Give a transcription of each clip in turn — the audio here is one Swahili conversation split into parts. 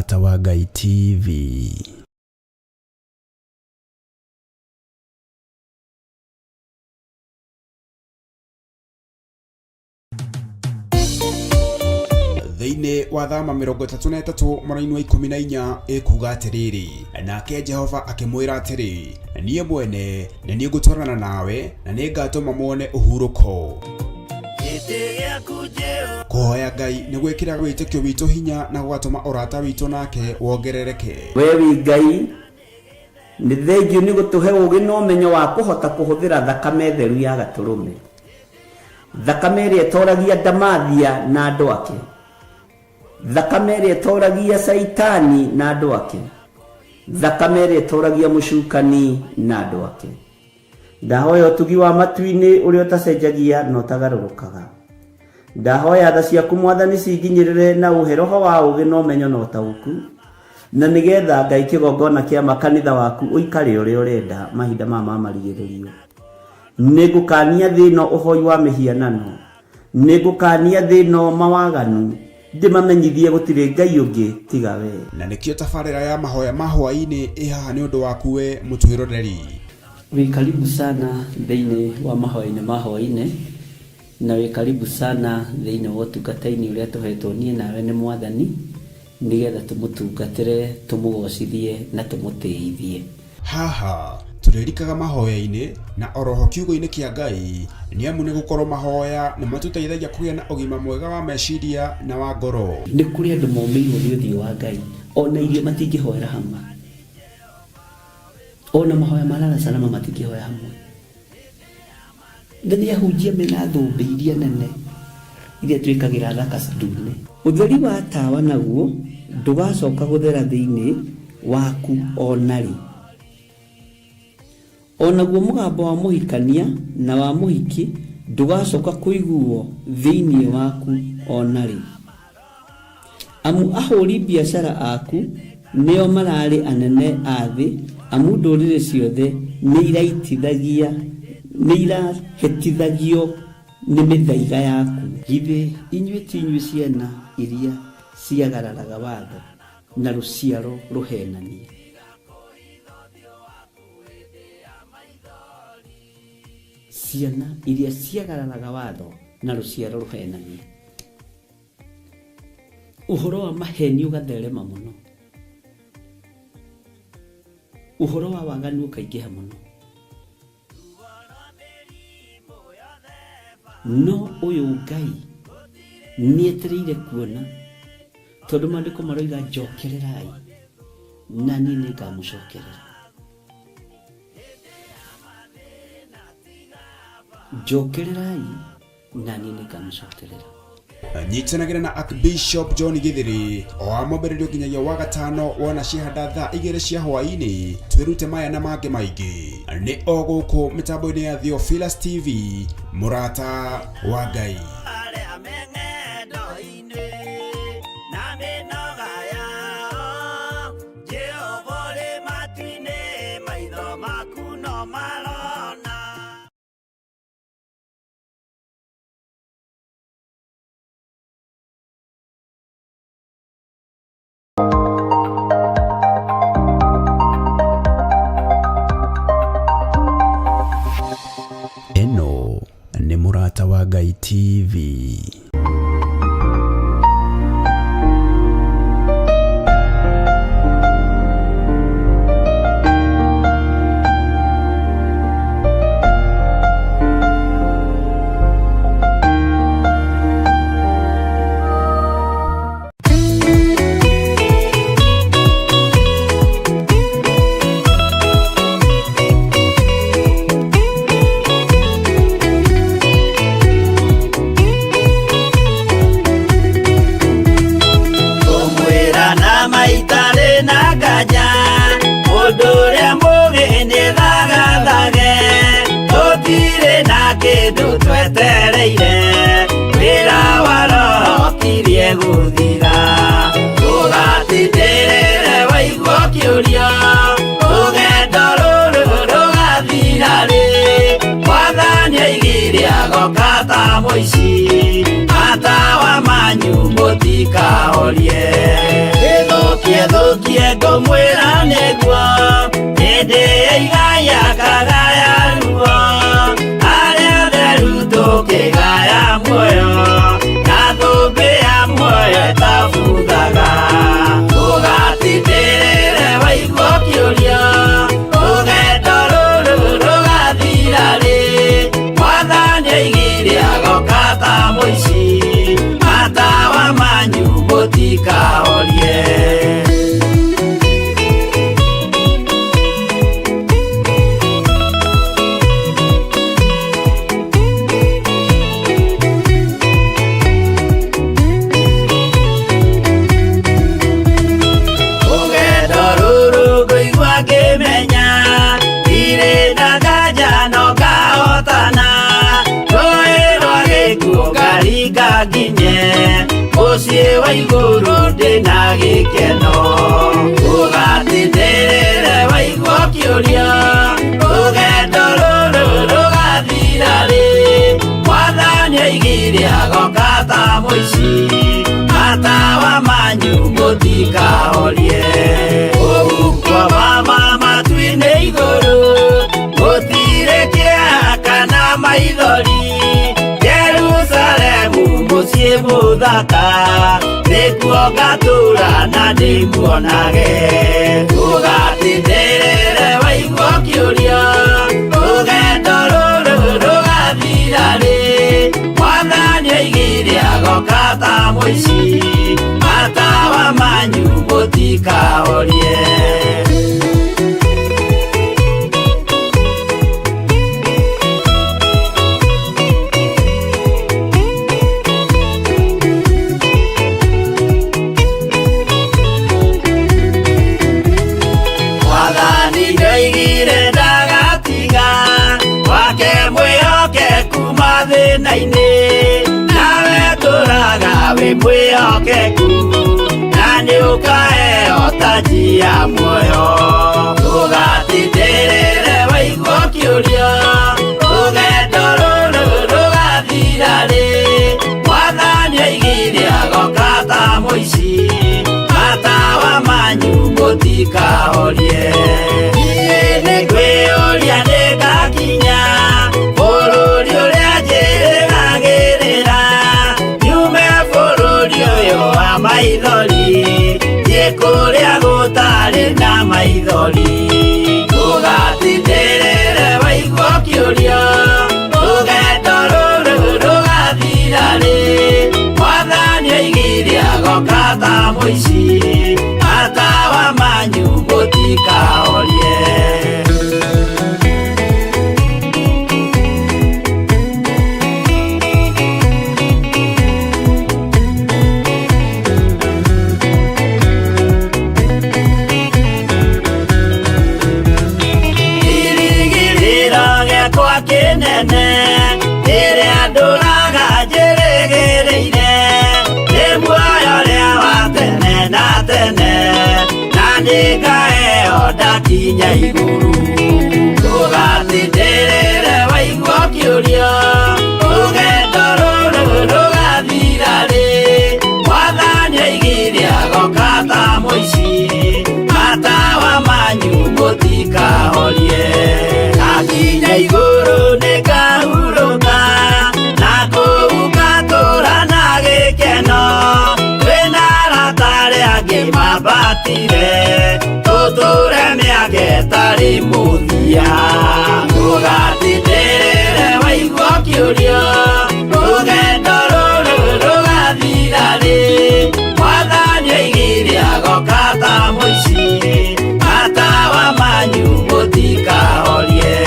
Mũrata wa Ngai TV. Thĩinĩ wa thama 33 mweri wa 14 ikuga atiriri, nake Jehova akimwira atiri, niĩ mwene nĩ niĩ ngũtwarana nawe na nĩ ngatũma muone ũhurũko. Kũhoya Ngai nĩ gwĩkĩra wĩtĩkio witũ hinya na gũgatũma ũrata witũ nake wongerereke. Wewe Ngai nĩ thengiũ nĩ gũtũhe ũũgĩ na ũmenyo wa kũhota kũhũthĩra thakame theru ya Gatũrũme, thakame ĩrĩa ĩtoragia ndamathia na andũ ake, thakame ĩrĩa ĩtoragia Saitani na andũ ake, thakame ĩrĩa ĩtoragia mũcukani na andũ ake. Ndahoya ũtugi wa matu-inĩ ũrĩa ũtacenjagia na ũtagarũrũkaga. Ndahoya tha ciaku Mwathani cinginyĩrĩre na ũhe roho wa ũũgĩ na ũmenyo na ũtaũku, na nĩgetha Ngai kĩgongona kĩa makanitha waku ũikare ũrĩa ũrenda mahinda ma marigĩrĩrio. Nĩngũkania thĩ ĩno ũhoi wa mĩhianano, nĩngũkania thĩ ĩno mawaganu, ndĩmamenyithie gũtirĩ Ngai ũngĩ tiga we. Na nĩkĩo tabarĩra ya mahoya ma hwaĩ-inĩ ĩhaha nĩ ũndũ waku we mũtwĩroreri. Wĩ karibu sana thĩinĩ wa mahoya-inĩ ma hwaĩ-inĩ, na wĩ karibu sana thĩinĩ wa ũtungata-inĩ ũrĩa tũhetwo niĩ nawe nĩ Mwathani, nĩgetha tũmũtungatĩre, tũmũgocithie na tũmũtĩithie. Haha tũrĩrikaga mahoya-inĩ na oroho kiugo-inĩ kĩa Ngai, nĩ amu nĩ gũkorwo mahoya nĩ matũteithagia kũgĩa na ũgima mwega wa meciria na wa ngoro. Nĩ kũrĩ andũ momeirwo nĩ ũthiũ wa Ngai, ona irio matingĩhoera hamwe, ona mahoya marara salama matingĩhoya hamwe. Nĩ ahunjia mena thũmbĩ iria nene iria twĩkagĩra thaka ndune. Ũtheri wa tawa naguo ndũgacoka gũthera thĩinĩ waku onarĩ. Onaguo mũgambo wa mũhikania na wa mũhiki ndũgacoka kũiguo thĩinĩ waku onarĩ. Amu ahũri biacara aku nĩo mararĩ anene a thĩ, amu ndũrĩrĩ ciothe nĩ irahĩtithagio nĩ mĩthaiga yaku. Githĩ inyuĩ ti inyuĩ ciana iria ciagararaga watho na rũciaro rũhenanie? Ciana iria ciagararaga watho na rũciaro rũhenanie. Ũhoro wa maheni ũgatherema mũno, ũhoro wa waganu ũkaingĩha mũno. No ũyũ Ngai nĩetereire kuona, tondũ maandĩko maroiga njokererai na niĩ nĩngamũcokerera. Njokererai na niĩ nĩngamũcokerera. Nyitanagĩra na Archbishop John Githiri o amũmbĩrĩrio nginyagia wa gatano wona ciahanda thaa 2 cia hwaĩ-inĩ. Twĩrute maya na mangĩ maingĩ nĩ o gũkũ mĩtambo-inĩ ya Theophilus TV, Mũrata wa Ngai. Eno nĩ Mũrata wa Ngai TV. Diego mwera negwa Ede igaya kagaya ruwa Ale de ruto ke gaya moyo Nato bea moyo tafudaga Ugati tere waigwa kioria Uge dororo roga dirare Mwadhanya igiri agokata moishi Matawa manyu botika orie Osie wa iguru ndina gikeno Ugatindĩrĩre waigua kĩũria Rũgendo rũrũ rũgathira rĩ Mwathani oigire agoka ta mũici Matawa manyu mũtikahorie Ũgukua mama matu-inĩ igũrũ Gũtirĩ kĩeha kana maithori Musie muthaka Nĩkuo ngatũra na ndĩmuonage Ũgatindĩrĩre waigua kĩũria Rũgendo rũrũ rũgathira rĩ Mwathani oigire agoka ta mũici Matawa manyu mũtikahorie Nawe tũraga wĩ mwĩhokeku Na nĩũkaheo taji ya muoyo Ũgatindĩrĩre waigua kĩũria Rũgendo rũrũ rũgathira rĩ Mwathani oigire agoka ta mũici Matawa manyu mũtikahorie Niĩ nĩngwĩyũria nĩngakinya Bũrũri ũrĩa njĩrĩgagĩrĩra Nyume bũrũri ũyũ wa maithori Thiĩ kũrĩa gũtarĩ na maithori Ũgatindĩrĩre waigua kĩũria Rũgendo rũrũ rũgathira rĩ Mwathani oigire agoka ta mũici Matawa manyu mũtikahorie Kĩnene ĩrĩa ndũraga njĩrĩgĩrĩire Nĩ muoyo ũrĩa wa tene na tene Na nĩngaheo ndakinya igũrũ Ũgatindĩrĩre waigua kĩũria Rũgendo rũrũ rũgathira rĩ Mwathani oigire agoka ta mũici Matawa manyu mũtikahorie Akinya igũrũ nĩngahurũka Na kũu ngatũra na gĩkeno Twĩna arata arĩa angĩ mambatire Tũtũre mĩaka ĩtarĩ mũthia Ũgatindĩrĩre waigua kĩũria Rũgendo rũrũ rũgathira rĩ Mwathani oigire agoka ta mũici Matawa manyu mũtikahorie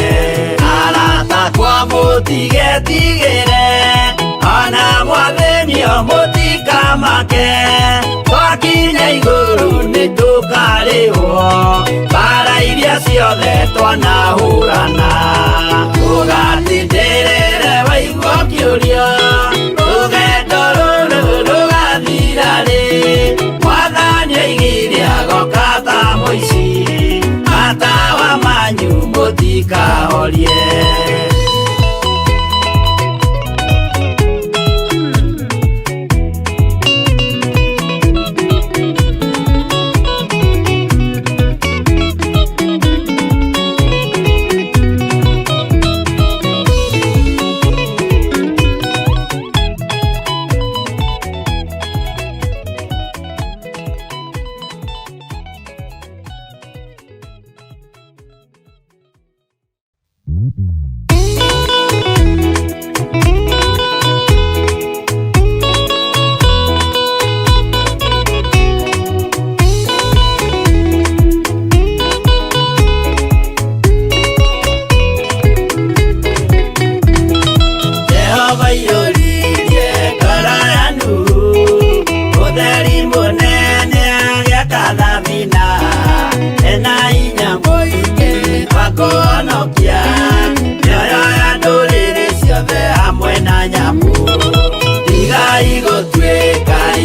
Aratakwa mũtigetigĩre Ona mwathenio mũtikamake Twakinya igũrũ nĩtũkarĩhwo Mbara iria ciothe twanahũrana Ũgatindĩrĩre waigua kĩũria Rũgendo rũrũ rũgathira rĩ Mwathani oigire agoka ta mũici Matawa manyu mũtikahorie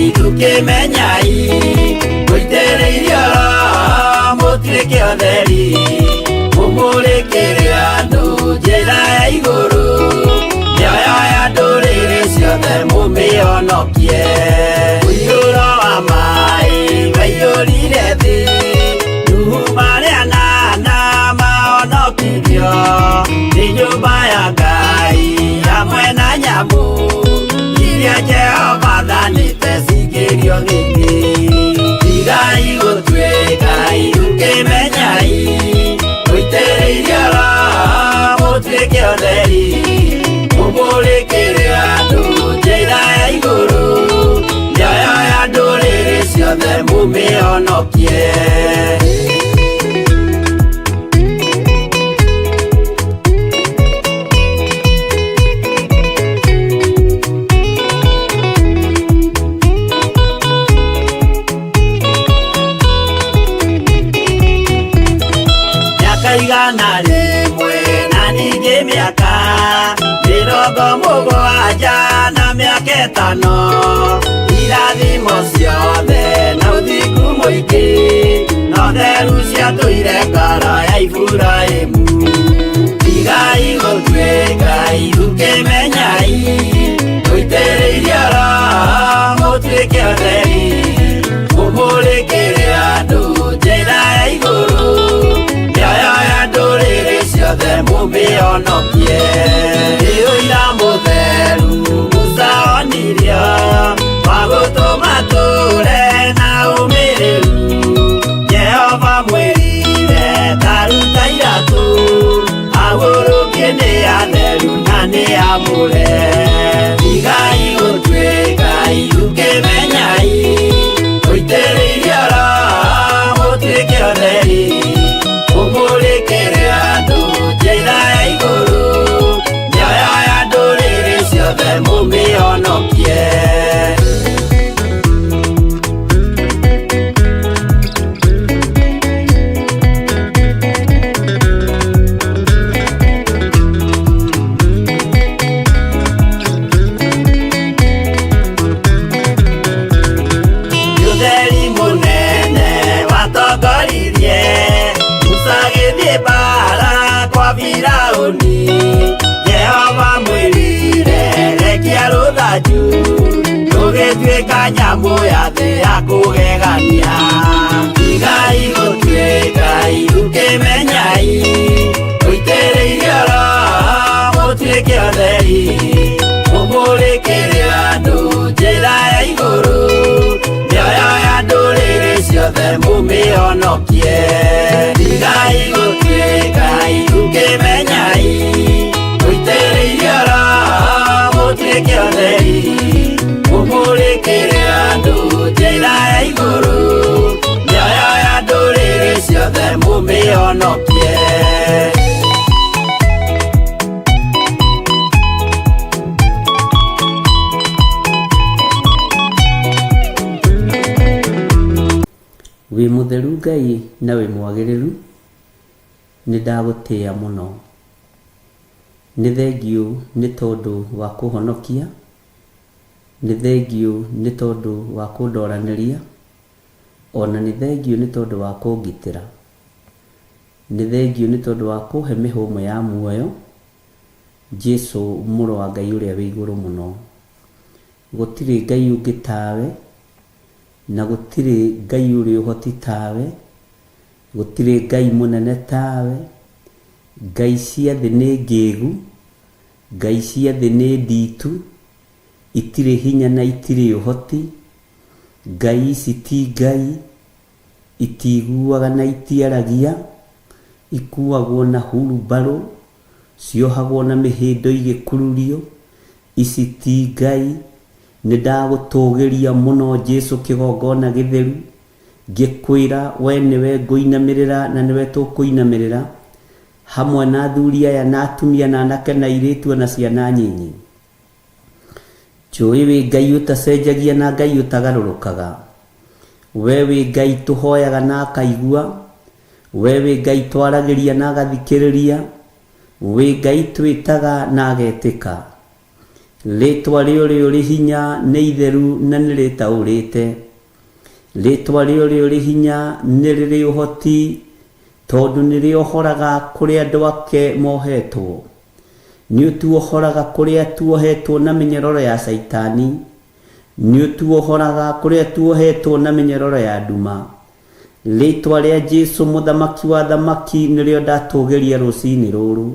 Ngai tukimenyai Muitĩrĩirie oro mũtuĩke ũtheri Mũmũrĩkĩre andũ njĩra ya igũrũ Mĩoyo ya ndũrĩrĩ ciothe mũmĩhonokie Mũiyũro wa maĩ waiyũrire thĩ Nuhu marĩa nana mahonokirio Nĩ nyũmba ya Ngai hamwe na nyamũ Iria Jehova thanĩte cingĩrio thĩinĩ Tigai gũtuĩka ũkĩmenyai Mũitĩrĩirie oro mũtuĩke ũtheri Mũmũrĩkĩre andũ njĩra ya igũrũ Mĩoyo ya ndũrĩrĩ ciothe mũmĩhonokie Igana rĩmwe na ningĩ mĩaka 70 na mĩaka 5 irathimo ciothe na ũthingu mũingĩ na ũtheru ciatũire ngoro ya Iburahĩmu Tigai gũtuĩka ũkĩmenyai Mũitĩrĩirie oro mũtuĩke ũtheri Mũmũrĩkĩre andũ njĩra ya igũrũ Ndũrĩrĩ ciothe mũmĩhonokie Ũira mũtheru Musa onirio wa gũtũma tũre na ũmĩrĩru Jehova mwĩrire taruta iratũ agũrũkie nĩ atheru na nĩ amũre Tigai gũtuĩka ũkĩmenyai Mũitĩrĩirie oro mũtuĩke ũtheri Mũmũrĩkĩre andũ njĩra ya igũrũ Mĩoyo ya ndũrĩrĩ ciothe mũmĩhonokie Ũtheri mũnene watongoririe Bara kwa Firaũni Jehova mwĩrire rekia rũthanju Rũgĩtuĩka nyamũ ya thĩ ya kũgegania Tigai gũtuĩka ũkĩmenyai Mũitĩrĩirie oro mũtuĩke ũtheri Mũmũrĩkĩre andũ njĩra ya igũrũ Mĩoyo ya ndũrĩrĩ ciothe mũmĩhonokie Tigai gũtuĩka ũkĩmenyai Mũitĩrĩirie oro mũtuĩke ũtheri Mũmũrĩkĩre andũ njĩra ya igũrũ Mĩoyo ya ndũrĩrĩ ciothe mũmĩhonokie Wĩ mũtheru Ngai na wĩ mwagĩrĩru nĩ ndagũtĩĩa mũno nĩ thengiũ nĩ tondũ wa kũhonokia nĩ thengiũ nĩ tondũ wa kũndoranĩria ona nĩ thengiũ nĩ tondũ wa kũngitĩra nĩ thengiũ nĩ tondũ wa kũhe mĩhũmũ ya muoyo Jesũ mũrũ wa Ngai ũrĩa wĩ igũrũ mũno gũtirĩ Ngai ũngĩ tawe na gũtirĩ Ngai ũrĩ ũhoti tawe gũtirĩ Ngai mũnene tawe Ngai cia thĩ nĩ ngĩĩgu Ngai cia thĩ nĩ nditu itirĩ hinya na itirĩ ũhoti Ngai ici ti Ngai itiguaga na itiaragia ikuagwo na hurumbarũ ciohagwo na mĩhĩndo igĩkururio ici ti Ngai nĩ ndagũtũgĩria mũno Jesũ kĩgongona gĩtheru ngĩkwĩra we nĩwe ngũinamĩrĩra na nĩwe tũkũinamĩrĩra hamwe na athuri aya na atumia na anake na airĩtu na ciana nyinyi njũĩ wĩ Ngai ũtacenjagia na Ngai ũtagarũrũkaga we wĩ Ngai tũhoyaga na akaigua we wĩ Ngai twaragĩria na agathikĩrĩria wĩ Ngai twĩtaga na agetĩka Ritwa rĩo rĩ hinya nĩ itheru na nĩ rĩtaũrĩte. Ritwa rĩo rĩ hinya nĩ rĩrĩ ũhoti tondũ nĩ rĩohoraga kũrĩa andũ ake mohetwo. Nĩ ũtuohoraga kũrĩa tuohetwo na mĩnyororo ya Saitani. Nĩ ũtuohoraga kũrĩa tuohetwo na mĩnyororo ya nduma. Ritwa rĩa Jesu mũthamaki wa thamaki nĩrĩo ndatũgĩria rũcinĩ rũrũ.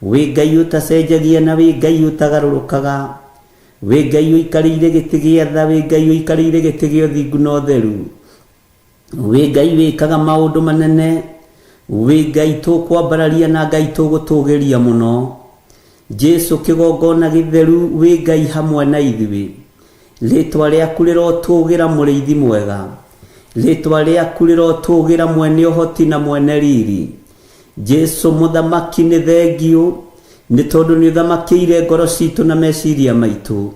Wĩ Ngai ũtacenjagia na wĩ Ngai ũtagarũrũkaga. Wĩ Ngai ũikarĩire gĩtĩ gĩa tha, wĩ Ngai ũikarĩire gĩtĩ gĩa ũthingu na ũtheru. Wĩ Ngai wĩkaga maũndũ manene. Wĩ Ngai tũkwambararia na Ngai tũgũtũgĩria mũno. Jesu kĩgongona gĩtheru, wĩ Ngai hamwe na ithuĩ. Ritwa rĩaku rĩrotũgĩra mũrĩithi mwega. Ritwa rĩaku rĩrotũgĩra mwene ũhoti na mwene riri. Jesu mũthamaki nĩ thengio nĩ tondũ nĩ ũthamakĩire ngoro citũ na meciria maitũ.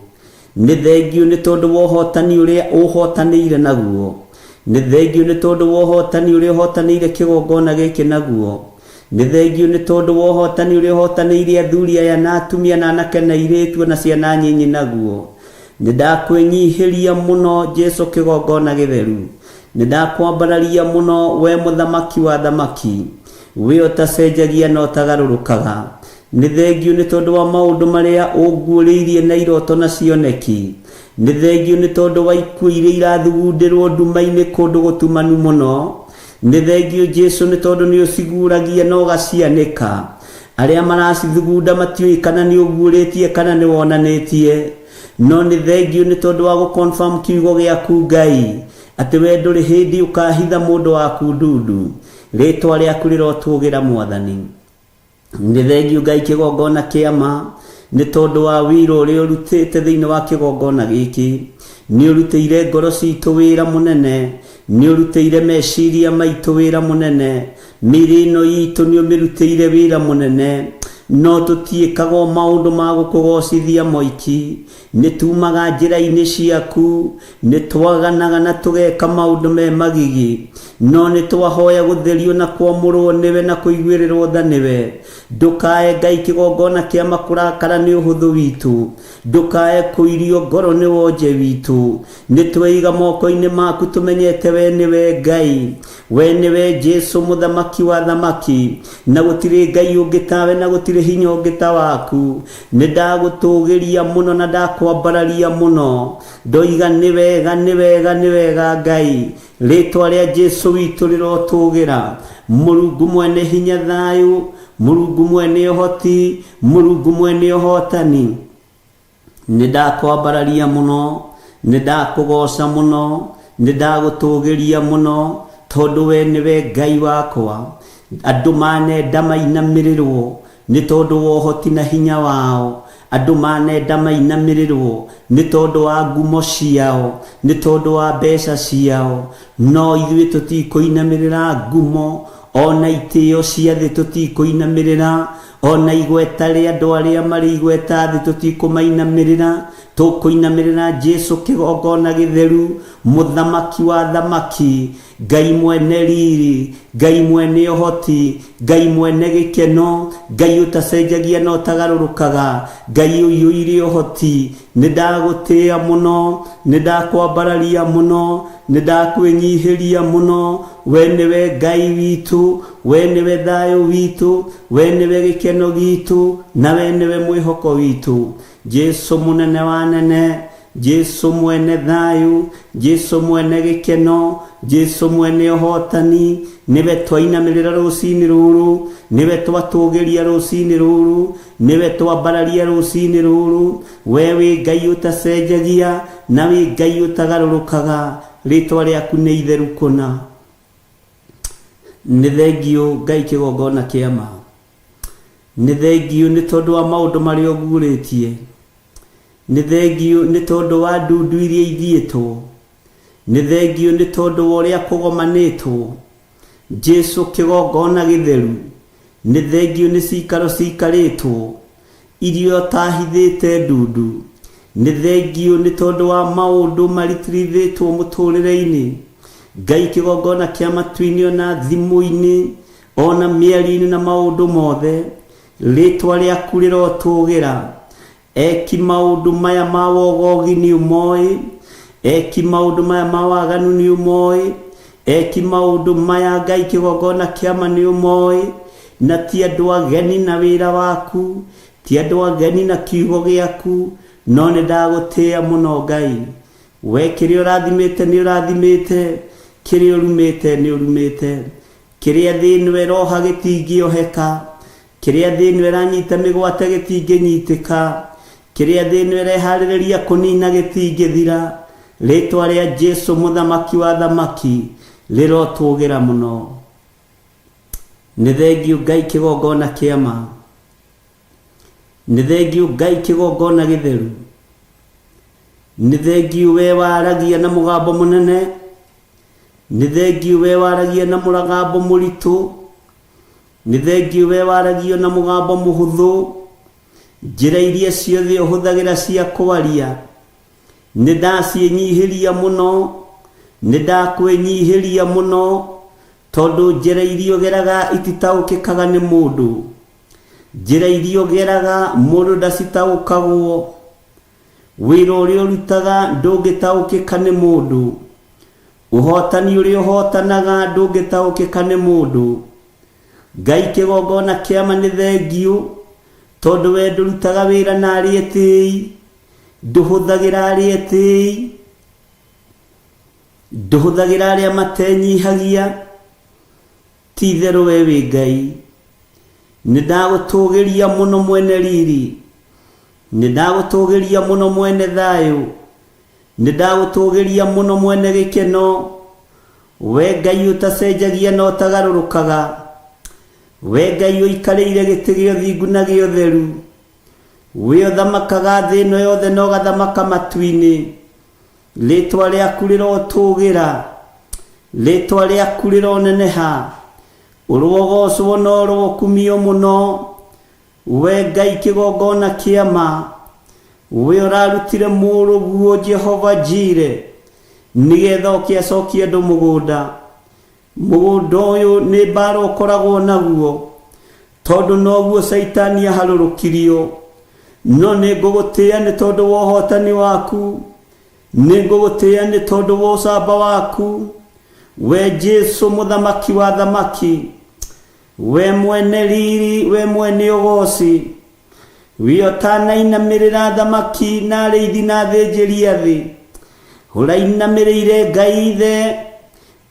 Nĩ thengio nĩ tondũ wa ũhotani ũrĩa ũhotanĩire naguo. Nĩ thengio nĩ tondũ wa ũhotani ũrĩa ũhotanĩire kĩgongona gĩkĩ naguo. Nĩ thengio nĩ tondũ wa ũhotani ũrĩa ũhotanĩire athuri aya na atumia na anake na airĩtu na ciana nyinyi naguo. Nĩ ndakwĩnyihĩria mũno Jesu kĩgongona gĩtheru. Nĩ ndakwambararia mũno we mũthamaki wa thamaki. We ũtacenjagia na ũtagarũrũkaga. Nĩ thengio nĩ tondũ wa maũndũ marĩa ũguũrĩirie na iroto na cioneki. Nĩ thengio nĩ tondũ wa ikuũ iria irathugundĩrwo nduma-inĩ kũndũ gũtumanu mũno. Nĩ thengio Jesu nĩ tondũ nĩ ũciguragia na ũgacianĩka. Arĩa maracithugunda matiũĩ kana nĩ ũguũrĩtie kana nĩ wonanĩtie. No nĩ thengio nĩ tondũ wa gũconfirm kiugo gĩaku Ngai atĩ we ndũrĩ hĩndĩ ũkahitha mũndũ waku ndundu. Ritwa rĩaku rĩrotũgĩra Mwathani. Nĩ thengio Ngai kĩgongona kĩama nĩ tondũ wa wĩra ũrĩa ũrutĩte thĩinĩ wa kĩgongona gĩkĩ. Nĩ ũrutĩire ngoro citũ wĩra mũnene. Nĩ ũrutĩire meciria maitũ wĩra mũnene. Mĩĩrĩ ĩno itũ nĩ ũmĩrutĩire wĩra mũnene. No tũtiĩkaga maũndũ ma gũkũgocithia moiki. Nĩ tumaga njĩra-inĩ ciaku. Nĩ twaganaga na tũgeka maũndũ me magigi. No nĩ twahoya gũtherio na kwamũrwo nĩwe na kũiguĩrĩrwo tha nĩwe. Ndũkae Ngai kĩgongona kĩama kũrakara nĩ ũhũthũ witũ. Ndũkae kũirio ngoro nĩ wonje witũ. Nĩ tweiga moko-inĩ maku tũmenyete we nĩwe Ngai. We nĩwe Jesu mũthamaki wa thamaki. Na gũtirĩ Ngai ũngĩ tawe na gũtirĩ hinya ũngĩ ta waku. Nĩ ndagũtũgĩria mũno na ndakwambararia mũno. Ndoiga nĩ wega nĩ wega nĩ wega Ngai. Ritwa rĩa Jesu witũ rĩrotũgĩra. Mũrungu mwene hinya thayũ. Mũrungu mwene ũhoti. Mũrungu mwene ũhotani. Nĩ ndakwambararia mũno. Nĩ ndakũgoca mũno. Nĩ ndagũtũgĩria mũno. Tondũ we nĩwe Ngai wakwa. Andũ manenda mainamĩrĩrwo nĩ tondũ wa ũhoti na hinya wao. Andũ manenda mainamĩrĩrwo nĩ tondũ wa ngumo ciao, nĩ tondũ wa mbeca ciao. No ithuĩ tũtikũinamĩrĩra ngumo, ona itĩo cia thĩ tũtikũinamĩrĩra, ona igweta rĩa andũ arĩa marĩ igweta thĩ tũtikũmainamĩrĩra. Tũkũinamĩrĩra Jesu kĩgongona gĩtheru, mũthamaki wa thamaki, Ngai mwene riri, Ngai mwene ũhoti, Ngai mwene gĩkeno, Ngai ũtacenjagia na ũtagarũrũkaga, Ngai ũiyũire ũhoti. Nĩ ndagũtĩĩa mũno, nĩ ndakwambararia mũno, nĩ ndakwĩnyihĩria mũno. We nĩwe Ngai witũ, we nĩwe thayũ witũ, we nĩwe gĩkeno gitũ, na we nĩwe mwĩhoko witũ. Jesu mũnene wa nene, Jesu mwene thayũ, Jesu mwene gĩkeno, Jesu mwene ũhotani. Nĩwe twainamĩrĩra rũcinĩ rũrũ, nĩwe twatũgĩria rũcinĩ rũrũ, nĩwe twambararia rũcinĩ rũrũ. We wĩ Ngai ũtacenjagia na wĩ Ngai ũtagarũrũkaga. Rĩtwa rĩaku nĩ itheru kũna. Nĩ thengio Ngai kĩgongona kĩama. Nĩ thengio nĩ tondũ wa maũndũ marĩa ũguũrĩtie. Nĩ thengio nĩ tondũ wa ndundu iria ithiĩtwo. Nĩ thengio nĩ tondũ wa ũrĩa kũgomanĩtwo. Jesu kĩgongona gĩtheru. Nĩ thengio nĩ cikaro cikarĩtwo irio tahithĩte ndundu. Nĩ thengio nĩ tondũ wa maũndũ maritirithĩtwo mũtũrĩre-inĩ. Ngai kĩgongona kĩa matu-inĩ ona thimũ-inĩ ona mĩario-inĩ na maũndũ mothe. Rĩtwa rĩaku rĩrotũgĩra. eki maundu maya ma wogogi ni umoi, eki maundu maya ma waganu ni umoi, eki maundu maya Ngai kigongona kiama ni umoi, na ti andu ageni na wira waku, ti andu ageni na kiugo giaku, no ni ndagutia muno Ngai. We kiria urathimite ni urathimite, kiria urumite ni urumite, kiria thini roha gitingioheka, kiria thini ranyita migwate gitinginyitika, kiria thini rehaririria kunina gitingithira. Ritwa ria Jesu muthamaki wa thamaki rirotugira muno. Ni thengiu Ngai kigongona kiama, ni thengiu Ngai kigongona githeru, ni thengiu we waragia na mugambo munene, ni thengiu we waragia na mugambo muritu, ni thengiu we waragia na mugambo muhuthu. Njira iria ciothe uhuthagira cia kwaria ni ndacienyihiria muno, ni ndakwenyihiria muno, tondu njira iria ugeraga ititaukikaga ni mundu, njira iria ugeraga mundu ndacitaukagwo, wira uria urutaga ndungitaukika ni mundu, uhotani uria uhotanaga ndungitaukika ni mundu. Ngai kigongona kiama ni thengiu, tondu we ndurutaga wira na arieti, nduhuthagira arieti, nduhuthagira aria matenyihagia. Ti theru we wi Ngai, ni ndagutugiria muno mwene riri, ni ndagutugiria muno mwene thayu, ni ndagutugiria muno mwene gikeno. We Ngai utacenjagia na utagarurukaga, we Ngai uikarire giti gio thingu na gio theru, we uthamakaga thi ino yothe na ugathamaka matu-ini. Ritwa riaku rirotugira, ritwa riaku rironeneha, urogocwo no urokumio muno. We Ngai kigongona kiama, we urarutire muruguo Jehova Jire, nigetha ukiacokia andu mugunda. Mugunda uyu ni mbara ukoragwo naguo, tondu noguo Saitani aharurukirio. No ni ngugutia ni tondu wa uhotani waku, ni ngugutia ni tondu wa ucamba waku. We Jesu muthamaki wa thamaki, we mwene riri, we mwene ugoci, we utanainamirira thamaki na ariithi na thinjiri athi, urainamirire Ngai ithe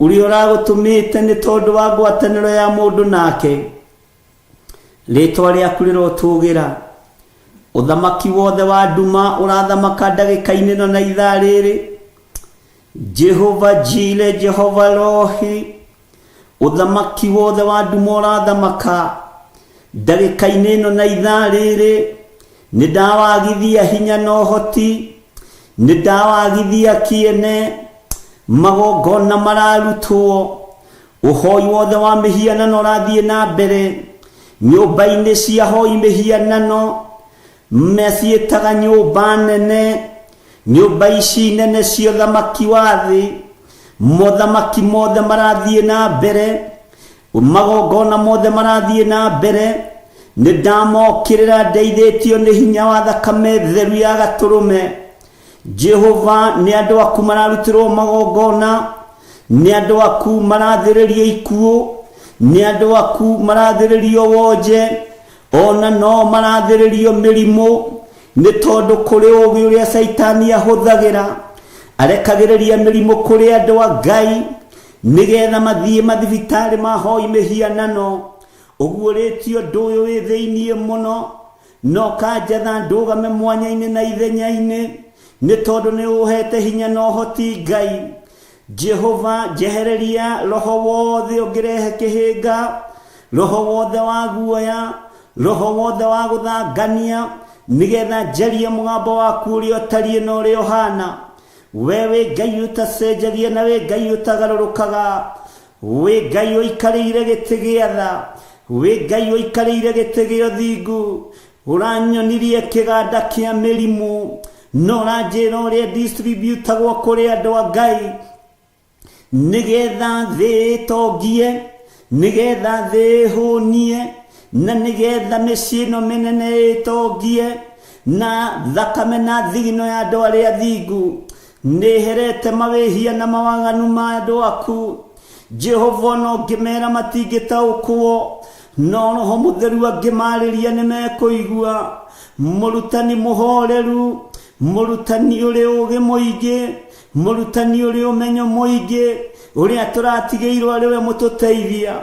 uria uragutumite ni tondu wa ngwataniro ya mundu nake. Ritwa riaku rirotugira, uthamaki wothe wa nduma urathamaka ndagika-ini no na ithaa riri. Jehova Jire, Jehova Rohi, uthamaki wothe wa nduma urathamaka ndagika-ini no na ithaa riri. Ni ndawagithia hinya na uhoti, ni ndawagithia kiene, magongona mararutwo, uhoi wothe wa mihianano urathie na mbere. Nyumba-ini cia hoi mihianano meciitaga nyumba nene, nyumba ici nene cia uthamaki wa thi, mothamaki mothe marathie na mbere, magongona mothe marathie na mbere. Ni ndamokirira ndeithitio ni hinya wa thakame theru ya gaturume. Jehova, ni andu aku mararutirwo magongona, ni andu aku marathiriria ikuo, ni andu aku marathiririo wonje, ona no marathiririo mirimo. Ni tondu kuri ugi uria Saitani ahuthagira, arekagiriria mirimo kuri andu a Ngai, nigetha mathie mathibitari mahoi mihianano. Uguo ritio nduyu wi thiini muno, no kanjatha ndugame mwanya-ini na ithenya-ini, ni tondu ni uhete hinya na uhoti Ngai. Jehova, jehereria roho wothe ungirehe kihinga, roho wothe wa guoya, roho wothe wa guthangania, nigetha njarie mugambo waku uria utarie na uria uhana. Wewe Ngai utacenjagia na we Ngai utagarurukaga, we Ngai uikarire giti gia tha, we Ngai uikarire giti gia thingu. Uranyonirie kiganda kia mirimu, no ranjira uria distributagwo kuri andu a Ngai, nigetha thi itongie, nigetha thi ihunie, na nigetha micii ino minene itongie. na thakame na thigino ya andũ arĩa athingu nĩherete mawĩhia na mawaganu ma andũ aku. Jehova no ngĩmera matingĩtaũkwo, no Roho Mũtheru angĩmarĩria nĩmekũigua. Mũrutani mũhoreru, mũrutani ũrĩ ũũgĩ mũingĩ, mũrutani ũrĩ ũmenyo mũingĩ, ũrĩa tũratigĩirwo arĩwe mũtũteithia.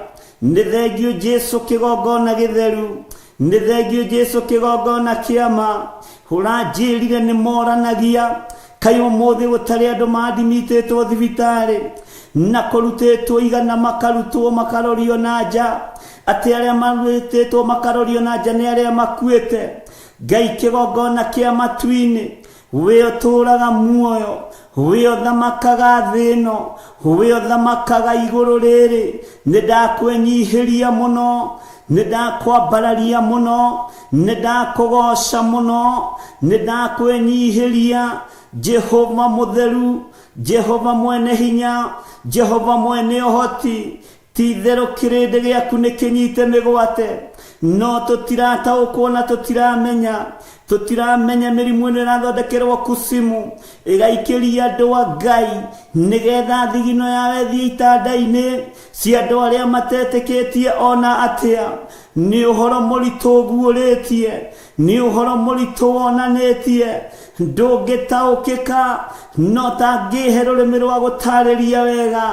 Nĩ thengio Jesu kĩgongona gĩtheru, nĩ thengio Jesu kĩgongona kĩama. Ũranjĩrire nĩ moranagia, kaĩ ũmũthĩ gũtarĩ andũ mathimitĩtwo thibitarĩ na kũrutĩtwo igana makarutwo makarorio na nja, atĩ arĩa marutĩtwo makarorio na nja nĩ arĩa makuĩte. Ngai kĩgongona kĩa matu-inĩ, we ũtũũraga muoyo, we ũthamakaga thĩ ĩno, we ũthamakaga igũrũ rĩrĩ. Nĩ ndakwĩnyihĩria mũno, nĩ ndakwambararia mũno, nĩ ndakũgoca mũno, nĩ ndakwĩnyihĩria. Jehova Mũtheru, Jehova mwene hinya, Jehova mwene ũhoti, ti-itherũ kĩrĩndĩ gĩaku nĩ kĩnyite mĩgwate, no tũtirataũkwo na tũtiramenya mĩrimũ ĩno ĩrathondekerwo kusimu ĩgaikĩria andũ a Ngai nĩgetha thigino yawe thiĩ itanda-inĩ cia andũ arĩa matetĩkĩtie ona atĩa. Nĩ ũhoro mũritũ ũguũrĩtie, nĩ ũhoro mũritũ wonanĩtie, ndũngĩtaũkĩka, no tangĩhe rũrĩmĩ rwa gũtarĩria wega.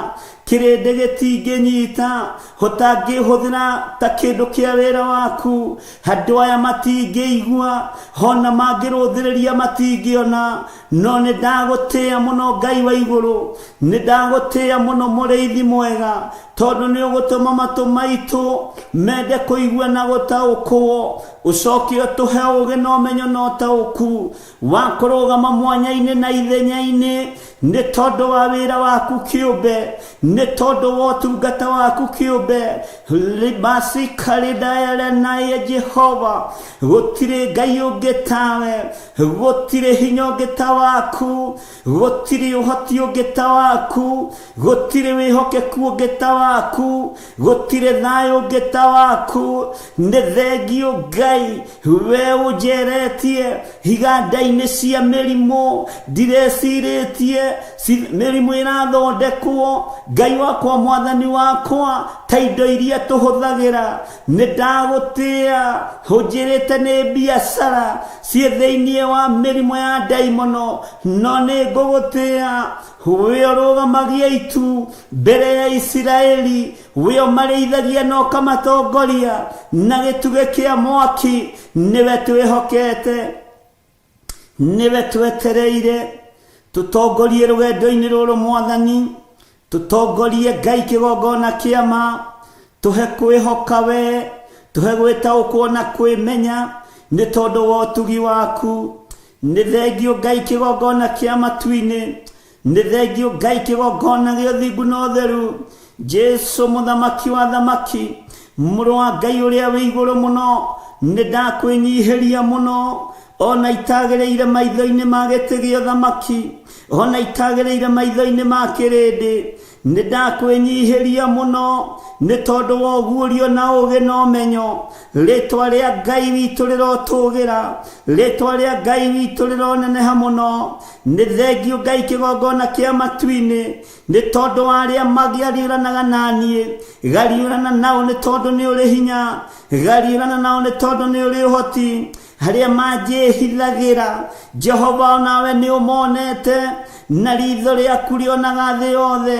Kĩrĩndĩ gĩtingĩnyita, ũtangĩhũthĩra ta kĩndũ kĩa wĩra waku. Andũ aya matingĩigua, ona mangĩrũthĩrĩria matingĩona, no nĩ ndagũtĩĩa mũno Ngai wa igũrũ, nĩ ndagũtĩĩa mũno mũrĩithi mwega, tondũ nĩ ũgũtũma matũ maitũ mende kũigua na gũtaũkwo. Ũcoke ũtũhe ũũgĩ na ũmenyo na ũtaũku wa kũrũgama mwanya-inĩ na ithenya-inĩ, nĩ tondũ wa wĩra waku kĩũmbe, nĩ tondũ wa ũtungata waku kĩũmbe. Libasi karidaya naye Jehova, gũtirĩ Ngai ũngĩ tawe, gũtirĩ hinya ũngĩ ta waku, gũtirĩ ũhoti ũngĩ ta waku, gũtirĩ wĩhokeku ũngĩ ta waku, gũtirĩ thayũ ũngĩ ta waku. Nĩ thengio Ngai, we ũnjeretie iganda-inĩ cia mĩrimũ ndirĩcirĩtie mĩrimũ ĩrathondekwo. Ngai wakwa, mwathani wakwa, ta indo iria tũhũthagĩra. Nĩ ndagũtĩĩa, ũnjĩrĩte nĩ biacara ciĩ thĩinĩ wa mĩrimũ ya ndaimono, no nĩ ngũgũtĩĩa. We ũrũgamagia itu mbere ya Isiraeli, we ũmarĩithagia na ũkamatongoria na gĩtugĩ kĩa mwaki. Nĩwe twĩhokete, nĩwe twetereire. Tũtongorie rũgendo-inĩ rũrũ Mwathani, tũtongorie Ngai kĩgongona kĩama, tũhe kwĩhoka we, tũhe gwĩtaũkwo na kwĩmenya nĩ tondũ wa ũtugi waku. Nĩ thengio Ngai kĩgongona kĩa matu-inĩ, nĩ thengio Ngai kĩgongona gĩa ũthingu na ũtheru. Jesu mũthamaki wa thamaki, mũrũ wa Ngai ũrĩa wĩ igũrũ mũno, nĩ ndakwĩnyihĩria mũno, ona itagĩrĩire maitho-inĩ ma gĩtĩ gĩa ũthamaki, ona itagĩrĩire maitho-inĩ ma kĩrĩndĩ. Nĩ ndakwĩnyihĩria mũno, nĩ tondũ wa ũguũrio na ũũgĩ na ũmenyo. Rĩtwa rĩa Ngai witũ rĩrotũgĩra, rĩtwa rĩa Ngai witũ rĩroneneha mũno. Nĩ thengio Ngai kĩgongona kĩa matu-inĩ, nĩ tondũ wa arĩa magĩariũranaga naniĩ. Gariũrana nao nĩ tondũ nĩ ũrĩ hinya, gariũrana nao nĩ tondũ nĩ ũrĩ ũhoti. Harĩa manjĩhithagĩra, Jehova onawe nĩ ũmonete, na ritho rĩaku rĩonaga thĩ yothe.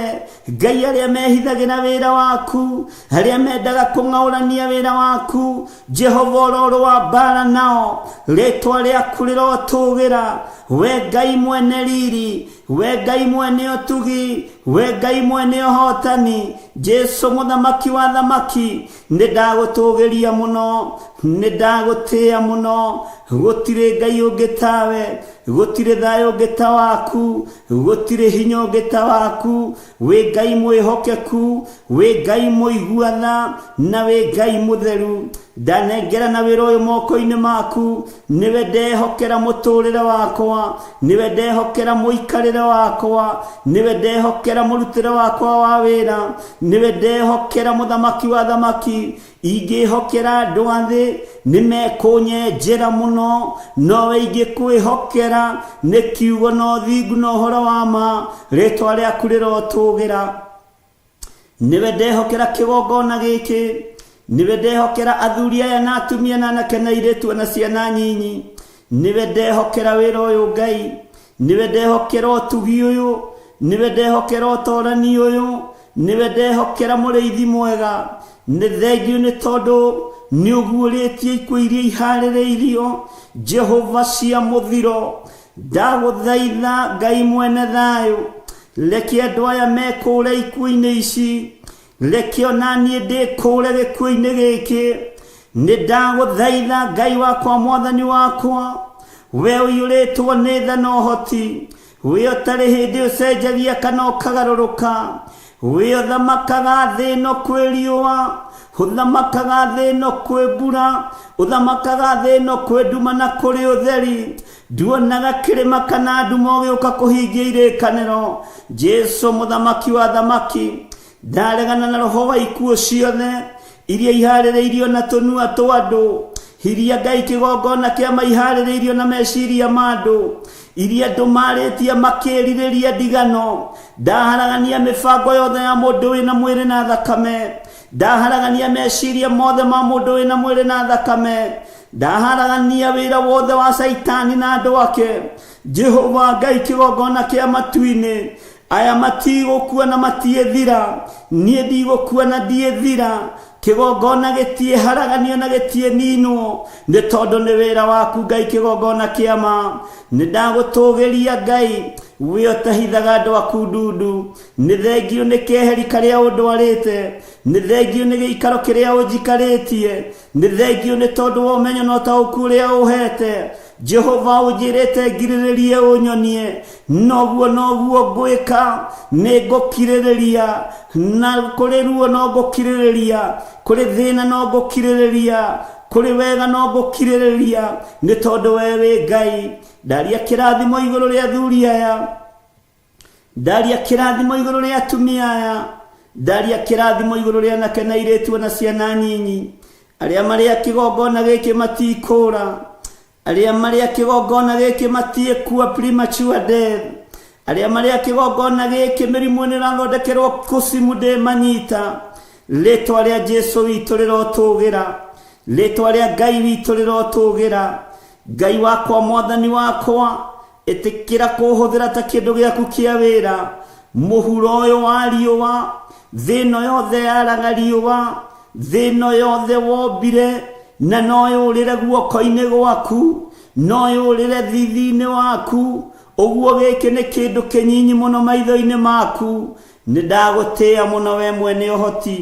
Ngai arĩa mehithagĩra wĩra waku, arĩa mendaga kũng'aũrania wĩra waku, Jehova ũroro wa mbara nao, rĩtwa rĩaku rĩrotũgĩra. We Ngai mwene riri, we Ngai mwene ũtugi, we Ngai mwene ũhotani, Jesu mũthamaki wa thamaki, nĩ ndagũtũgĩria mũno, nĩ ndagũtĩĩa mũno. Gũtirĩ Ngai ũngĩ tawe, gũtirĩ thayũ ũngĩ ta waku, gũtirĩ hinya ũngĩ ta waku. Wĩ Ngai mwĩhokeku, wĩ Ngai mũiguana, na wĩ Ngai mũtheru. ndanengera na wĩra ũyũ moko-inĩ maku. Nĩwe ndehokera mũtũrĩre wakwa, nĩwe ndehokera mũikarĩre wakwa, nĩwe ndehokera mũrutĩre wakwa wa wĩra, nĩwe ndehokera mũthamaki wa thamaki. Ingĩhokera andũ a thĩ nĩmekũnyenjera mũno, nowe ingĩkwĩhokera nĩ kiugo na ũthingu na ũhoro wa ma, rĩĩtwa rĩaku rĩrotũgĩra. Nĩwe ndehokera kĩgongona gĩkĩ, nĩwe ndehokera athuri aya na atumia na anake na airĩtu na ciana nyinyi. Nĩwe ndehokera wĩra ũyũ Ngai, nĩwe ndehokera ũtugi ũyũ, nĩwe ndehokera ũtorani ũyũ, nĩwe ndehokera mũrĩithi mwega. Nĩ thengiũ nĩ tondũ nĩ ũguũrĩtie ikuũ iria iharĩrĩirio Jehova cia mũthiro. Ndagũthaitha Ngai mwene thayũ, reke andũ aya mekũũre ikuũ-inĩ ici, reke ona niĩ ndĩkũũre gĩkuũ-inĩ gĩkĩ. Nĩ ndagũthaitha Ngai wakwa mwathani wakwa, we ũiyũrĩtwo nĩ tha na ũhoti, we ũtarĩ hĩndĩ ũcenjagia kana ũkagarũrũka, we ũthamakaga thĩ ĩno kwĩ riũa, ũthamakaga thĩ ĩno kwĩ mbura, ũthamakaga thĩ ĩno kwĩ nduma na kũrĩ ũtheri. Nduonaga kĩrĩma kana nduma ũgĩũka kũhingia irĩkanĩro. Jesu mũthamaki wa thamaki, ndaregana na roho wa ikuũ ciothe iria iharĩrĩirio na tũnua twa andũ, iria Ngai kĩgongona kĩa maiharĩrĩirio na meciria ma andũ, iria andũ marĩtie makĩrirĩria ndigano. Ndaharagania mĩbango yothe ya mũndũ wĩna mwĩrĩ na thakame, ndaharagania meciria mothe ma mũndũ wĩna mwĩrĩ na thakame, ndaharagania wĩra wothe wa Saitani na andũ ake. Jehova Ngai kĩgongona kĩa matu-inĩ aya matigũkua na matiĩthira, niĩ ndigũkua na ndiĩthira. Kĩgongona gĩtiĩharaganio na gĩtiĩninwo, nĩ tondũ nĩ wĩra waku Ngai kĩgongona kĩa ma. Nĩ ndagũtũgĩria Ngai, we ũtahithaga andũ aku ndundu. Nĩ thengiũ nĩ keheri karĩa ũndwarĩte, nĩ thengiũ nĩ gĩikaro kĩrĩa ũnjikarĩtie, nĩ thengiũ nĩ tondũ wa ũmenyo na ũtaũku ũrĩa ũhete. Jehova ũnjĩrĩte ngirĩrĩrie ũnyonie, noguo ngwĩka. Nĩ ngũkirĩrĩria, na kũrĩ ruo no ngũkirĩrĩria, kũrĩ thĩna no ngũkirĩrĩria, kũrĩ wega no ngũkirĩrĩria, nĩ tondũ we wĩ Ngai. Ndaria kĩrathimo igũrũ rĩa athuri aya, ndaria kĩrathimo igũrũ rĩa atumia aya, ndaria kĩrathimo igũrũ rĩa anake na airĩtu na ciana nyinyi. Arĩa marĩa kĩgongona gĩkĩ matikũũra, arĩa marĩa kĩgongona gĩkĩ matiĩkua premature death, arĩa marĩa kĩgongona gĩkĩ mĩrimũ nĩ ĩrathondekerwo kũcimu ndĩmanyita. Rĩĩtwa rĩa Jesu witũ rĩrotũgĩra, rĩĩtwa rĩa Ngai witũ rĩrotũgĩra. Ngai wakwa mwathani wakwa, ĩtĩkĩra kũhũthĩra ta kĩndũ gĩaku kĩa wĩra. Mũhuro ũyũ wa riũa, thĩ ĩno yothe yaraga riũa, thĩ ĩno yothe wombire, na no yũrĩre guoko-inĩ gwaku, no yũrĩre thithi-inĩ waku. Ũguo gĩkĩ nĩ kĩndũ kĩnyinyi mũno maitho-inĩ maku. Nĩ ndagũtĩĩa mũno we mwene ũhoti,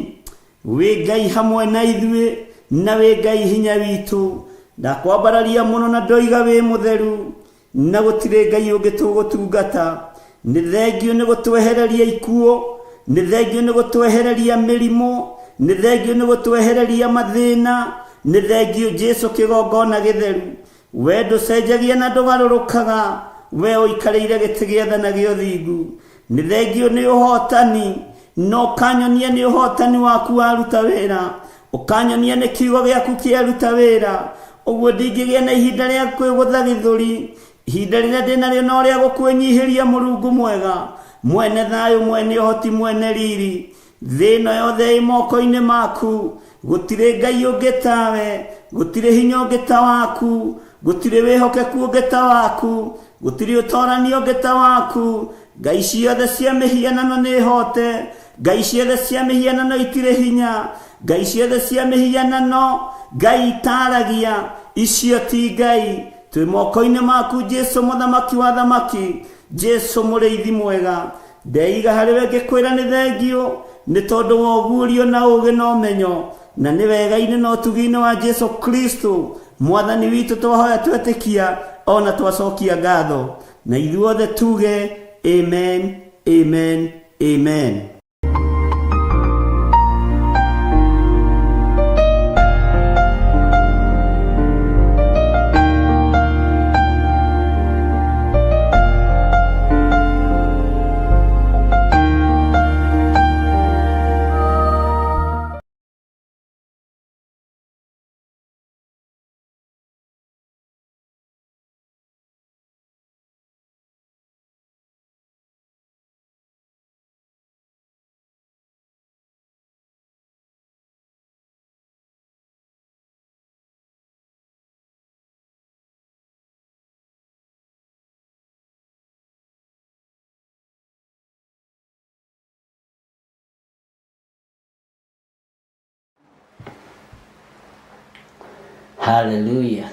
wĩ Ngai hamwe na ithuĩ, na wĩ Ngai hinya witũ. Ndakwambararia mũno na ndoiga wĩ mũtheru, na gũtirĩ Ngai ũngĩ tũgũtungata. Nĩ thengiũ nĩ gũtwehereria ikuũ, nĩ thengiũ nĩ gũtwehereria mĩrimũ, nĩ thengiũ nĩ gũtwehereria mathĩna, nĩ thengiũ Jesu kĩgongona gĩtheru. We ndũcenjagia na ndũgarũrũkaga, we ũikarĩire gĩtĩ gĩa tha na gĩa ũthingu. Nĩ thengiũ nĩ ũhotani, no ũkanyonia nĩ ũhotani waku waruta wĩra, ũkanyonia nĩ kiugo gĩaku kĩaruta wĩra. Ũguo ndingĩgĩa na ihinda rĩa kwĩgũtha gĩthũri, ihinda rĩrĩa ndĩnarĩo no rĩa gũkwĩnyihĩria Mũrungu mwega, mwene thayũ, mwene ũhoti, mwene riri. Thĩ ĩno yothe ĩ moko-inĩ maku, gũtirĩ Ngai ũngĩ tawe, gũtirĩ hinya ũngĩ ta waku, gũtirĩ wĩhokeku ũngĩ ta waku, gũtirĩ ũtoranio ũngĩ ta waku. Ngai ciothe cia mĩhianano nĩ hote, Ngai ciothe cia mĩhianano itirĩ hinya, Ngai ciothe cia mĩhianano Ngai itaragia, icio ti Ngai. Twĩ moko-inĩ maku Jesu mũthamaki wa thamaki, Jesu mũrĩithi mwega. Ndeiga harĩwe ngĩkwĩra nĩ thengiũ, nĩ tondũ wa ũguũrio na ũũgĩ na ũmenyo, na nĩ wega-inĩ na ũtugi-inĩ wa Jesu Kristo mwathani witũ. Twahoya twetĩkia ona twacokia ngatho, na ithuothe tuge amen, amen, amen. Hallelujah.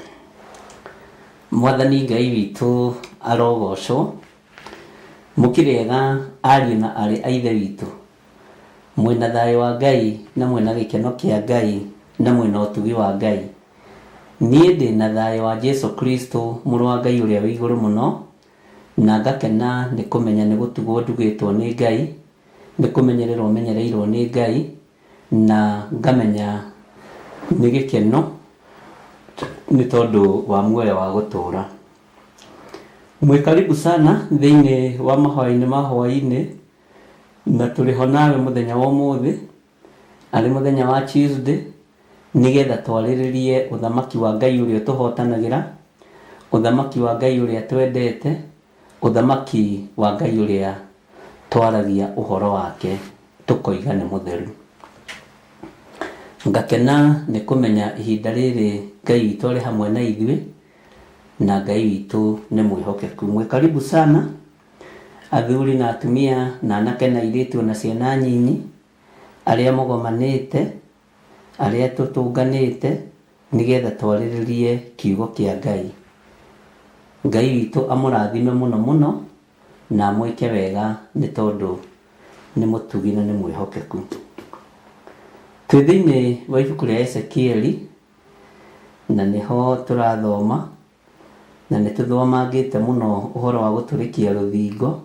Mwathani Ngai witũ arogocwo. Mũkĩrĩega ariũ na arĩ a ithe witũ, mwĩna thayũ wa Ngai na mwĩna gĩkeno kĩa Ngai na mwĩna ũtugi wa Ngai. Niĩ ndĩna thayũ wa Jesu Kristo mũrũ wa Ngai ũrĩa wĩ igũrũ mũno, na ngakena nĩ kũmenya nĩ gũtugwo ndugĩtwo nĩ Ngai, nĩ kũmenyererwo menyereirwo nĩ Ngai, na ngamenya nĩ gĩkeno nĩ tondũ wa muoyo wa gũtũũra. Mwĩ karibu sana thĩinĩ wa mahoya-inĩ ma hwaĩ-inĩ, na tũrĩ ho nawe mũthenya wa ũmũthĩ, arĩ mũthenya wa Tuesday, nĩgetha twarĩrĩrie ũthamaki wa Ngai ũrĩa tũhotanagĩra, ũthamaki wa Ngai ũrĩa twendete, ũthamaki wa Ngai ũrĩa twaragia ũhoro wake tũkoiga nĩ mũtheru. Ngakena nĩ kũmenya ihinda rĩrĩ Ngai witũ arĩ hamwe na ithuĩ, na Ngai witũ nĩ mwĩhokeku. Mwĩ karibu sana athuri na atumia na anake na airĩtu na ciana nyinyi, arĩa mũgomanĩte, arĩa tũtũnganĩte nĩgetha twarĩrĩrie kiugo kĩa Ngai. Ngai witũ amũrathime mũno mũno na amwĩke wega nĩ tondũ nĩ mũtugi na nĩ mwĩhokeku. Twĩ thĩinĩ wa ibuku rĩa Ezekieli, na nĩho tũrathoma, na nĩ tũthomangĩte mũno ũhoro wa gũtũrĩkia rũthingo,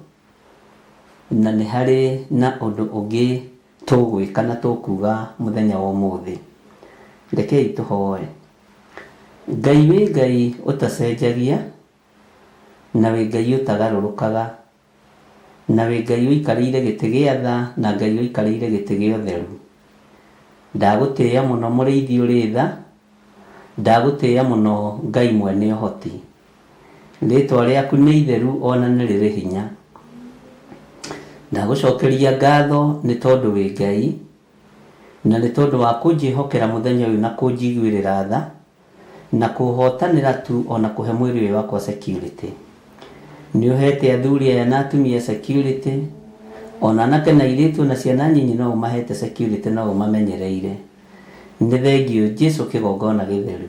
na nĩ harĩ na ũndũ ũngĩ tũgwĩka na tũkuga mũthenya wa ũmũthĩ. Rekei tũhoe. Ngai wĩ Ngai ũtacenjagia, na wĩ Ngai ũtagarũrũkaga, na wĩ Ngai ũikarĩire gĩtĩ gĩa tha, na Ngai ũikarĩire gĩtĩ gĩa ũtheru. Ndagũtĩĩa mũno mũrĩithi ũrĩ tha, ndagũtĩĩa mũno Ngai mwene ũhoti. Rĩĩtwa rĩaku nĩ itheru ona nĩ rĩrĩ hinya. Ndagũcokeria ngatho nĩ tondũ wĩ Ngai, na nĩ tondũ wa kũnjĩhokera mũthenya ũyũ na kũnjiguĩrĩra tha, na kũhotanĩra tu ona kũhe mwĩrĩ ũyũ wakwa security. Nĩ ũhete athuri aya na atumia security, ona anake na airĩtu na ciana nyinyi no ũmahete security na ũmamenyereire. Nĩ thengio Jesu kĩgongona gĩtheru.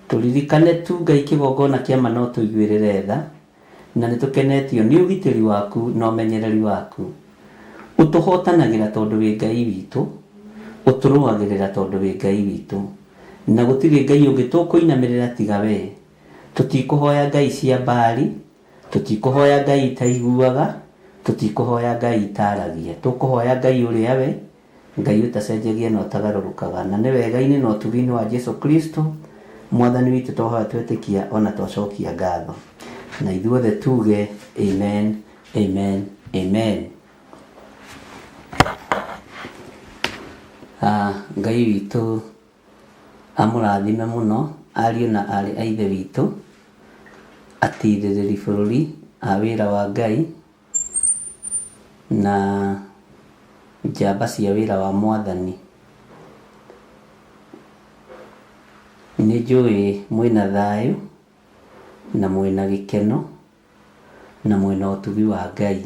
Tũririkane tu Ngai kĩgongona kĩama no tũiguĩrĩre tha, na nĩ tũkenetio nĩ ũgitĩri waku na ũmenyereri waku. Ũtũhotanagĩra tondũ wĩ Ngai witũ, ũtũrũagĩrĩra tondũ wĩ Ngai witũ, na gũtirĩ Ngai ũngĩ tũkũinamĩrĩra tiga we. Tũtikũhoya ngai cia Baali, tũtikũhoya ngai itaiguaga, tũtikũhoya ngai itaragia. Tũkũhoya Ngai ũrĩa we, Ngai ũtacenjagia na ũtagarũrũkaga, na nĩ wega-inĩ na ũtugi-inĩ wa Jesu Kristo Mwathani witũ twahoya twetĩkia ona twacokia ngatho. Na ithuothe tuge amen, amen, amen. Ngai witũ amũrathime mũno ariũ na arĩ a ithe witũ, atirĩrĩri bũrũri a wĩra wa Ngai, na njamba cia wĩra wa Mwathani. Nĩ njũĩ mwĩna thayũ na mwĩna gĩkeno na mwĩna ũtugi wa Ngai,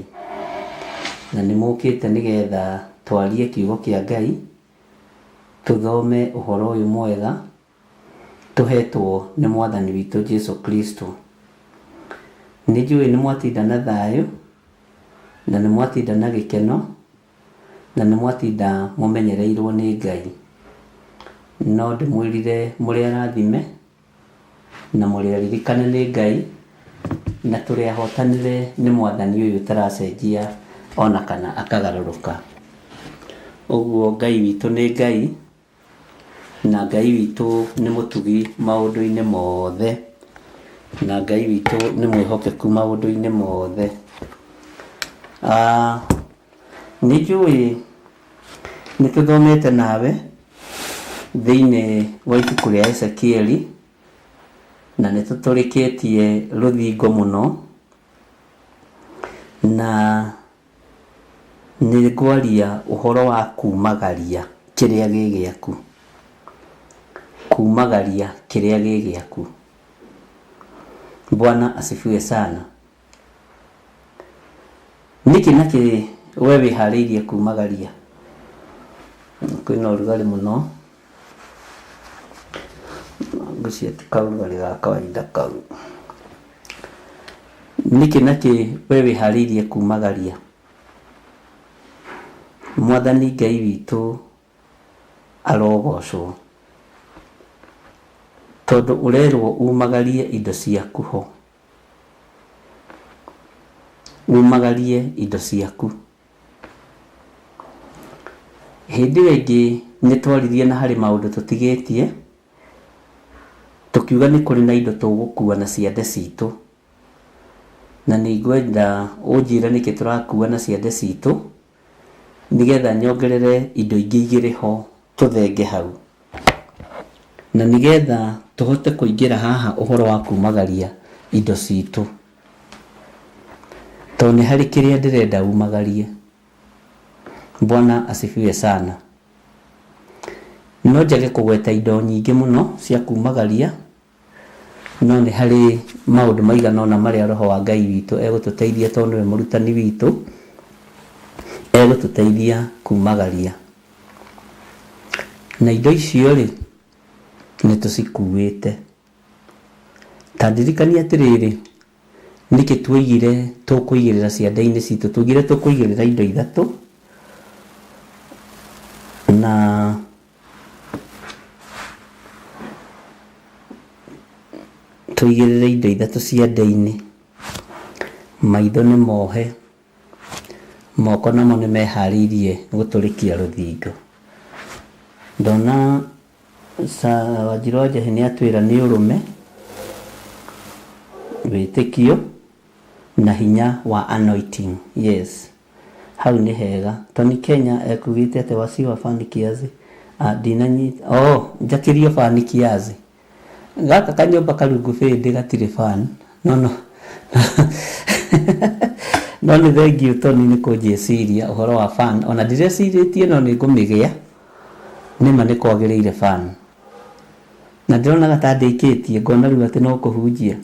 na nĩ mũkĩte nĩgetha twarie kiugo kĩa Ngai, tũthome ũhoro ũyũ mwega tũhetwo nĩ Mwathani witũ Jesu Kristo. Nĩ njũĩ nĩ mwatinda na thayũ, na nĩ mwatinda na gĩkeno, na nĩ mwatinda mũmenyereirwo nĩ Ngai. No ndĩmwĩrire mũrĩ arathime na mũrĩ aririkane nĩ Ngai, na tũrĩ ahotanĩre nĩ Mwathani ũyũ ũtaracenjia ona kana akagarũrũka. Ũguo Ngai witũ nĩ Ngai, na Ngai witũ nĩ mũtugi maũndũ-inĩ mothe, na Ngai witũ nĩ mwĩhokeku maũndũ-inĩ mothe. Nĩ njũĩ nĩ tũthomete nawe thĩinĩ wa ibuku rĩa Ezekieli, na nĩ tũtũrĩkĩtie rũthingo mũno, na nĩ ngwaria ũhoro wa kumagaria kĩrĩa gĩ gĩaku. Kumagaria kĩrĩa gĩ gĩaku. Bwana asifiwe sana. Niki naki we wĩharĩirie kumagaria? Kwĩna ũrugarĩ mũno. nguciati karugarĩ ga kawaida kau. Niki naki we wĩharĩirie kumagaria. Mwathani Ngai witũ arogocwo, tondũ ũrerwo umagarie indo ciaku ho, umagarie indo ciaku. Hĩndĩ ĩngĩ nĩtwaririe na harĩ maũndũ tũtigĩtie, tukiuga nĩ kũrĩ na indo tũgũkua na ciande citũ, na nĩngwenda ũnjĩre nĩkĩ tũrakua na ciande citũ, nĩgetha nyongerere indo ingĩ igĩrĩ ho tũthenge hau, na nĩgetha tũhote kũingĩra haha ũhoro wa kumagaria indo citũ, tondũ nĩ harĩ kĩrĩa ndĩrenda umagarie. Bwana asifiwe sana. No njage kũgweta indo nyingĩ mũno cia kumagaria, no nĩ harĩ maũndũ maigana ũna marĩa Roho wa Ngai witũ egũtũteithia, tondũ nĩwe mũrutani witũ, egũtũteithia kumagaria. Na indo icio rĩ, nĩ tũcikuĩte. Ta ndirikania atĩrĩrĩ, nĩkĩ tuoigire tũkũigĩrĩra ciande-inĩ citũ? Tuoigire tũkũigĩrĩra indo ithatũ, na tuigĩrĩre indo ithatũ ciande-inĩ. Maitho nĩ mohe, moko namo nĩ meharĩirie gũtũrĩkia rũthingo. Ndona Wanjiru wa Njahĩ nĩ atwĩra nĩ ũrũme, wĩtĩkio na hinya wa anointing. Yes, hau nĩ hega. Tony Kenya ekugĩte atĩ wasiwa fan kiazi ndinanyita njakĩrio fan kiazi. Gaka kanyũmba karungu bĩndĩ gatirĩ fan. No nĩ thengiũ Tony nĩ kũnjĩciria ũhoro wa fan. Ona ndirĩcirĩtie no nĩ ngũmĩgĩa, nĩma nĩ kwagĩrĩire fan. Na ndĩrona gatandĩkĩtie, ngona rĩu atĩ no kũhunjia.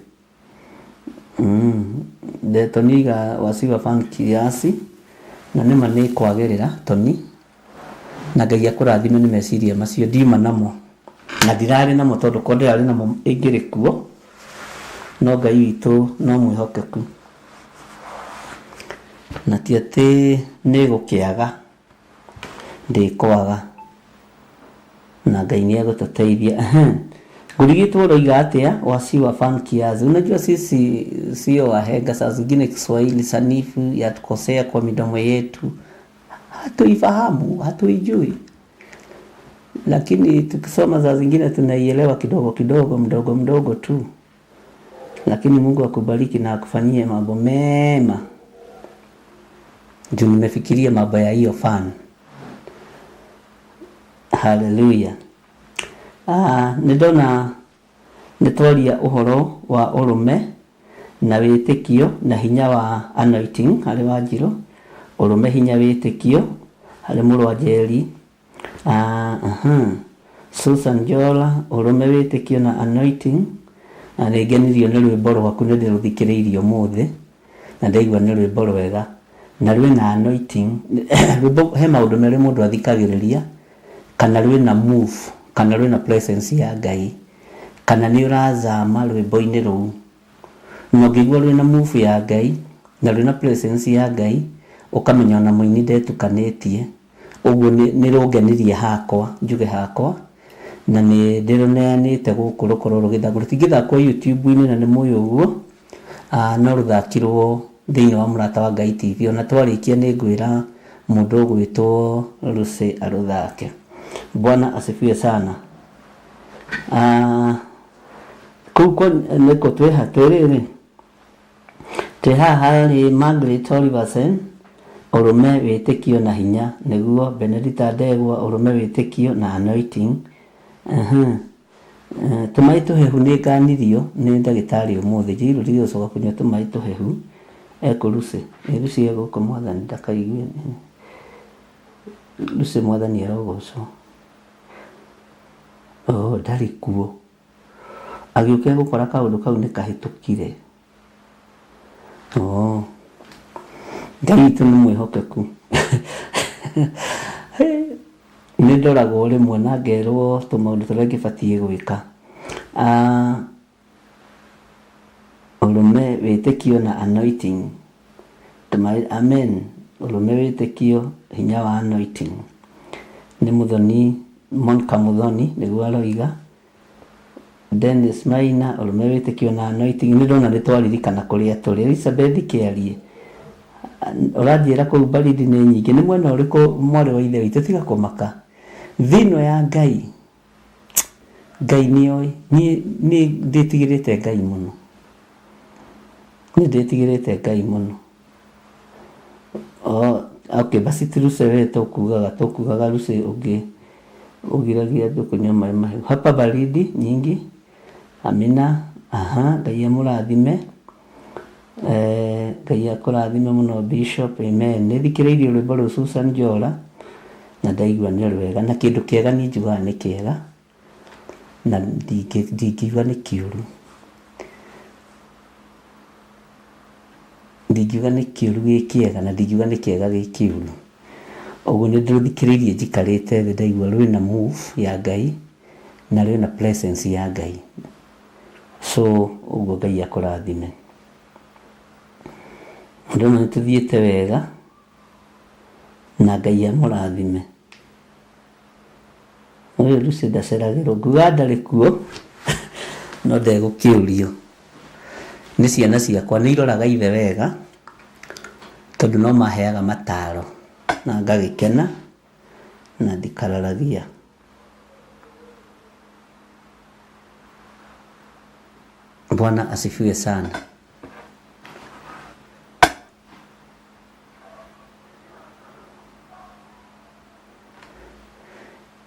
Tony ga wasiwa fan kiasi, na nĩma nĩ kwagĩrĩra Tony, na Ngai akũrathime nĩ meciria macio ndiuma namo, na ndirarĩ namo tondũ ko ndĩrarĩ namo ĩngĩrĩ kuo, no Ngai witũ no mwĩhokeku, na ti atĩ nĩ gũkĩaga, ndĩkwaga, na Ngai nĩ egũtũteithia. Ngurigitwo ũroiga atĩa wasiwa fan kiazi? Unajua sisi sio wahenga, saa zingine Kiswahili sanifu yatukosea kwa midomo yetu, hatuifahamu, hatuijui, lakini tukisoma saa zingine tunaielewa kidogo kidogo, mdogo mdogo tu. Lakini Mungu akubariki na akufanyie mambo mema. Juu nimefikiria mambo ya hiyo fan. Hallelujah. Nĩndona nĩtwaria ũhoro wa ũrũme na wĩtĩkio na hinya wa anointing harĩ Wanjiru, ũrũme hinya wĩtĩkio harĩ mũrũ wa Njeri, Susan Jola, ũrũme wĩtĩkio na anointing. Na nĩngenirio nĩ rwĩmbo rwaku, nĩ ndĩrũthikĩrĩirie ũmũthĩ na ndaigua nĩ rwĩmbo rwega na rwĩna anointing. Rwĩmbo he maũndũ merĩ mũndũ athikagĩrĩria, kana rwĩna move, kana rwĩna presence ya Ngai, kana nĩ ũrazama rwĩmbo-inĩ rũu. Na ũngĩigua rwĩna move ya Ngai na rwĩna presence ya Ngai, ũkamenya ona mũini ndetukanĩtie. Ũguo nĩ rũngenirie hakwa, njuge hakwa, na nĩ ndĩrũneanĩte gũkũ rũkorwo rũgĩthakwo. Rũtingĩthakwo YouTube-inĩ na nĩ mũĩ ũguo, no rũthakirwo thĩinĩ wa Mũrata wa Ngai TV. Ona twarĩkia nĩ ngwĩra mũndũ ũgwĩtwo Lucy arũthake. Bwana asifiwe sana. Kuko nĩko twĩha twĩrĩrĩ, haha nĩ Margaret Oliversen, ũrũme wĩtĩkio na hinya, nĩguo Benedita Ndegwa, ũrũme wĩtĩkio na anointing. Tũmaĩ tũhehu nĩ nganirio nĩ ndagĩtarĩ ũmũthĩ, njĩirwo ndigũcoka kũnyua tũmaĩ tũhehu. Lucy, Lucy egũkũ Mwathani ndakaigue. Lucy Mwathani arogocwo. Ndarĩ kuo. Agĩũka gũkora kaũndũ kau nĩ kahĩtũkire. Ngai witũ nĩ mwĩhokeku. Nĩ ndoragwo rĩmwe na ngerwo tũmaũndũ tũrĩa ngĩbatiĩ gwĩka. Urume wĩtĩkio na anointing. Amen. Urume wĩtĩkio hinya wa anointing. Nĩ Muthoni Monica Muthoni nĩguo aroiga. Dennis Maina urume wĩtĩkio na anointing. Nĩ ndona nĩ twaririkana kũrĩa tũrĩ. Elizabeth Kĩarie ũranjĩra kũu baridi nĩ nyingĩ. Nĩ mwena ũrĩkũ mwarĩ wa ithe witũ? Tiga kũmaka. Thino ya Ngai nĩoĩ. Niĩ ndĩtigĩrĩte Ngai mũno. Okay, basi tiruse wewe tukugaga ruse ugiragia andũ kũnyua maĩ mahiũ. Hapa baridi nyingi. Amina. Ngai amũrathime. Ngai akũrathime mũno Bishop. Amen. Nĩ thikĩrĩirie rwĩmbo rwa Susan Njora na ndaigua nĩ rwega na kĩndũ kĩega nĩ njugaga nĩ kĩega na ndingiuga nĩ kĩũru. Ndingiuga nĩ kĩũru gĩ kĩega na ndingiuga nĩ kĩega gĩ kĩũru. Ũguo nĩ ndĩthikĩrĩirie njikarĩte thĩ ndaigua rwĩna move ya Ngai na rwĩna presence ya Ngai. So ũguo Ngai akũrathime. Ndona nĩ tũthiĩte wega na Ngai amũrathime. Ũyũ Lucy ndaceragĩrwo nguga ndarĩ kuo no ndegũkĩũrio. Nĩ ciana ciakwa nĩ iroraga ithe wega tondũ no maheaga mataro na ngagĩkena na ndikararagia. Bwana asifiwe sana.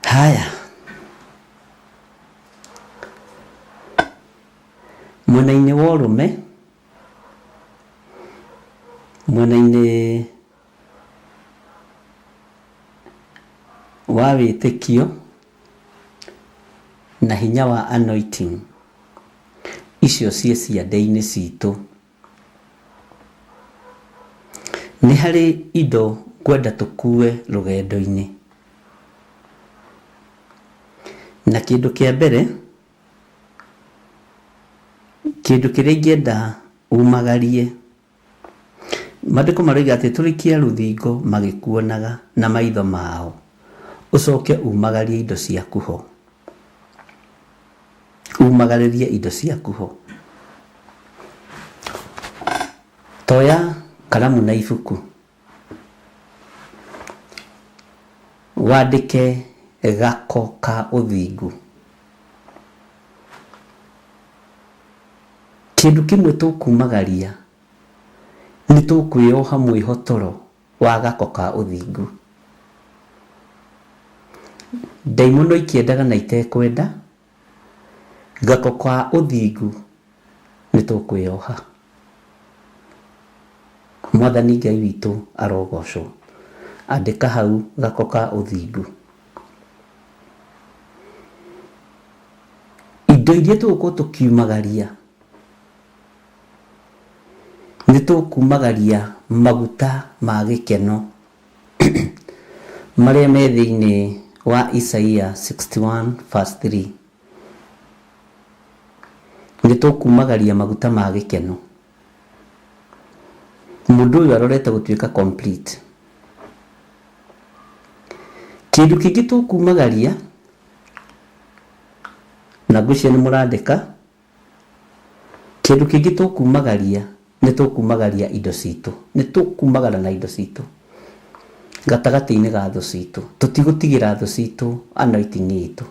Haya, mwena-inĩ wa ũrũme, mwena-inĩ wa wĩtĩkio na hinya wa anointing, icio ciĩ ciande-inĩ citũ. Nĩ harĩ indo kwenda tũkue rũgendo-inĩ. Na kĩndũ kĩa mbere, kĩndũ kĩrĩa ingĩenda umagarie, maandĩko maroiga atĩ tũrĩkia rũthingo magĩkuonaga na maitho mao, ũcoke umagarie indo ciaku ho. Umagaririe indo ciaku ho. Toya kalamu na ibuku, wandĩke gako ka ũthingu. Kĩndũ kĩmwe tũkumagaria nĩ tũkwĩoha mwĩhotoro wa gako ka ũthingu. Ndaimono ikĩendaga na itekwenda, gako ka ũthingu nĩ tũkwĩoha. Mwathani Ngai witũ arogocwo. Andĩka hau gako ka ũthingu. Indo iria tũgũkorwo tũkiumagaria, nĩ tũkumagaria maguta ma gĩkeno marĩa me thĩinĩ wa Isaia 61:3. Nĩ tũkumagaria maguta ma gĩkeno. Mũndũ ũyũ arorete gũtuĩka complete. Kĩndũ kĩngĩ tũkumagaria, na ngwĩciria nĩ mũrandĩka, kĩndũ kĩngĩ tũkumagaria nĩ tũkumagaria indo citũ. Nĩ tũkumagara na indo citũ gatagatĩ-inĩ ga thũ citũ. Tũtigũtigĩra thũ citũ anointing itũ.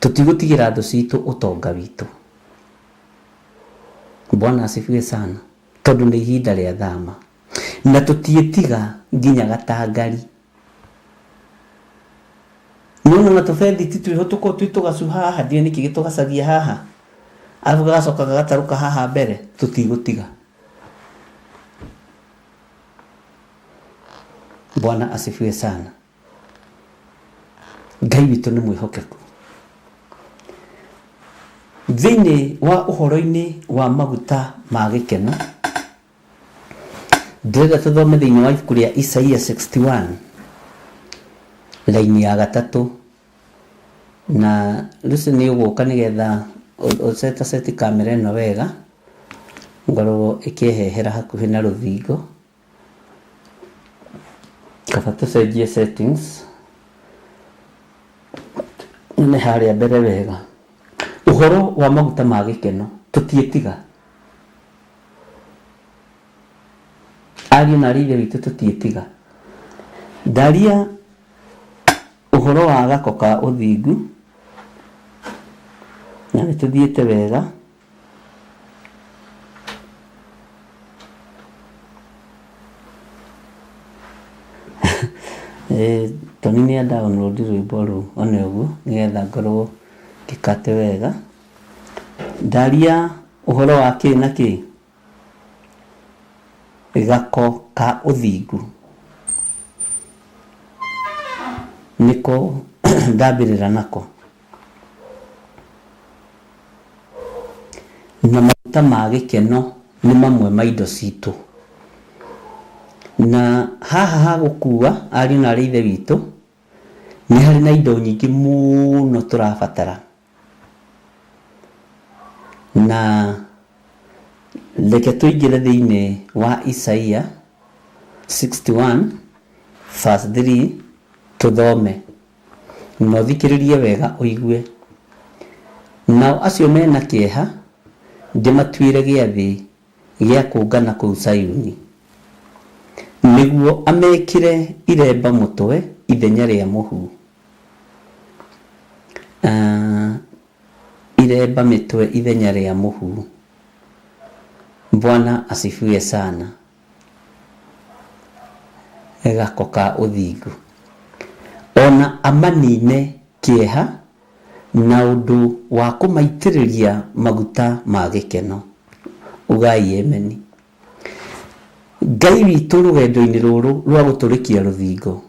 Tũtigũtigĩra thũ citũ ũtonga witũ. Bwana asifiwe sana. Tondũ nĩ ihinda rĩa thama. Na tũtiĩtiga nginya gatangari. Nũno na tũbethi titwĩho tũgacu haha, ndirĩ nĩkĩ gĩtũgacagia haha. Arabu gagacoka gagatarũka haha mbere, tũtigũtiga. Bwana asifiwe sana. Ngai witũ nĩ mwĩhokeku. Thĩinĩ wa ũhoro-inĩ wa maguta ma gĩkeno, ndĩrenda tũthome thĩinĩ wa ibuku rĩa Isaia 61 laini ya 3, na Lucy nĩ ũgũka nĩgetha seti kamera ĩno wega ngorwo ĩkĩhehera hakuhĩ na rũthingo kaba tũcenjie settings nĩ harĩa mbere wega. Ũhoro wa maguta ma gĩkeno tũtiĩtiga, ariũ na ithe witũ tũtiĩtiga. Ndaria ũhoro wa gako ka ũthingu na nĩtũthiĩte wega. Toni nĩ download rwĩmbo rũu one ũguo nĩgetha ngorwo ngĩkate wega. Ndaria ũhoro wa kĩ na kĩ gako ka ũthingu nĩko ndambĩrĩra nako. Na maguta ma gĩkeno nĩ mamwe ma indo citũ, na haha ha gũkua ariũ na ithe witũ nĩ harĩ na indo nyingĩ mũno tũrabatara, na reke tũingĩre thĩinĩ wa Isaia 61 verse 3 tũthome na ũthikĩrĩrie wega ũigue. Nao acio mena kĩeha ndĩmatuĩre gĩathĩ gĩa kũngana kũu Sayuni, nĩguo amekĩre iremba mũtwe ithenya rĩa mũhu. Iremba mĩtwe ithenya rĩa mũhu. Bwana asifiwe sana. Gako ka ũthingu ona amanine kĩeha na ũndũ wa kũmaitĩrĩria maguta ma gĩkeno. Ugai ameni. Ngai witũ rũgendo-inĩ rũrũ rwa gũtũrĩkia rũthingo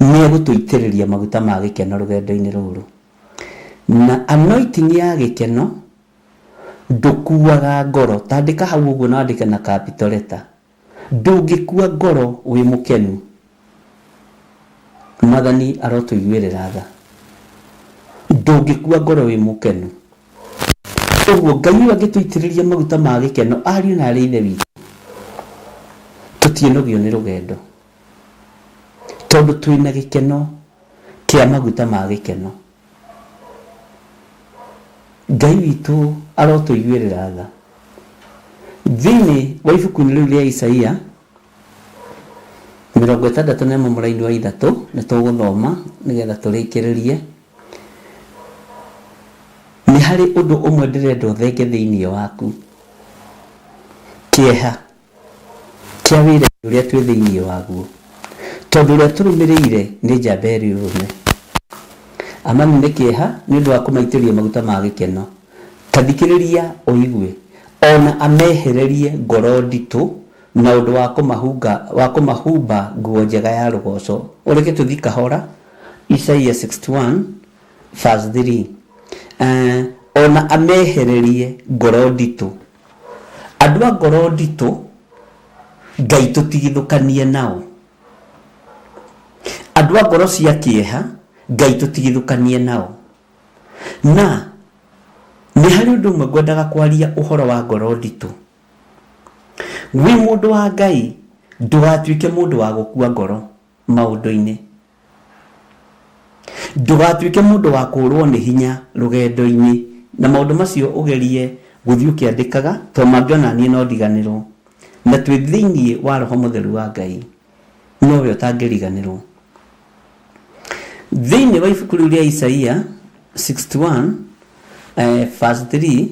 nĩ egũtũitĩrĩria maguta ma gĩkeno rũgendo-inĩ rũrũ, na anointing ya gĩkeno ndũkuaga ngoro. Tandĩka hau ũguo na wandĩke na capital letter. Ndũngĩkua ngoro wĩ mũkenu. Mwathani arotũiguĩrĩra tha. Ndũngĩkua ngoro wĩ mũkenu. Ũguo Ngai angĩtũitĩrĩria maguta ma gĩkeno ariũ na ithe witũ tũtiĩnogio nĩ rũgendo, tondũ twĩna gĩkeno kĩa maguta ma gĩkeno. Ngai witũ arotũiguĩrĩra tha. Thĩinĩ wa ibuku-inĩ rĩu rĩa Isaia 61 mũraini wa 3 nĩ tũgũthoma nĩgetha tũrĩkĩrĩrie. Nĩ harĩ ũndũ ũmwe ndĩrenda ũthenge thĩinĩ waku, kĩeha kĩa wĩra ũrĩa twĩ thĩinĩ waguo, tondũ ũrĩa tũrũmĩrĩire nĩ njamba ĩrũme. Amani nĩ kĩeha nĩ ũndũ wa kũmaitĩrĩria maguta ma gĩkeno. Tathikĩrĩria ũigue ona amehererie ngoro nditũ na ũndũ wa kũmahumba nguo njega ya rũgoco. Ũreke tũthi kahora. Isaia 61 verse 3. Ona amehererie ngoro nditũ. Andũ a ngoro nditũ Ngai tũtigithũkanie nao. Andũ a ngoro cia kĩeha Ngai tũtigithũkanie nao. Na nĩ harĩ ũndũ ũmwe ngwendaga kwaria ũhoro wa ngoro nditũ. Wĩ mũndũ wa Ngai ndũgatuĩke mũndũ wa gũkua ngoro maũndũ-inĩ. Ndũgatuĩke mũndũ wa kũrwo nĩ hinya rũgendo-inĩ, na maũndũ macio ũgerie gũthiĩ ũkĩandĩkaga tondũ mangĩona niĩ no ndiganĩrwo, na twĩ thĩinĩ wa Roho Mũtheru wa Ngai nowe ũtangĩriganĩrwo. Thĩinĩ wa ibuku rĩu rĩa Isaia 61 verse 3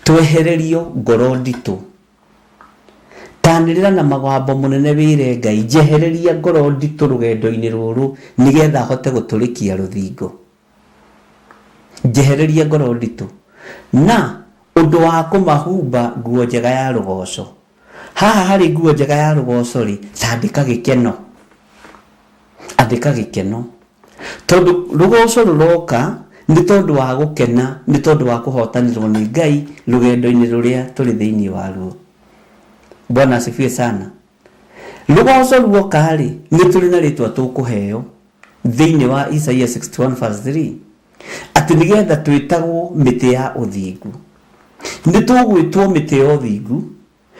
twehererio ngoro nditũ. Tanĩrĩra na magambo mũnene wĩre Ngai, njehereria ngoro nditũ rũgendo-inĩ rũrũ nĩgetha hote gũtũrĩkia rũthingo. Njehereria ngoro nditũ na ũndũ wa kũmahumba nguo njega ya rũgoco. Haha harĩ nguo njega ya rũgoco rĩ, tandĩka gĩkeno. Andĩka gĩkeno, tondũ rũgoco rũroka nĩ tondũ wa gũkena, nĩ tondũ wa kũhotanĩrwo nĩ Ngai rũgendo-inĩ rũrĩa tũrĩ thĩinĩ waruo. Bwana asifiwe sana. Rũgoco ruoka rĩ, nĩ tũrĩ na rĩtwa tũkũheo thĩinĩ wa Isaia 61 verse 3. ati nigetha twitagwo miti ya uthingu nitugwitwo miti ya uthingu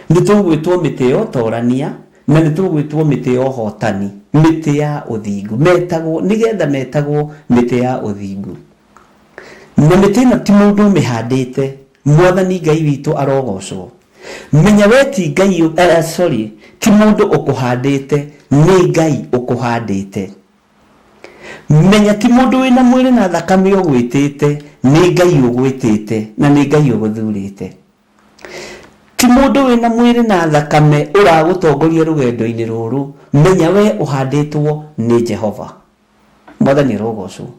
nitugwitwo miti ya utorania na nitugwitwo miti ya hotani miti ya uthingu metagwo nigetha metagwo miti ya uthingu na miti na ti mundu mihandite mwathani Ngai witu arogocwo menya weti Ngai ti mundu ukuhandite ni Ngai ukuhandite menya ti mundu wina mwiri na thakame ugwitite ni Ngai ugwitite na ni Ngai uguthurite ti mundu wina mwiri na thakame uragutongoria rugendo-ini ruru menya we uhanditwo ni Jehova mwathani arogocwo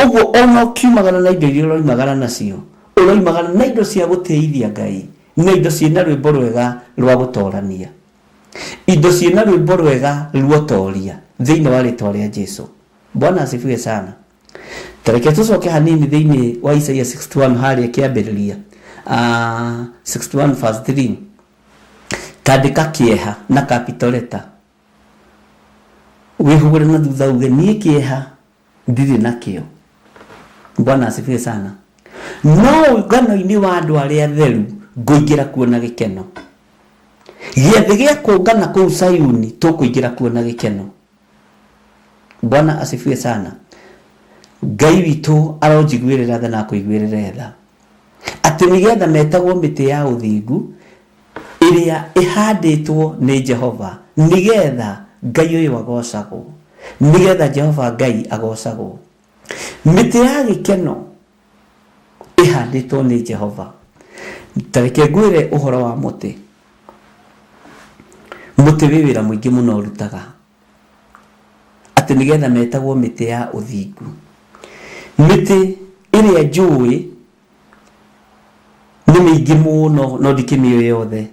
uguo ona kiumagana na indo iria uroimagana nacio uroimagana na indo cia guteithia Ngai na indo ciina rwimbo rwega rwa gutorania indo ciina rwimbo rwega rwa utoria thiini wa ritwa ria Jesu. Bwana asifiwe sana. Tareke tucoke hanini thiini wa Isaia 61 hari kiambiriria 61 verse 3 kandika kieha na capital letter wihugure na thutha uge nie kieha ndiri nakio. Bwana asifiwe sana. No ngano-ini wa andu aria theru nguingira kuona gikeno giathi gia kungana kuu Sayuni tukuingira kuona gikeno. Bwana asifiwe sana. Ngai witu aronjiguirira tha na kuiguirira tha ati nigetha metagwo miti ya uthingu iria ihanditwo ni Jehova nigetha Ngai uyu agocagwo nigetha Jehova Ngai agocagwo miti ya gikeno ihanditwo ni Jehova. Tareke ngwire uhoro wa muti wira muingi muno urutaga ati nigetha metagwo miti ya uthingu miti iria njui ni miingi muno no ndikimio yothe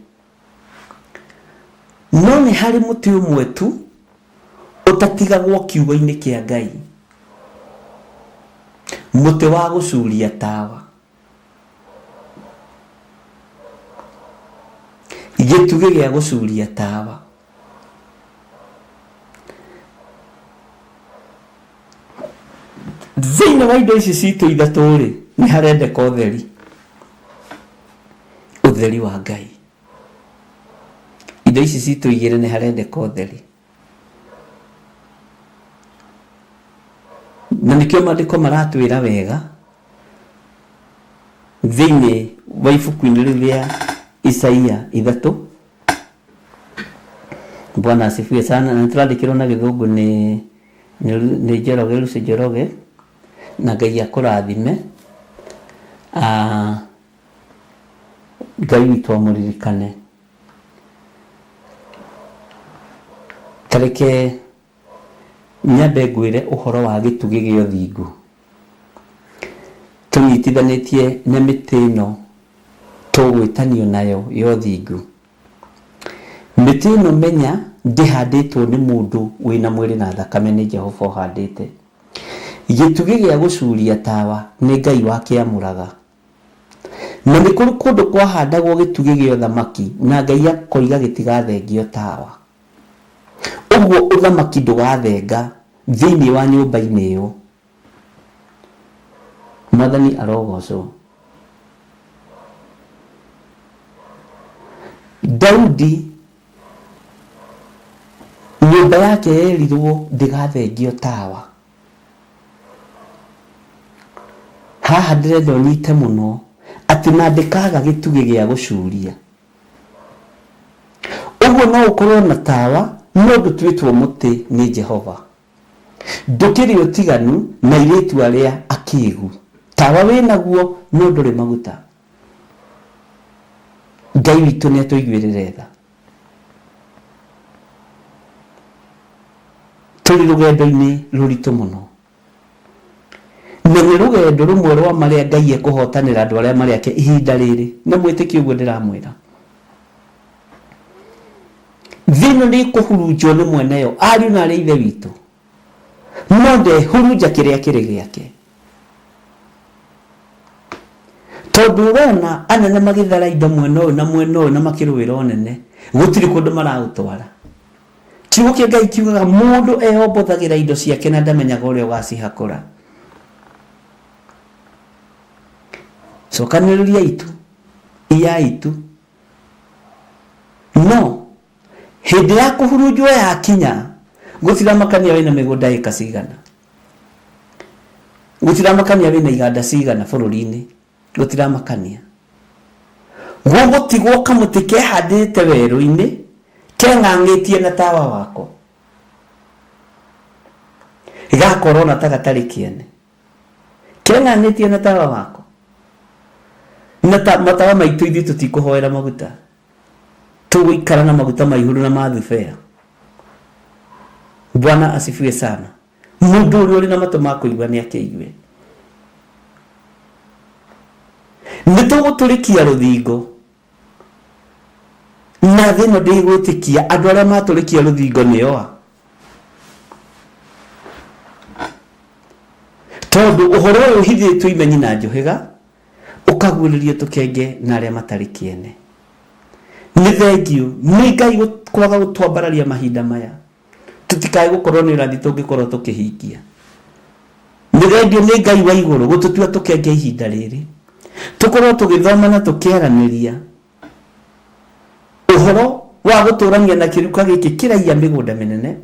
no ni hari muti umwe tu utatigagwo kiugo-ini kia Ngai muti wa gucuria tawa gituge gia gucuria tawa thiini wa indo ici citu ithatu ri ni harendeka utheri wa Ngai. Indo ici citu igire ni harendeka utheri na nikio maandiko maratwira wega thiini wa ibuku-ini ria Isaia 3. Bwana asifiwe sana. Na turandikirwo na githungu ni Njoroge na Ngai akurathime. Ngai witu amuririkane. Tareke nyambe ngwire uhoro wa gitugi gia uthingu tunyitithanitie na miti ino tugwitanio nayo yo uthingu. Miti ino menya ndihanditwo ni mundu wina mwiri na thakame ni Jehova uhandite. Gitugi gia gucuria tawa ni Ngai wakiamuraga na ni kuri kundu kwahandagwo gitugi gia thamaki na Ngai akoiga gitigathengio tawa. Uguo uthamaki ndugathenga thiini wa nyumba-ini iyo. Mwathani arogocwo. Daudi nyumba yake yerirwo ndigathengio tawa. Haha ndiretha unyite muno ati na ndikaga gitugi gia gucuria. Uguo no ukorwo na tawa no ndutwitwo muti ni Jehova. Ndukiri utiganu na iritu aria akigu. Tawa winaguo no nduri maguta. Ngai witu ni atuiguirire tha. Turi rugendo-ini ruritu muno. Na ni rugendo rumwe rwa maria Ngai ekuhotanira andu aria mari ake ihinda riri. Na mwitiki uguo ndiramwira. Thino ni kuhurunjwo ni mweneyo ariu na aria ithe witu. No ndehurunja kiria kiri giake. Tondu urona anene magithara indo mweno na mweno na makirwira onene gutiri kundu marautwara. Kiugo kia Ngai kiugaga mundu ehobothagira indo ciake na ndamenyaga uria ugacihakura. cokanĩrĩria itu iya itu no hĩndĩ ya kũhurunjwo ya kinya gũtiramakania wĩna mĩgũnda ĩka cigana, gũtiramakania wĩna iganda cigana bũrũri-inĩ, gũtiramakania. Gũgũtigwo kamũtĩ kehandĩte werũ-inĩ keng'ang'ĩtie na tawa wako gakorwo na gatarĩ kĩene, keng'ang'ĩtie na tawa wako na matawa maitũ ithuĩ tũtikũhoera maguta, tũgũikara na maguta maihũru na mathubea. Bwana asifiwe sana. Mũndũ ũrĩa ũrĩ na matũ ma kũigua nĩ akĩigue. Nĩ tũgũtũrĩkia rũthingo na thĩ ĩno ndĩgwĩtĩkia andũ arĩa matũrĩkia rũthingo nĩoa, tondũ ũhoro ũyũ ũhithĩtwo imenyi na njũhĩga ũkaguũrĩrio tũkenge na arĩa matarĩ kĩene. Nĩ thengio nĩ Ngai kwaga gũtwambararia mahinda maya tũtikae gũkorwo nĩ ũrathi tũngĩkorwo tũkĩhingia. Nĩ thengio nĩ Ngai wa igũrũ gũtũtua tũkenge ihinda rĩrĩ tũkorwo tũgĩthoma na tũkĩaranĩria ũhoro wa gũtũrania na kĩruka gĩkĩ kĩraiya mĩgũnda mĩnene,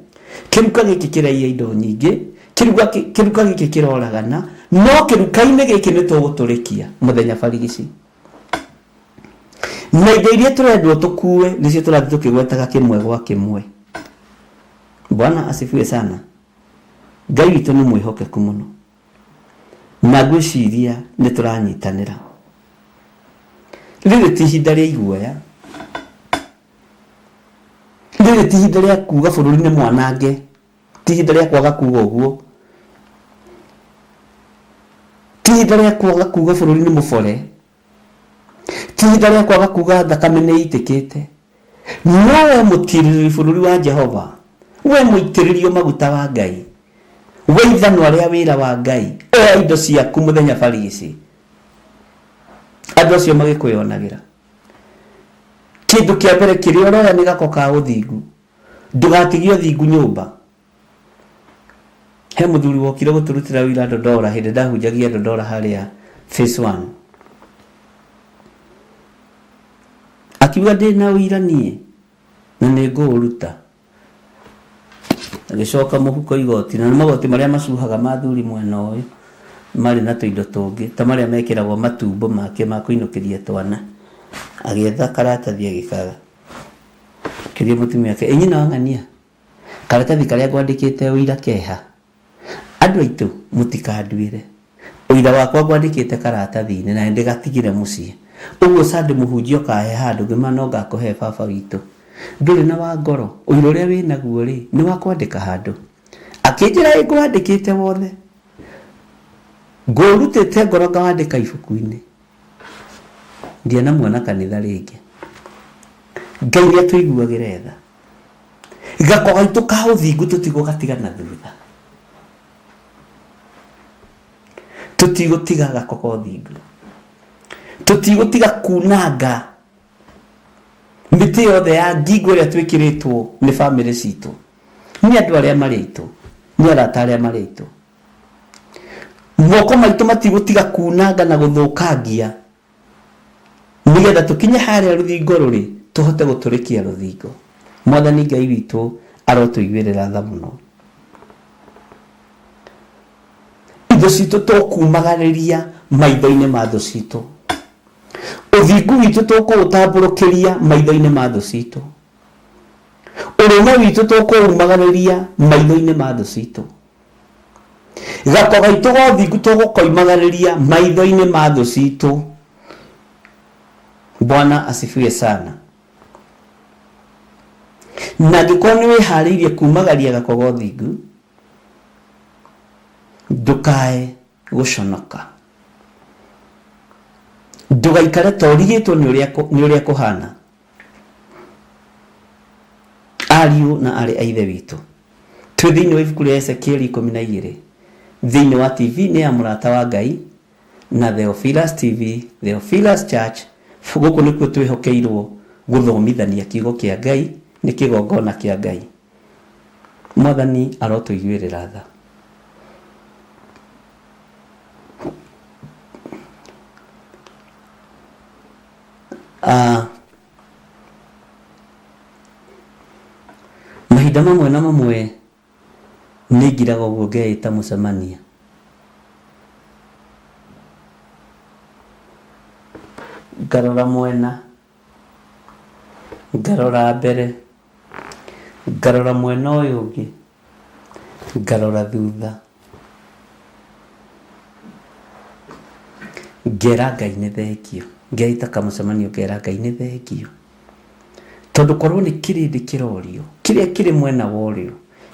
kĩruka gĩkĩ kĩraiya indo nyingĩ, kĩruka gĩkĩ kĩroragana, no kĩruka-inĩ gĩkĩ nĩ tũgũtũrĩkia mũthenya barigici. Na indo iria tũrendwo tũkue nĩcio tũrathiĩ tũkĩgwetaga kĩmwe gwa kĩmwe. Bwana asifiwe sana. Ngai witũ nĩ mwĩhokeku mũno na ngwĩciria nĩ tũranyitanĩra. Rĩrĩ ti ihinda rĩa iguoya, rĩrĩ ti ihinda rĩa kuga bũrũri nĩ mwanange, ti ihinda rĩa kwaga kuga ũguo, ti ihinda rĩa kwaga kuga bũrũri nĩ mũbore, ti ihinda rĩa kwaga kuga thakame nĩ itĩkĩte. No we mũtirĩrĩri bũrũri wa Jehova, we mũitĩrĩrio maguta wa Ngai, we ithano arĩa wĩra wa Ngai, oya indo ciaku mũthenya barigici, andũ acio magĩkwĩonagĩra. Kĩndũ kĩa mbere kĩrĩa ũroya nĩ gako ka ũthingu, ndũgatigie ũthingu nyũmba. He mũthuri wokire gũtũrutĩra wĩra Ndondora hĩndĩ ndahunjagia Ndondora harĩa phase 1, akiuga ndĩna wĩra niĩ na nĩ ngũũruta. Agĩcoka mũhuko igoti, na nĩ magoti marĩa macuhaga mathuri mwena ũyũ marĩ na tũindo tũngĩ ta marĩa mekĩragwo matumbo make ma kũinũkĩria twana. Agĩetha karatathi agĩkaga, kĩria mũtumia wake, nyina wang'ania karatathi karĩa ngwandĩkĩte ũira keha. Andũ aitũ mũtikanduĩre, ũira wakwa ngwandĩkĩte karatathi-inĩ na ndĩgatigire mũciĩ. Ũguo Sande mũhunjia ũkahe handũ ngĩma no ngakũhe baba witũ, ndũrĩ na wa ngoro, ũira ũrĩa wĩnaguo rĩ nĩ wa kwandĩka handũ. Akĩnjĩra ngwandĩkĩte wothe, ngũrutĩte ngoro ngawandĩka ibuku-inĩ. Ndianamuona kanitha rĩngĩ. Ngai nĩ atũiguagĩra tha. Gako gaitũ ka ũthingu tũtigũgatiga na thutha, tũtigũtiga gako ka ũthingu, tũtigũtiga kunanga mĩtĩ yothe ya ngingo ĩrĩa twĩkĩrĩtwo nĩ bamĩrĩ citũ, nĩ andũ arĩa marĩ aitũ, nĩ arata arĩa marĩ aitũ. Moko maitũ matigũtiga kunanga na gũthũkangia nĩgetha tũkinye harĩa rũthingo rũrĩ tũhote gũtũrĩkia rũthingo. Mwathani Ngai witũ arotũiguĩrĩra tha mũno. Indo citũ tũkumagĩrĩria maitho-inĩ ma thũ citũ, ũthingu witũ tũkũũtambũrũkĩria maitho-inĩ ma thũ citũ, ũrũme witũ tũkũumagĩrĩria maitho-inĩ ma thũ citũ, gako gaitũ ga ũthingu tũgũkoimagĩrĩria maitho-inĩ ma thũ citũ. Bwana asifiwe sana. Na angĩkorwo nĩ wĩharĩirie kumagaria gako ga ũthingu, ndũkae gũconoka, ndũgaikare torigĩtwo nĩ ũrĩa kũhana. Ariũ na arĩ a ithe witũ, twĩ thĩinĩ wa ibuku rĩa Ezekieli 12 thĩinĩ wa TV nĩ ya mũrata wa Ngai na Theophilus TV, Theophilus Church. Gũkũ nĩkuo twĩhokeirwo gũthomithania kiugo kĩa Ngai, nĩ kĩgongona kĩa Ngai. Mwathani arotũiguĩrĩra tha. mahinda mamwe na mamwe nĩ ngiraga ũguo ngeita mũcemania, ngarora mwena, ngarora mbere, ngarora mwena ũyũ ũngĩ, ngarora thutha, ngera Ngai nĩ thengio, ngeita kamũcemanio ngera Ngai nĩ thengio, tondũ korwo nĩ kĩrĩndĩ kĩrorio, kĩrĩa kĩrĩ mwena wa ũrĩo,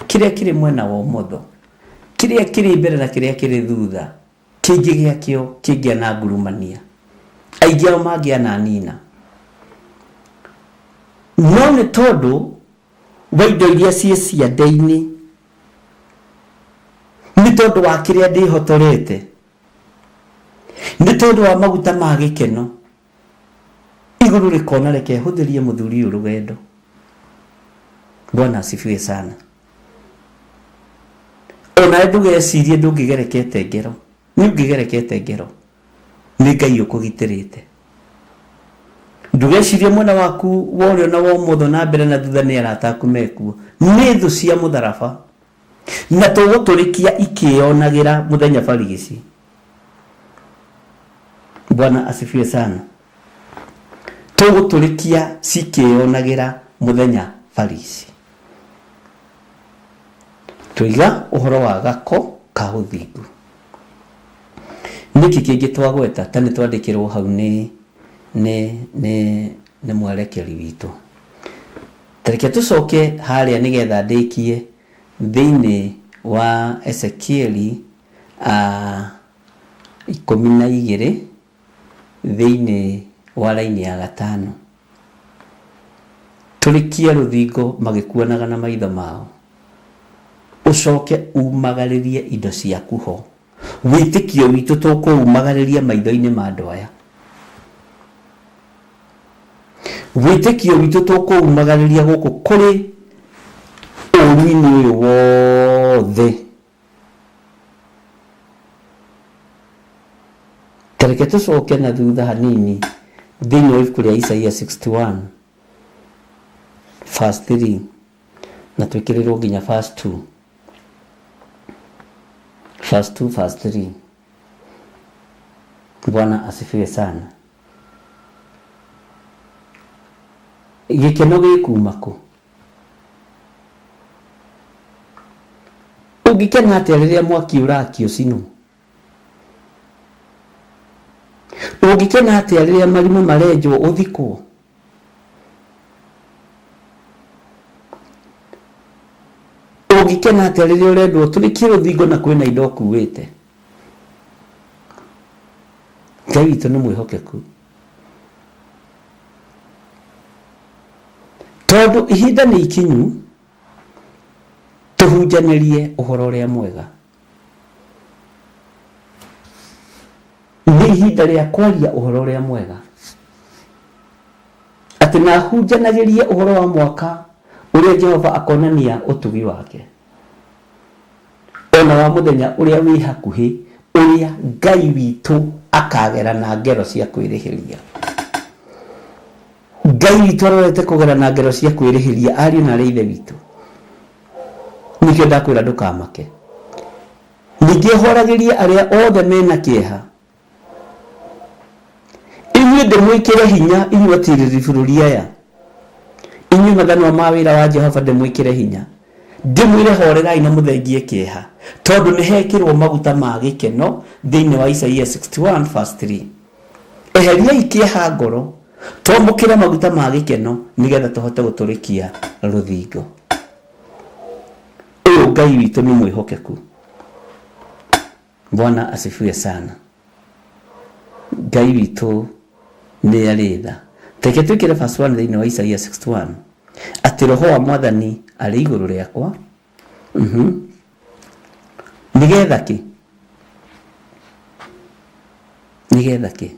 kĩrĩa kĩrĩ mwena wa ũmotho, kĩrĩa kĩrĩ mbere na kĩrĩa kĩrĩ thutha, kĩngĩ gĩakĩo kĩngĩa na ngurumania, aingĩ ao mangĩa na nina, no nĩ tondũ wa indo iria ciĩ ciande-inĩ, nĩ tondũ wa kĩrĩa ndĩhotorete, nĩ tondũ wa maguta ma gĩkeno, igũrũ rĩkona reke hũthĩrie mũthuri ũyũ rũgendo. Bwana asifiwe sana. Ona ndũgecirie ndũngĩgerekete ngero, nĩ ũngĩgerekete ngero, nĩ Ngai ũkũgitĩrĩte. Ndũgecirie mwena waku wa ũrĩo na wa ũmotho na mbere na thutha nĩ arata aku mekuo, nĩ thũ cia mũtharaba, na tũgũtũrĩkia ikĩonagĩra mũthenya barigici. Bwana asifiwe sana. Tũgũtũrĩkia cikĩonagĩra mũthenya barigici. Tũiga ũhoro wa gako ka ũthingu. Nĩkĩ kĩngĩ twagweta ta nĩ twandĩkĩrwo hau nĩ mwerekeri witũ. Tareke tũcoke harĩa nĩgetha ndĩkie thĩinĩ wa Ezekieli 12 thĩinĩ wa raini ya 5. Tũrĩkie rũthingo magĩkuanaga na maitho mao, ucoke umagarĩrie indo ciaku ho. Wĩtĩkio witũ tũkũumagarĩria maitho-inĩ ma andũ aya. Wĩtĩkio witũ tũkũumagarĩria gũkũ kũrĩ ũũru-inĩ ũyũ wothe. Tareke tũcoke na thutha hanini thĩinĩ wa ibuku rĩa Isaia 61 verse 3 na twĩkĩrĩrwo nginya verse 2. Verse 2 verse 3. Bwana asifiwe sana. Gĩkeno gĩkuma kũ? Ũngĩkena atĩa rĩrĩa mwaki ũrakio cino? Ũngĩkena atĩa rĩrĩa marimũ marenjwo ũthikwo? Ũngĩkena atĩa rĩrĩa ũrendwo tũrĩkie rũthingo na kwĩna indo ũkuĩte? Ngai witũ nĩ mwĩhokeku, tondũ ihinda nĩ ikinyu tũhunjanĩrie ũhoro ũrĩa mwega. Nĩ ihinda rĩa kwaria ũhoro ũrĩa mwega, atĩ na hunjanagĩrie ũhoro wa mwaka ũrĩa Jehova akonania ũtugi wake, ona wa mũthenya ũrĩa wĩ hakuhĩ, ũrĩa Ngai witũ akagera na ngero cia kwĩrĩhĩria. Ngai witũ arorete kũgera na ngero cia kwĩrĩhĩria ariũ na arĩa ithe witũ. Nĩkĩo ndakwĩra ndũkamake. Ningĩ horagĩria arĩa othe mena kĩeha. Inyuĩ ndĩmwĩkĩre hinya, inyuĩ atirĩrĩ bũrũri aya. Inyuĩ mathanwa ma wĩra wa Jehova ndĩmwĩkĩre hinya. Ndĩmwĩre horerai na mũthengie kĩeha, tondũ nĩ hekĩrwo maguta ma gĩkeno thĩinĩ wa Isaia 61 verse 3. Eheriai kĩeha ngoro, twamũkĩre maguta ma gĩkeno nĩgetha tũhote gũtũrĩkia rũthingo. Ũyũ Ngai witũ nĩ mwĩhokeku. Bwana asifiwe sana. Ngai witũ nĩ arĩ tha. Teke twĩkĩre verse 1 thĩinĩ wa Isaia 61. Atĩ roho wa Mwathani arĩ igũrũ rĩakwa. Nĩgetha kĩ? Nĩgetha kĩ?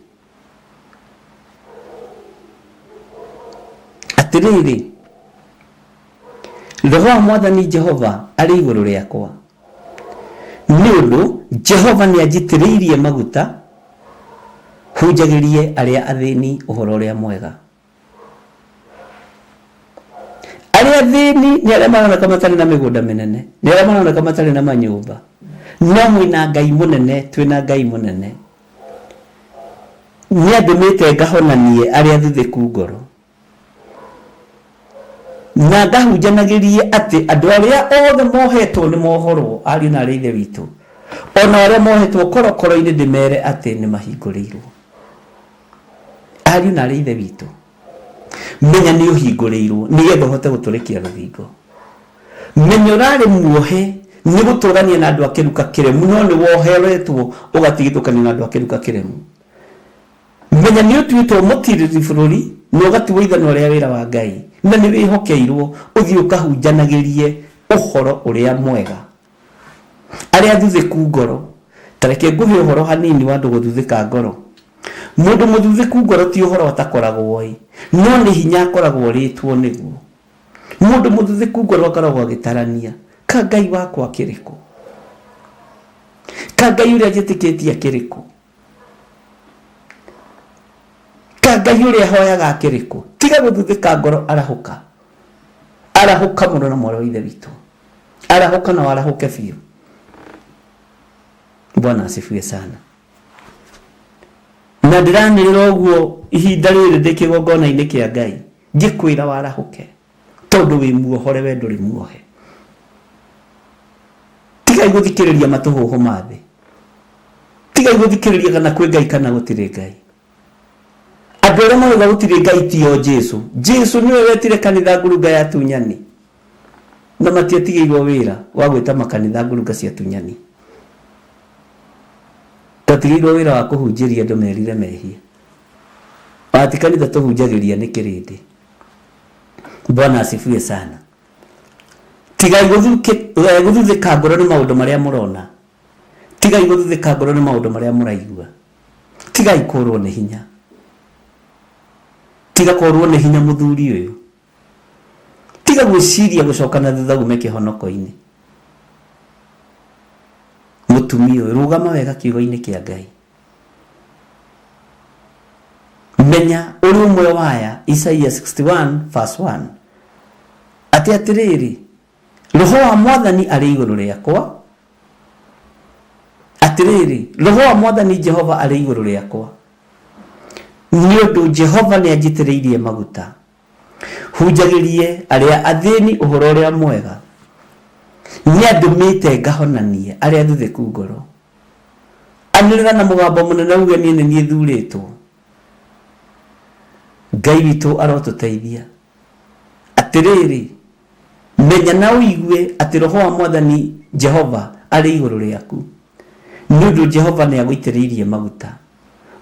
Atĩrĩrĩ, roho wa Mwathani Jehova arĩ igũrũ rĩakwa, nĩ ũndũ Jehova nĩ anjitĩrĩirie maguta hunjagĩrie arĩa athĩni ũhoro ũrĩa mwega. Aria thini ni aria maroneka matari na migunda minene, ni aria maroneka matari na manyumba. No mwina Ngai munene, twina Ngai munene. Ni andumite ngahonanie aria thuthiku ngoro. Na ngahunjanagirie ati andu aria othe mohetwo ni mohoro ari na reithe witu. Ona aria mohetwo korokoro-ini ndimere ati ni mahingũrĩirwo. Ari na reithe witu. Menya ni uhingũrĩirwo nigetha uhote gũtũrĩkia rũthingo. Menya urari muohe ni gũtũrania na andũ akĩruka kĩremu, no ni woheretwo ũgatigithũkania na andũ akĩruka kĩremu. Menya ni ũtuĩtwo mũtirĩri bũrũri na ũgatuo ithano rĩa wĩra wa Ngai, na ni wĩhokeirwo ũthiĩ ũkahunjanagĩrie ũhoro ũrĩa mwega. Aria thuthiku ngoro, tareke nguhe ũhoro hanini wa andũ gũthuthĩka ngoro. Mũndũ mũthuthiku ngoro ti ũhoro atakoragwo ĩ, no nĩ hinya akoragwo rĩtwo nĩguo. Mũndũ mũthuthiku ngoro akoragwo agĩtarania, ka Ngai wakwa kĩrĩkũ, ka Ngai ũrĩa njĩtĩkĩtie kĩrĩkũ, ka Ngai ũrĩa hoyaga kĩrĩkũ. Tiga gũthuthĩka ngoro, arahũka. Arahũka mũno na mwarĩ wa ithe witũ. Arahũka na warahũke biũ. Bwana asifiwe sana. Na ndiranĩrĩra ũguo ihinda rĩrĩ ndĩ kĩgongona-inĩ kĩa Ngai, ngĩkwĩra warahũke, tondũ wĩ muohore, we ndũrĩ muohe. Tigai gũthikĩrĩria matũhũhũ ma thĩ. Tigai gũthikĩrĩria kana kwĩ Ngai kana gũtirĩ Ngai. Andũ arĩa moiga gũtirĩ Ngai tio Jesu. Jesu nĩwe wetire kanitha ngurunga ya tunyani, na matiatigĩirwo wĩra wa gwĩta makanitha ngurunga cia tunyani. Tatigĩirwo wĩra wa kũhunjĩria andũ merire mehia. Ati kanitha tũhunjagĩria nĩ kĩrĩndĩ. Bwana asifiwe sana. Tigai gũthuthĩka ngoro nĩ maũndũ marĩa mũrona. Tigai gũthuthĩka ngoro nĩ maũndũ marĩa mũraigua. Tigai kũrwo nĩ hinya. Tiga kũrwo nĩ hinya mũthuri ũyũ. Tiga gwĩciria gũcoka na thutha ume kĩhonoko-inĩ. Mũtumia ũyũ, rũgama wega kiugo-inĩ kĩa Ngai. Menya ũrĩ ũmwe waya, Isaia 61 verse 1. Ati atĩrĩrĩ, Roho wa Mwathani arĩ igũrũ rĩakwa. Atĩrĩrĩ, Roho wa Mwathani Jehova arĩ igũrũ rĩakwa. Nĩ ũndũ Jehova nĩ anjitĩrĩirie maguta, hunjagĩrie arĩa athĩni ũhoro ũrĩa mwega. Nĩ andũmĩte ngahonanie arĩa thuthiku ngoro. Anĩrĩra na mũgambo mũnene uge niĩ nĩ niĩ thurĩtwo. Ngai witũ arotũteithia. Atĩrĩrĩ, menya na ũigue atĩ Roho wa Mwathani Jehova arĩ igũrũ rĩaku. Nĩ ũndũ Jehova nĩ agũitĩrĩirie maguta,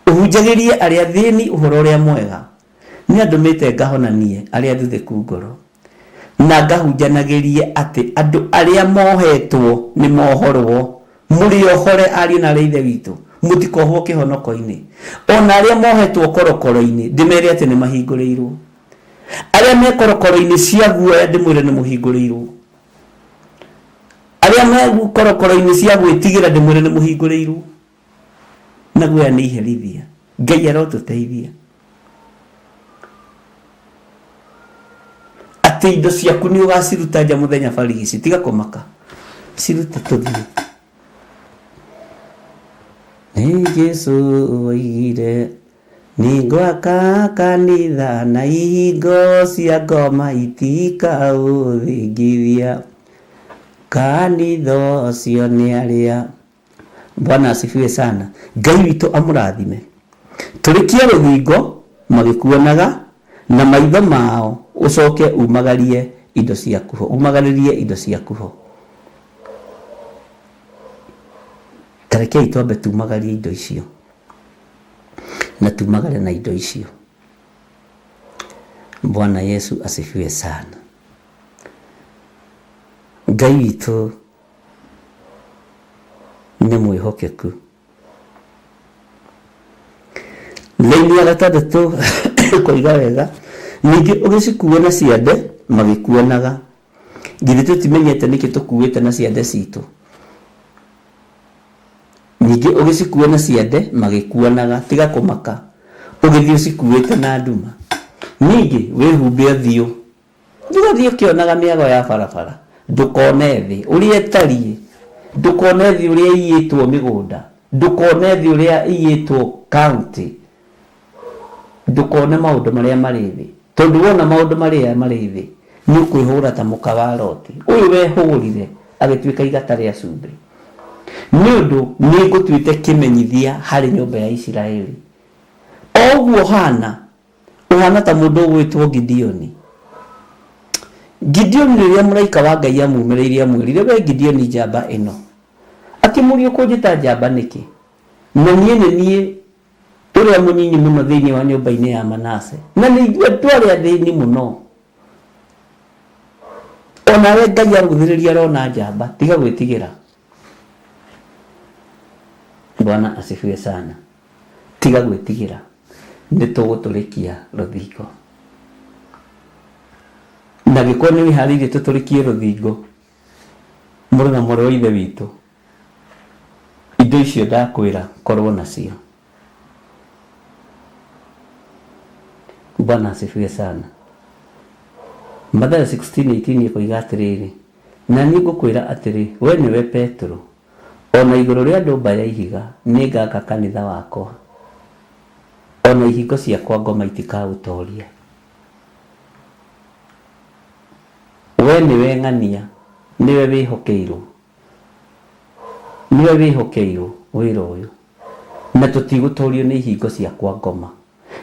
ũhunjagĩrie arĩa athĩni ũhoro ũrĩa mwega. Nĩ andũmĩte ngahonanie arĩa thuthiku ngoro, na ngahunjanagĩrie atĩ andũ arĩa mohetwo nĩ mohorwo. Mũrĩ ohore ariũ na ithe witũ, mũtikohwo kĩhonoko-inĩ. Ona arĩa mohetwo korokoro-inĩ ndĩmere atĩ nĩ mahingũrĩirwo. Arĩa me korokoro-inĩ cia guoya ndĩmwĩre nĩ mũhingũrĩirwo. Arĩa me korokoro-inĩ cia gwĩtigĩra ndĩmwĩre nĩ mũhingũrĩirwo. Na guoya nĩ iherithia. Ngai arotũteithia. Atĩ indo ciaku nĩ ũgaciruta nja mũthenya barigici, tiga kũmaka. Cirute tũthiĩ. Nĩ Jesu oigire nĩngwaka kanitha na ihingo cia ngoma itikaũthingithia. Kanitha ũcio nĩ arĩa. Bwana asifiwe sana. Ngai witũ amũrathime. Tũrĩkie rũthingo magĩkuonaga na maitho mao ũcoke umagarie indo ciaku ho. Umagaririe indo ciaku ho. Tarekei twambe tumagarie indo icio. Na tumagare na indo icio. Bwana Yesu asifiwe sana. Ngai witũ nĩ mwĩhokeku. Laini ya gatandatũ kũiga wega. Ningĩ ũgĩcikuo na ciande magĩkuonaga. Githĩ tũtimenyete nĩkĩ tũkuĩte na ciande citũ. Ningĩ ũgĩcikuo na ciande magĩkuonaga, tiga kũmaka. Ũgĩthiĩ ũcikuĩte na nduma. Ningĩ wĩhumbe ũthiũ Ndugathie kionaga miago ya barabara ndukone thi uria tari ndukone thi uria iyitwo migunda ndukone thi uria iyitwo county ndukone maundu maria mari thi tondu wona maundu maria mari thi ni kwihura ta mukawaroti uyu wehurire agituika igata ria cumbi nundu ni gutwite kimenyithia hari nyumba ya Israeli oguo uhana ta mundu gwitwo Gideon niria muraika wa Ngai amumereirie amwirire we Gideon njamba ino akimurio kunjita njamba niki na nie uria munyinyi muno thiini wa nyumba-ini ya Manase na ni ithuĩ twaria thiini muno onawe Ngai aruthiriria rona njamba tiga gwitigira Bwana asifiwe sana tiga gwitigira nituguturikia ruthingo na gikoni wiharirie tuturikie ruthingo muri na muri wa ithe witu indo icio ndakwira korwo nacio Bwana asifiwe sana Mathayo 16:18 ikoiga atiriri na ni ngukwira atiri we niwe Petro ona iguru ria ndumba ya ihiga ni ngaka kanitha wakwa ona ihingo ciakwa ngoma itikautoria we niwe ng'ania niwe wihokeirwo wira uyu na tutigutorio ni ihingo ciakwa ngoma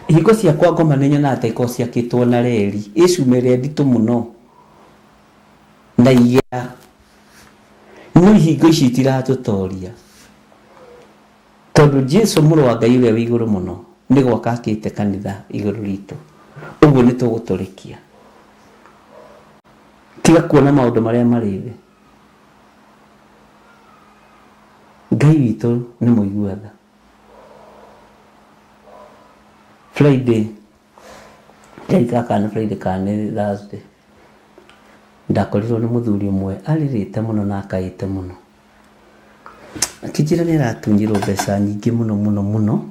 ihingo ciakwa ngoma ni nyonate iko ciakitwo na reri icumire nditu muno na iya no ihingo ici itiratutoria tondu Jesu muru wa Ngai we iguru muno ni gwaka akite kanitha iguru ritu uguo ni tuguturikia tiga kuona maundu maria mari thi Ngai witu ni muiguatha Friday Friday kana Thursday ndakorirwo ni muthuri umwe aririte muno na akaite muno akijira ni ratunyirwo mbeca nyingi muno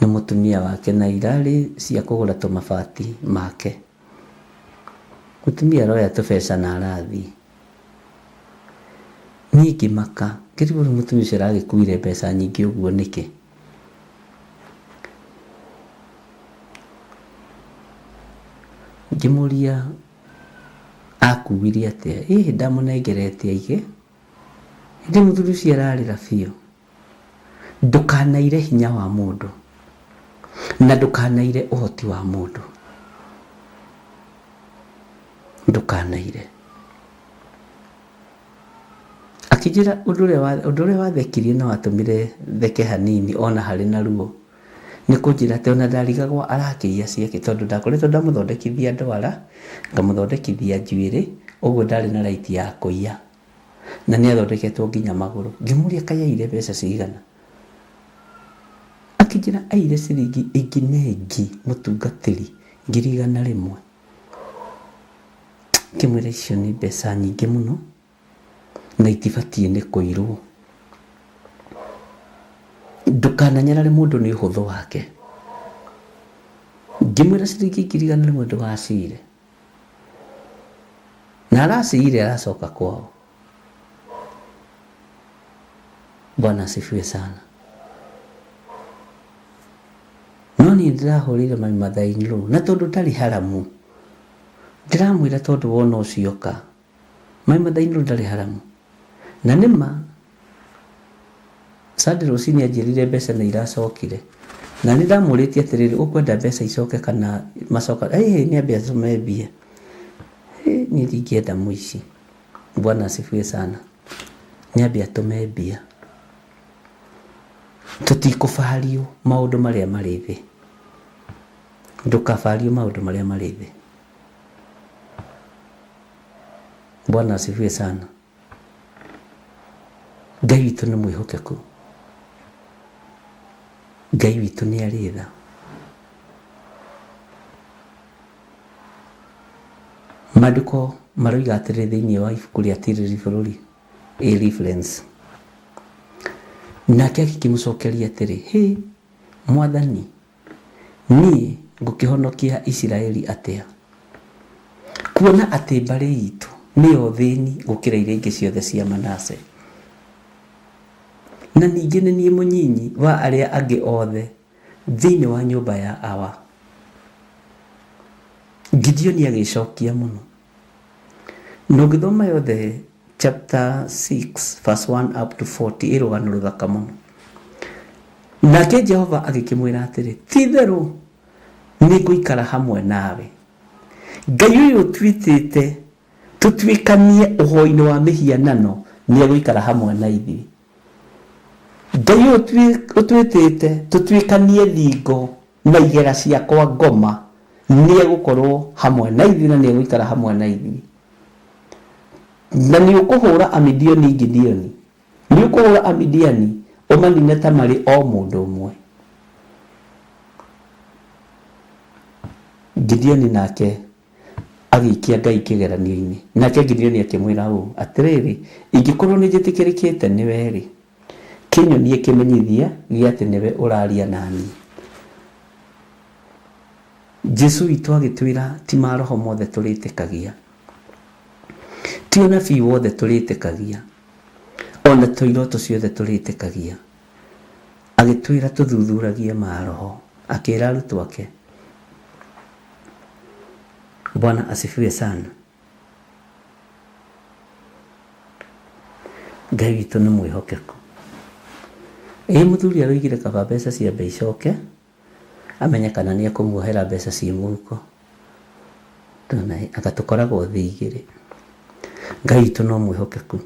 ni mutumia wake na irari cia kugura tumabati make mutumia roya tubeca na arathi nyingi maka kiribwo mutumia ucio aragikuire mbeca nyingi uguo niki ngimuria akuwirie atia ndamunengeretie aige ndi muthuri ucio ararira biu ndukanaire hinya wa mundu na ndukanaire uhoti wa mundu ndukanaire akijira undure wathekirie na watumire theke hanini ona hari na ruo nikujira te ona ndarigagwa arakiia ciake tondu ndakoretwo ndamuthondekithia ndwara ngamuthondekithia njuiri uguo ndari na right ya kuia na ni athondeketwo nginya maguru ngimuria kayaire mbeca cigana akijira aire ciringi inginengi mutungatiri 100,000 kimwira icio ni mbeca nyingi muno na itibatie ni kuirwo ndukananyarare mundu ni uhuthu wake ngimwira ciringi 100,000 ndugacire na aracire aracoka kwao Bwana asifiwe sana noni ndirahurire mathainiro na tondu ndari haramu ndiramwira tondu wona ucioka mathainiro ndari haramu na nima Sadi Rosini ajirire mbeca na iracokire na ni ndamuritie atiriri ukwenda mbeca icoke kana macoka ni ambia tumebia ni ndikienda muici Bwana asifiwe sana ni ambia tumebia tutikufario maundu maria mari thi ndukafario maundu maria mari thi Bwana asifiwe sana Ngai witu ni mwihokeku Ngai witu ni aritha maduko maroiga atiri thiini wa ibuku ria tiriri bururi reference nake akimucokeria atiri mwathani ni ngukihonokia Israeli atia kuona atĩ mbarĩ itũ nĩyo thĩni gũkĩra iria ingĩ ciothe cia Manase, na ningĩ nĩ niĩ mũnyinyi wa arĩa angĩ othe thĩinĩ wa nyũmba ya Awa. Gideoni agĩcokia mũno. Na ũngĩthoma yothe chapter 6 verse 1 up to 40 ĩrũgano rũthaka mũno. Nake Jehova agĩkĩmwĩra atĩrĩ, ti-itherũ nĩngũikara hamwe nawe. Ngai ũyũ twĩtĩte tũtuĩkanie ũhoi-inĩ wa mĩhianano nĩegũikara hamwe na ithuĩ. Ngai ũyũ ũtwĩtĩte tũtuĩkanie thingo na igera ciakwa ngoma nĩegũkorwo hamwe na ithuĩ na nĩegũikara hamwe na ithuĩ. Na nĩũkũhũra Amidiani Gideoni, nĩũkũhũra Amidiani ũmanine ta marĩ o mũndũ ũmwe. Gideoni nake agĩikia Ngai kĩgeranio-inĩ. Nake Gideoni akĩmwĩra ũũ atĩrĩrĩ, ingĩkorwo nĩnjĩtĩkĩrĩkĩte nĩwe-rĩ, kĩnyonie kĩmenyithia gĩa atĩ nĩwe ũraria naniĩ. Jesu witũ agĩtwĩra ti maroho mothe tũrĩtĩkagia, ti ũnabii wothe tũrĩtĩkagia, ona tũiroto ciothe tũrĩtĩkagia. Agĩtwĩra tũthuthuragie maroho, akĩra arutwo ake. Bwana asifiwe sana. Ngai witũ nĩ mwĩhokeku. Mũthuri aroigire kaba mbeca cia mbei coke amenya kana nĩ ekũmuohera mbeca ciĩ mũhuko. Agatũkoragwo thĩ igĩrĩ. Ngai witũ no mwĩhokeku.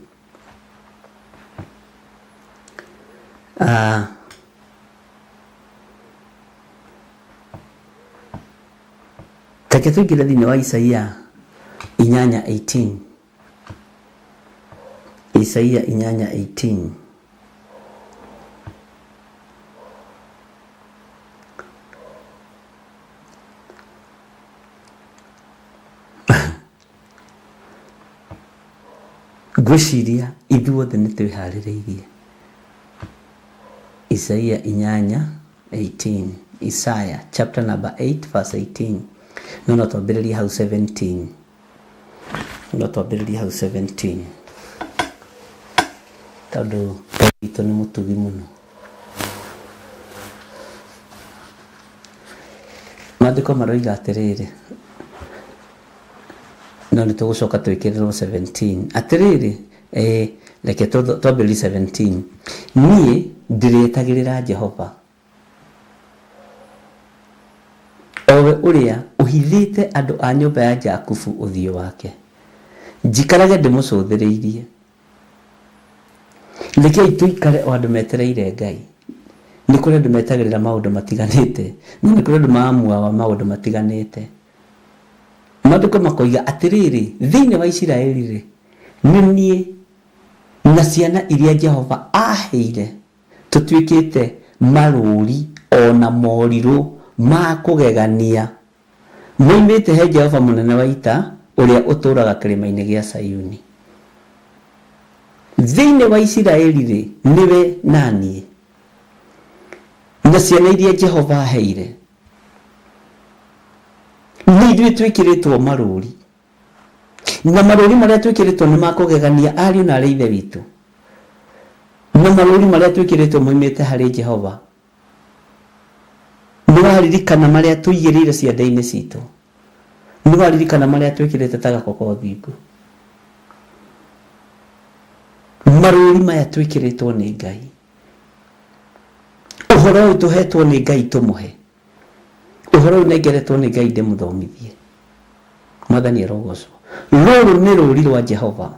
Reke tũingĩre thĩinĩ wa Isaia 8:18. Isaia 8:18. Ngwĩciria ithuothe nĩ twĩharĩrĩirie. Isaia 8:18. Isaiah chapter number 8 verse 18. No twambĩrĩrie hau 17. No twambĩrĩrie hau 17. Tondũ witũ nĩ mũtugi mũno. Maandĩko maroiga atĩrĩrĩ, no nĩ tũgũcoka twĩkĩrĩrwo 17. Atĩrĩrĩ, reke twambĩrĩrie 17. Niĩ ndĩrĩetagĩrĩra Jehova, owe ũrĩa ũhithĩte andũ a nyũmba ya Jakubu ũthiũ wake, njikarage ndĩmũcũthĩrĩirie. Rekei tũikare o andũ metereire Ngai. Nĩ kũrĩ andũ metagĩrĩra maũndũ matiganĩte, na nĩ kũrĩ andũ maamuaga maũndũ matiganĩte. Maandĩko makoiga atĩrĩrĩ, thĩinĩ wa Isiraeli-rĩ, nĩ niĩ na ciana iria Jehova aheire tũtuĩkĩte marũri ona morirũ ma kũgegania, moimĩte he Jehova mũnene wa ita ũrĩa ũtũũraga kĩrĩma-inĩ gĩa Sayuni. Thĩinĩ wa Isiraeli-rĩ, nĩwe na niĩ na ciana iria Jehova aheire, nĩ ithuĩ twĩkĩrĩtwo marũri, na marũri marĩa twĩkĩrĩtwo nĩ ma kũgegania ariũ na arĩa ithe witũ, na marũri marĩa twĩkĩrĩtwo moimĩte harĩ Jehova. Nĩ waririkana marĩa tũigĩrĩire ciande-inĩ citũ, nĩ waririkana marĩa twĩkĩrĩte ta gakoko thingo. Marũri maya twĩkĩrĩtwo nĩ Ngai, ũhoro ũyũ tũhetwo nĩ Ngai tũmũhe, ũhoro ũyũ nengeretwo nĩ Ngai ndĩmũthomithie. Mwathani arogocwo. Rũrũ nĩ rũri rwa Jehova,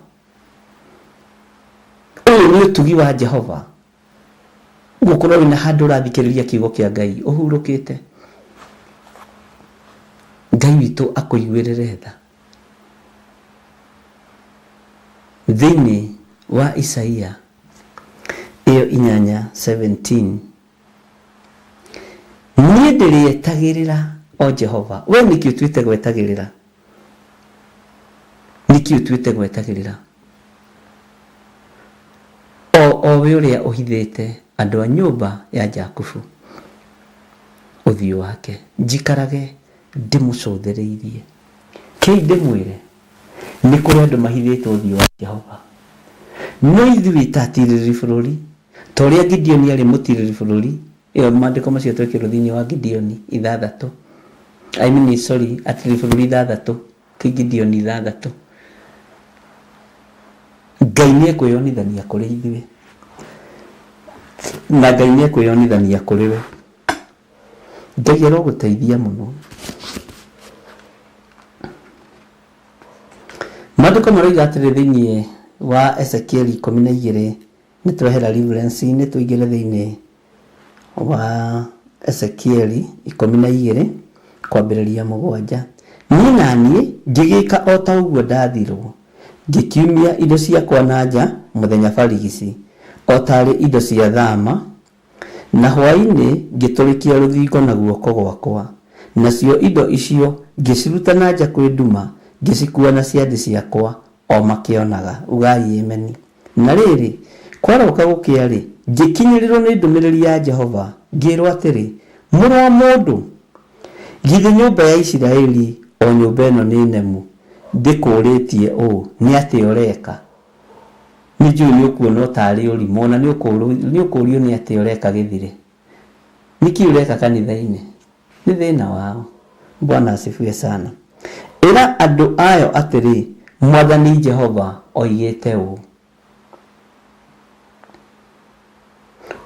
ũyũ nĩ ũtugi wa Jehova. Gũkorwo wĩna handũ ũrathikĩrĩria kiugo kĩa Ngai ũhurũkĩte, Ngai witũ akũiguĩrĩre tha. Thĩinĩ wa Isaia ĩyo 8:17, niĩ ndĩrĩetagĩrĩra o Jehova. We nĩkĩ ũtuĩte gwetagĩrĩra? Nĩkĩ ũtuĩte gwetagĩrĩra? O we ũrĩa ũhithĩte andũ a nyũmba ya Jakubu ũthiũ wake, njikarage ndĩmũcũthĩrĩirie. Kĩi ndĩmwĩre, nĩ kũrĩ andũ mahithĩtwo ũthiũ wa Jehova. No ithuĩ tatirĩrĩ bũrũri ta ũrĩa Gideoni arĩ mũtirĩrĩ bũrũri. Ĩyo maandĩko macio twekĩrwo thĩinĩ wa Gideoni 6. Atirĩrĩ bũrũri 6, ti Gideoni 6. Ngai nĩ ekwĩyonithania kũrĩ ithuĩ, na Ngai nĩ ekwĩyonithania kũrĩ we. Ngai arogũteithia mũno. Maandĩko maroiga atĩrĩ thĩinĩ wa Ezekieli 12, nĩ twehera reference, nĩ tũingĩre thĩinĩ wa Ezekieli 12 kwambĩrĩria 7. Niĩ naniĩ ngĩgĩka o ta ũguo ndathirwo, ngĩkiumia indo ciakwa na nja mũthenya barigici o tarĩ indo cia thama, na hwaĩ-inĩ ngĩtũrĩkia rũthingo na guoko gwakwa, nacio indo icio ngĩciruta na nja kwĩ nduma, ngĩcikua na ciande ciakwa o makĩonaga. Ugai ameni. Na rĩrĩ, kwaroka gũkĩa-rĩ, ngĩkinyĩrĩrwo nĩ ndũmĩrĩri ya Jehova, ngĩrwo atĩrĩ, mũrũ wa mũndũ, githĩ nyũmba ya Isiraeli o nyũmba ĩno nĩ nemu ndĩkũrĩtie ũũ nĩ atĩ ũreka? Nĩ njũĩ nĩ ũkuona tarĩ ũrimũ, na nĩ ũkũrio nĩ atĩ ũreka gĩthire. Nĩkĩ ũreka kanitha-inĩ? Nĩ thĩna wao. Bwana asifiwe sana. Ĩra andũ ayo atĩrĩ, Mwathani Jehova oigĩte ũũ.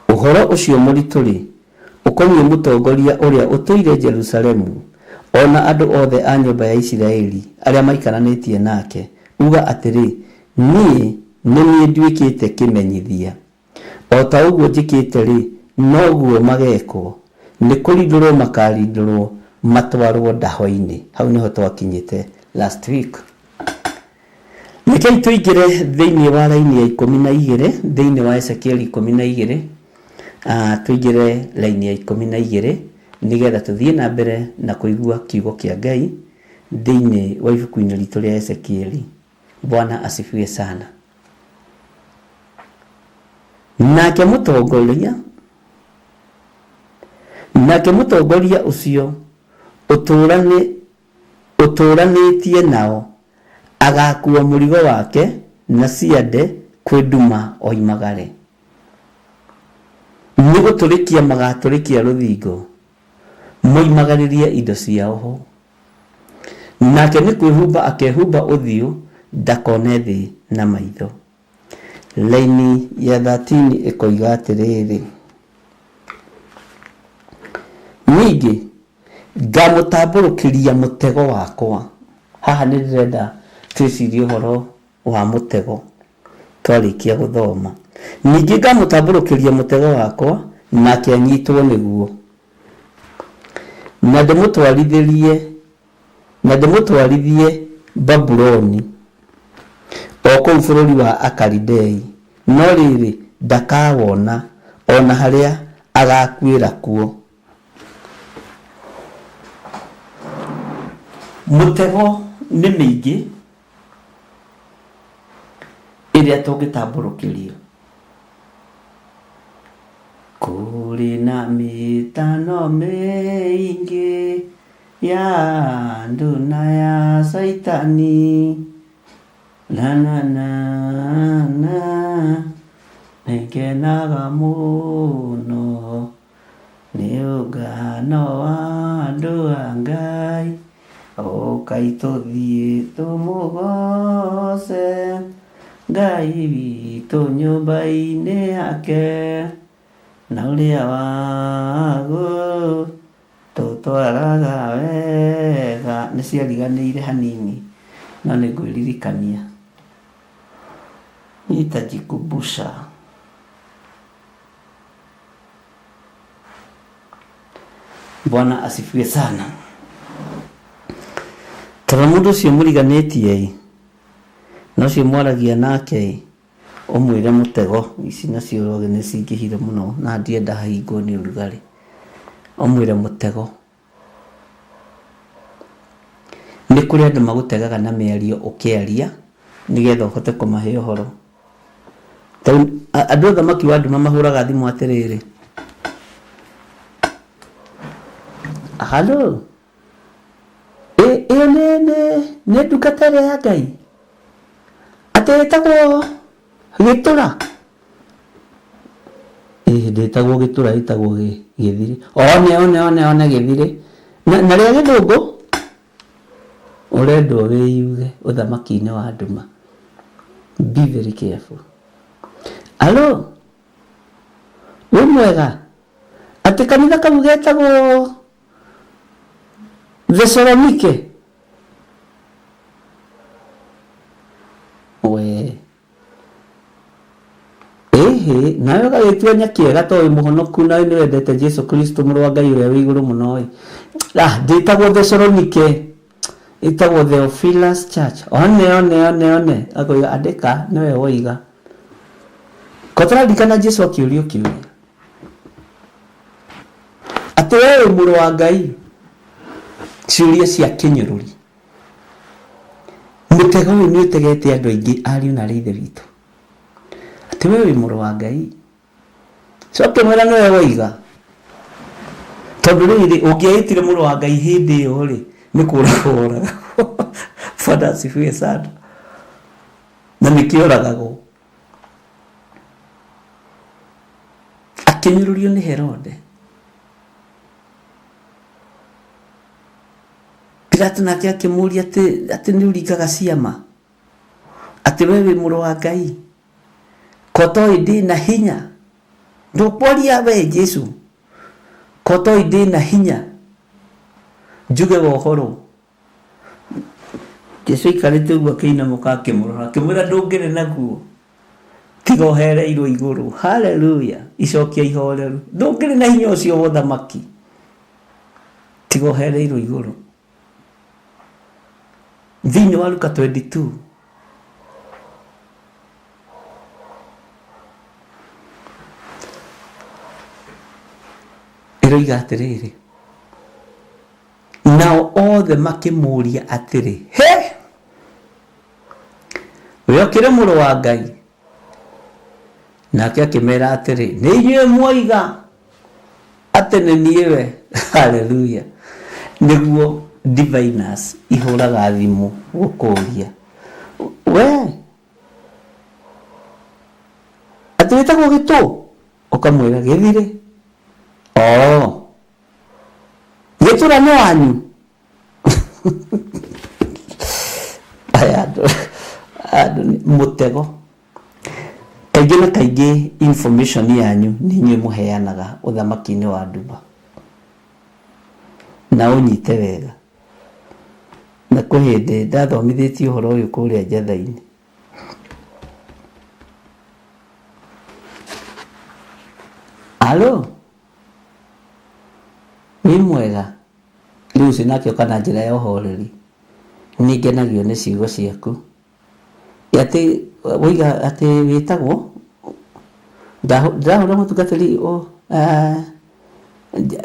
Ũhoro ũcio mũritũ-rĩ, ũkoniĩ mũtongoria ũrĩa ũtũire Jerusalemu, ona andũ othe a nyũmba ya Isiraeli arĩa maikaranĩtie nake, uga atĩrĩ, niĩ nduĩkĩte kĩmenyithia. O ta ũguo njĩkĩte-rĩ, noguo magekwo. Nĩ kũrindũrwo makarindũrwo, matwarwo ndaho-inĩ. Hau nĩho twakinyĩte last week. Nĩkĩĩ tũingĩre thĩinĩ wa raini ya 12, thĩinĩ wa Ezekieli 12, tũingĩre raini ya 12 nĩgetha tũthiĩ na mbere na kũigua kiugo kĩa Ngai thĩinĩ wa ibuku-inĩ ritũ rĩa Ezekieli. Bwana asifiwe sana. Nake mũtongoria ũcio ũtũranĩtie nao agakua mũrigo wake na ciande kwĩ nduma oimagare. Nĩ gũtũrĩkia magatũrĩkia rũthingo, moimagarĩrie indo ciao ho. Nake nĩ kwĩhumba akehumba ũthiũ, ndakone thĩ na maitho. Laini ya 13 ĩkoiga atĩrĩrĩ, ningĩ ngamũtambũrũkĩria mũtego wakwa. Haha nĩ ndĩrenda twĩcirie ũhoro wa mũtego twarĩkia gũthoma. Ningĩ ngamũtambũrũkĩria mũtego wakwa, nake anyitwo nĩguo, na ndĩmũtwarithie Babuloni, o kũu bũrũri wa Akalidei, no rĩrĩ ndakawona, ona harĩa agakuĩra kuo. Mũtego nĩ mĩingĩ ĩrĩa tũngĩtambũrũkĩrio. Kũrĩ na mĩtano mĩingĩ ya nduna ya Saitani, nĩngenaga mũno nĩ ũngano wa andũ a Ngai, ũkai tũthiĩ tũmũgoce Ngai witũ nyũmba-inĩ yake, na ũrĩa wagu tũtwaraga wega. Nĩ ciariganĩire hanini, no nĩ ngwĩririkania. Nitajikumbusha. Bwana asifiwe sana. Tara mũndũ ũcio mũriganĩtie, na ũcio mwaragia nake, ũmwĩre mũtego. Ici nacio roge nĩ cingĩhire mũno, na ndienda hahingwo nĩ ũrugarĩ. Ũmwĩre mũtego. Nĩ kũrĩ andũ magũtegaga na mĩario ũkĩaria, nĩgetha ũhote kũmahe ũhoro. Andũ thamaki wa nduma mahũraga thimũ atĩrĩrĩ, halo, ĩyo nĩ ndungata ĩrĩa ya Ngai. atetagwo Gitura ndetagwo Gitura itagwo Githiri one Githiri na ria Githungu urendo wiyuge uthamaki-ini wa nduma. Be very careful. Alo we mwega ati kanitha kau getagwo Thessalonike we nawe gagĩtua nyakiega tondũ mũhonoku nawe nĩ wendete Jesu Kristo mũrũ wa Ngai ũrĩa wĩ igũrũ mũno ndĩtagwo Thessalonike itagwo Theophilus Church one akoiga andĩka nĩwe woiga kotarandikana Jesu akĩũrio kĩũria atĩ we wĩ mũrũ wa Ngai ciũria cia kĩnyũrũri mũtego ũyũ nĩ ũtegete andũ aingĩ ariũ na aithe witũ atĩ we wĩ mũrũ wa Ngai coke mwĩra nĩwe woiga tondũ rĩrĩ ũngĩaĩtire mũrũ wa Ngai hĩndĩ ĩyo rĩ nĩ kũũragwo ũraga Father asifiwe sana na nĩkĩũragagwo akĩnyũrũrio nĩ Herode. Pilato nake akĩmũria atĩ nĩ ũringaga ciama atĩ we wĩ mũrũ wa Ngai kotoi ndĩ na hinya ndũkwaria we Jesu kotoi ndĩ na hinya njuge wohoro. Jesu aikarĩte ũguo akĩinamũka akĩmũrora akĩmwĩra ndũngĩrĩ naguo tiga ũhereirwo igũrũ. Haleluya, icokia ihoreru. Ndũngĩrĩ na hinya ũcio wa ũthamaki tiga ũhereirwo igũrũ. Thĩinĩ wa Luka 22 ĩroiga atĩrĩrĩ nao othe makĩmũria atĩrĩ we ũkĩrĩ mũrũ wa Ngai? Nake akĩmera atĩrĩ nĩ inyuĩ mwoiga atĩ nĩ niĩ we. Haleluya, nĩguo diviners ihũraga thimũ gũkũria we atĩ wĩtagwo Gĩtũ ũkamwĩra Gĩthirĩ Gĩtura nĩ wanyu. Aya andũ nĩ mũtego. Kaingĩ na kaingĩ information yanyu nĩ inyuĩ mũheanaga ũthamaki-inĩ wa nduma na ũnyite wega. Na kwĩ hĩndĩ ndathomithĩtie ũhoro ũyũ kũrĩa njatha-inĩ alo wĩ mwega rĩu ũcio nake ũka na njĩra ya ũhoreri nĩ ngenagio nĩ ciugo ciaku atĩ woiga atĩ wĩtagwo ndĩrahũra mũtungatĩri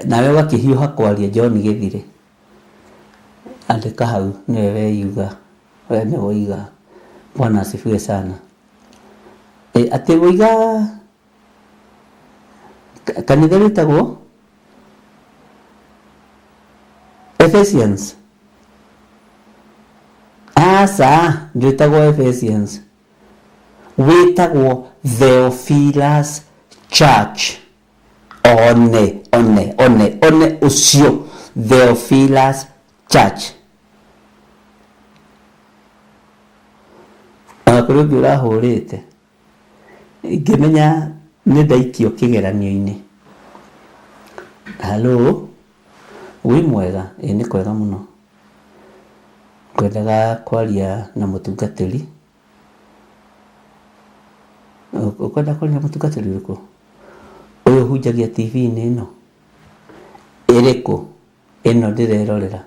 nawe ũgakĩhiũha kwaria John Gĩthirĩ. Andĩka hau nĩwe weyuga we nĩ woiga. Bwana asifiwe sana. Atĩ woiga kanitha wĩtagwo Ephesians. Asa ndwĩtagwo Ephesians, wĩtagwo Theophilus Church. One ucio Theophilus Church. Akũrũ ũrahũrĩte ingĩmenya nĩ ndaikio kĩgeranio-inĩ. Halo wĩ mwega? Nĩ kwega mũno. Kwendaga kwaria na mũtungatĩri. Ũkwenda kwaria na mũtungatĩri ũrĩkũ? Ũyũ hunjagia TV-inĩ ĩno ĩrĩkũ? Ĩno ndĩrerorera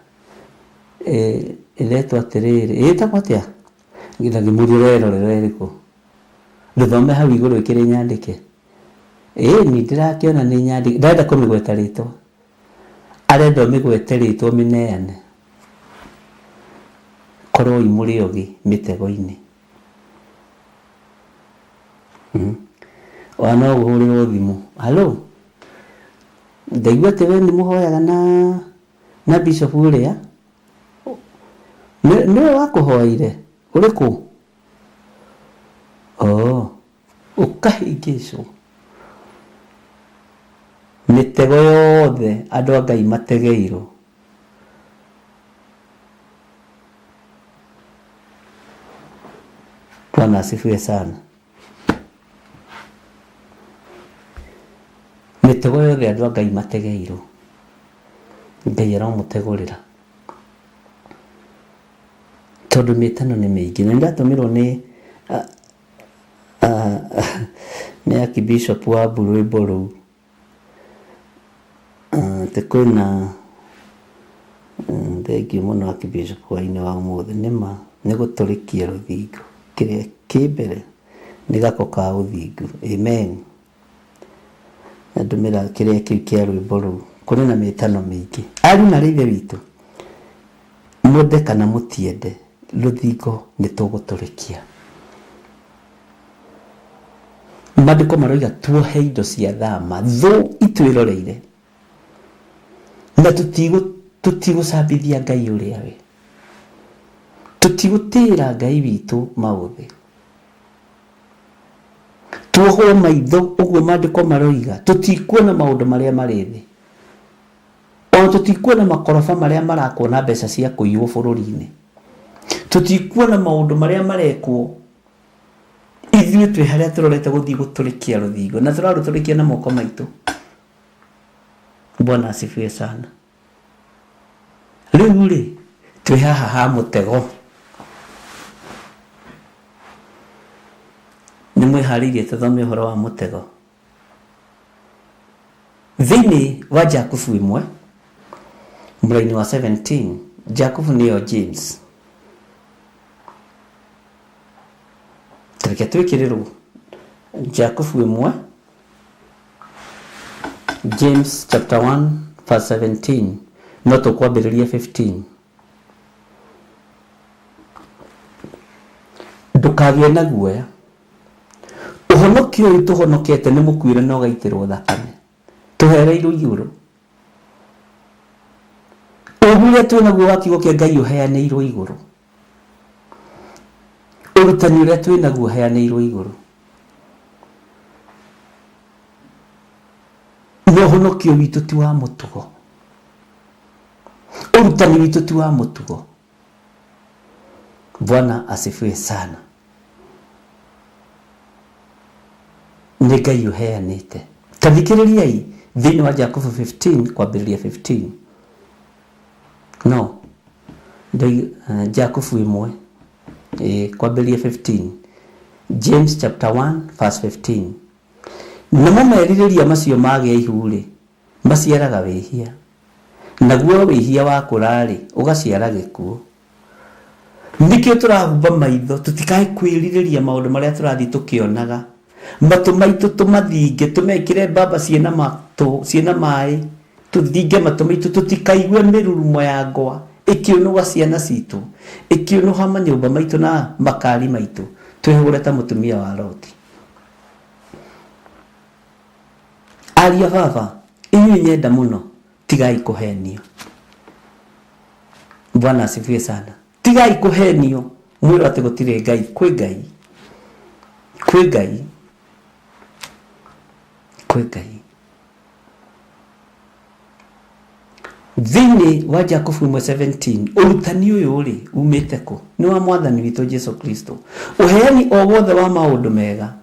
ĩretwo atĩrĩrĩ ĩtagwo atĩa? Nginyagia mũri ũrerorera ĩrĩkũ? Ndũthome hau igũrũ ĩkĩrĩ nyandĩke. Nĩ ndĩrakĩona nĩ nyandĩke. Ndarenda kũmĩgweta rĩtwa. Arenda ũmĩgwete rĩtwa mĩneane. Korwo imũrĩ ũgĩ mĩtego-inĩ. Wana ũhũrĩrwo thimũ. Halo ndaigua atĩ we nĩ mũhoyaga na bishop ũrĩa nĩwe wakũhoire ũrĩkũ? ukahingicwo mitego yothe andu a Ngai mategeirwo Bwana asifiwe sana. Mitego yothe andu a Ngai mategeirwo Ngai aramutegurira tondu mitano ni mingi na ndatumirwo ni Archbishop wa Rwimbo rũu tekwina thengiũ mũno Archbishop hwainĩ wa ũmũthĩ nĩma nĩ gũtũrĩkia rũthingo kĩrĩa kĩ mbere nĩ gako ka ũthingu amen na ndũmĩra kĩrĩa kĩu kĩa rwĩmbo rũu kũrĩ na mĩtano mĩingĩ ariũ na ithe witũ mwende kana mũtiende rũthingo nĩ tũgũtũrĩkia Maandĩko maroiga tuohe indo cia thama thũ itwĩroreire na tutigũcambithia Ngai ũrĩa we tutigũtĩra Ngai witũ maũthĩ tuohwo maitho ũguo Maandĩko maroiga tutikuona maũndũ marĩa marĩ thĩ o tutikuona makoroba marĩa marakwo na mbeca cia kũiywo bũrũri-inĩ tutikuona maũndũ marĩa marekwo ithuĩ twĩ harĩa tũrorete gũthiĩ gũtũrĩkia rũthingo na tũrarũtũrĩkia na moko maitũ Bwana asifiwe sana rĩu rĩ twĩ haha ha mũtego nĩ mwĩharĩirie tũthome ũhoro wa mũtego thĩinĩ wa Jakubu 1 mũraini wa 17 Jakubu nĩyo James Reke twĩkĩrĩrwo Jakubu 1 James chapter 1 verse 17 no tũkwambĩrĩria 15 ndũkagĩe na guoya ũhonokio ũyũ tũhonokete nĩ mũkuĩre na ũgaitĩrwo thakame tũhereirwo igũrũ ũguo twĩ naguo wa kiugo kĩa Ngai ũheanĩirwo igũrũ ũrutani ũrĩa twĩ naguo ũheanĩirwo igũrũ no ũhonokio witũ ti wa mũtugo ũrutani witũ ti wa mũtugo Bwana asifiwe sana nĩ Ngai ũheanĩte tathikĩrĩriai thĩinĩ wa Jakubu 15 kwambĩrĩria 15 no Jakubu 1 kwambĩrĩria 15 James chapter 1 verse 15 namo merirĩria macio magĩa ihu rĩ maciaraga wĩhia naguo wĩhia wakũra rĩ ũgaciara gĩkuũ nĩkĩo tũrahumba maitho tũtikae kwĩrirĩria maũndũ marĩa tũrathiĩ tũkĩonaga matũ maitũ tũmathinge tũmekĩre mbamba ciĩna maĩ tũthinge matũ maitũ tũtikaigue mĩrurumo ya ngwa ĩkĩũnũga ciana citũ ĩkĩũnũha manyũmba maitũ na makari maitũ twĩhũre ta mũtumia wa Loti Aria baba inyuĩ nyenda mũno tigai kũhenio Bwana asifiwe sana tigai kũhenio mwĩrwo atĩ gũtirĩ Ngai kwĩ Ngai thĩinĩ wa Jakubu 1:17 ũrutani ũyũ rĩ umĩte kũ nĩ wa mwathani witũ Jesu Kristo ũheani o wothe wa maũndũ mega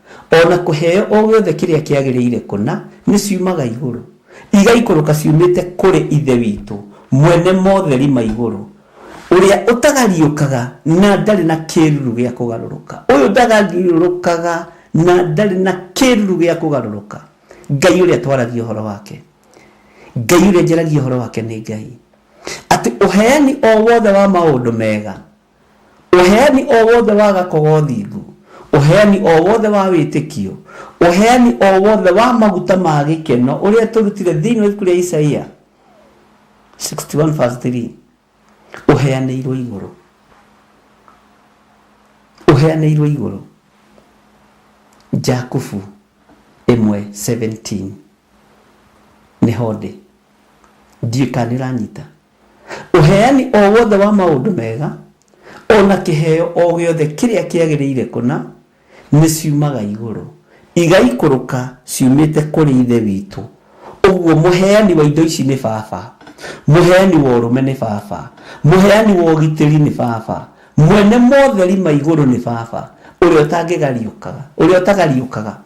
ona kũheo o gĩothe kĩrĩa kĩagĩrĩire kũna nĩ ciumaga igũrũ igaikũrũka ciumĩte kũrĩ ithe witũ mwene motheri ma igũrũ ũrĩa ũtagariũkaga na ndarĩ na kĩruru gĩa kũgarũrũka ũyũ ndagariũrũkaga na ndarĩ na kĩruru gĩa kũgarũrũka Ngai ũrĩa twaragia ũhoro wake Ngai ũrĩa njaragia ũhoro wake nĩ Ngai atĩ ũheani o wothe wa maũndũ mega ũheani o wothe wa gakogothingu ũheani o wothe wa wĩtĩkio ũheani o wothe wa maguta ma gĩkeno ũrĩa tũrutire thĩinĩ wa ibuku rĩa Isaia 61 verse 3 ũheanĩirwo igũrũ Jakubu 1:17 nĩ honde ndiĩ kanĩranyita ũheani o wothe wa maũndũ mega ona kĩheo o gĩothe kĩrĩa kĩagĩrĩire kũna nĩ ciumaga igũrũ igaikũrũka ciumĩte kũrĩ ithe witũ. Ũguo mũheani wa indo ici nĩ baba, mũheani wa ũrũme nĩ baba, mũheani wa ũgitĩri nĩ baba, mwene motheri ma igũrũ nĩ baba, ũrĩa ũtagariũkaga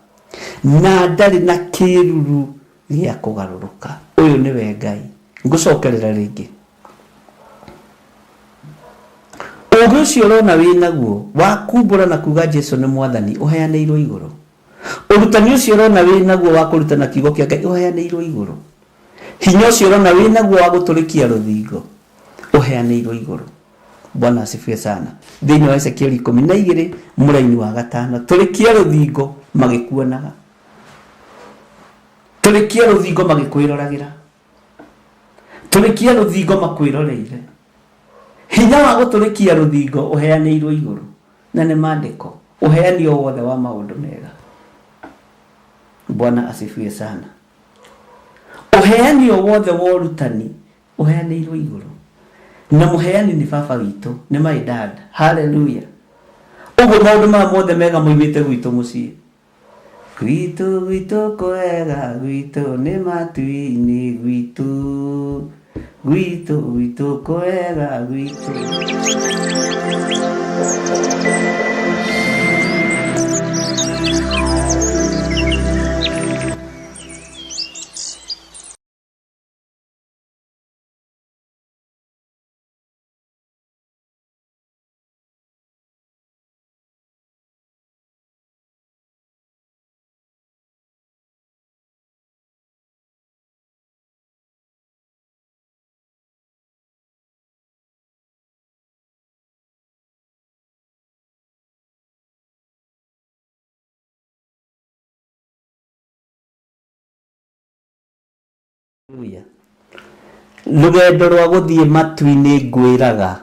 na ndarĩ na kĩruru gĩa kũgarũrũka. Ũyũ nĩwe Ngai. Ngũcokerera rĩngĩ, ũũgĩ ũcio ũrona wĩnaguo wa kumbũra na kuga Jesũ nĩ mwathani ũheanĩirwo igũrũ. Ũrutani ũcio ũrona wĩnaguo wa kũrutana kiugo kĩa Ngai ũheanĩirwo igũrũ. Hinya ũcio ũrona wĩnaguo wa gũtũrĩkia rũthingo ũheanĩirwo igũrũ. Bwana asifiwe sana. Thĩinĩ wa Ezekieli 12 mũraini wa 5, tũrĩkia rũthingo magĩkuonaga, tũrĩkia rũthingo magĩkwĩroragĩra, tũrĩkia rũthingo makwĩroreire. Hinya wa gũtũrĩkia rũthingo ũheanĩirwo igũrũ, na nĩ maandĩko, ũheani o wothe wa maũndũ mega. Bwana asifiwe sana. Ũheani o wothe wa ũrutani ũheanĩirwo igũrũ, na mũheani nĩ baba witũ, nĩ my dad. Hallelujah. Ũguo maũndũ maya mothe mega moimĩte gwitũ mũciĩ. Gwitũ kwega, gwitũ nĩ matu-inĩ, gwitũ kwega, gwitũ. Rũgendo rwa gũthiĩ matu-inĩ ngwĩraga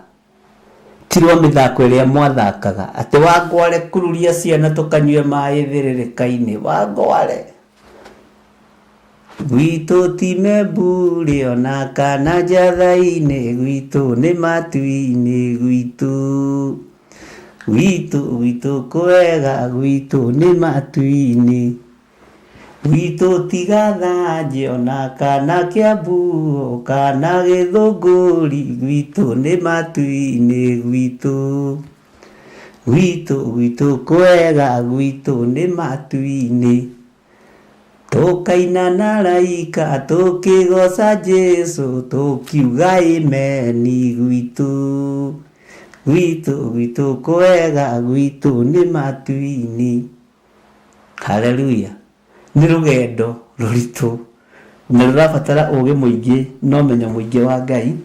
ti rwa mĩthako ĩrĩa mwathakaga atĩ Wangware kururia ciana tũkanyue maĩ thĩrĩrĩka-inĩ. Wangware gwitũ ti memburi ona kana njatha-inĩ, gwitũ nĩ matu-inĩ, gwitũ kwega, gwitũ nĩ matu-inĩ, gwitũ tiga Thanjĩ ona kana Kiambu kana Gĩthũngũri, gwitũ nĩ matu-inĩ, gwitũ kwega, gwitũ nĩ matu-inĩ. Tũkaina na raika tũkĩgoca Jesũ tũkiuga amen, gwitũ kwega, gwitũ nĩ matu-inĩ. Hallelujah. Nĩ rũgendo rũritũ na rũrabatara ũũgĩ mũingĩ na ũmenyo mũingĩ wa Ngai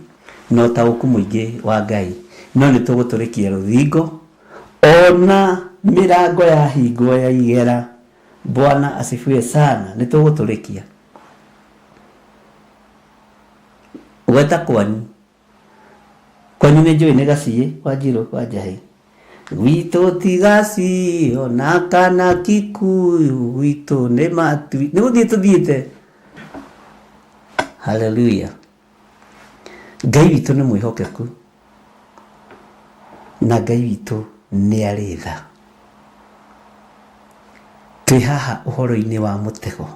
na ũtaũku mũingĩ wa Ngai, no nĩ tũgũtũrĩkia rũthingo ona mĩrango ya hingo ya igera. Bwana asifiwe sana. Nĩ tũgũtũrĩkia. Gweta kwanyu nĩ njũĩ nĩ Gaciĩ Wanjirũ wa Njahĩ. Gwitũ ti Gaciĩ ona kana Kikuyu, gwitũ nĩ matu. Nĩ gũthiĩ tũthiĩte. Hallelujah. Ngai witũ nĩ mwĩhokeku na Ngai witũ nĩ arĩ tha. Twĩ haha ũhoro-inĩ wa mũtego.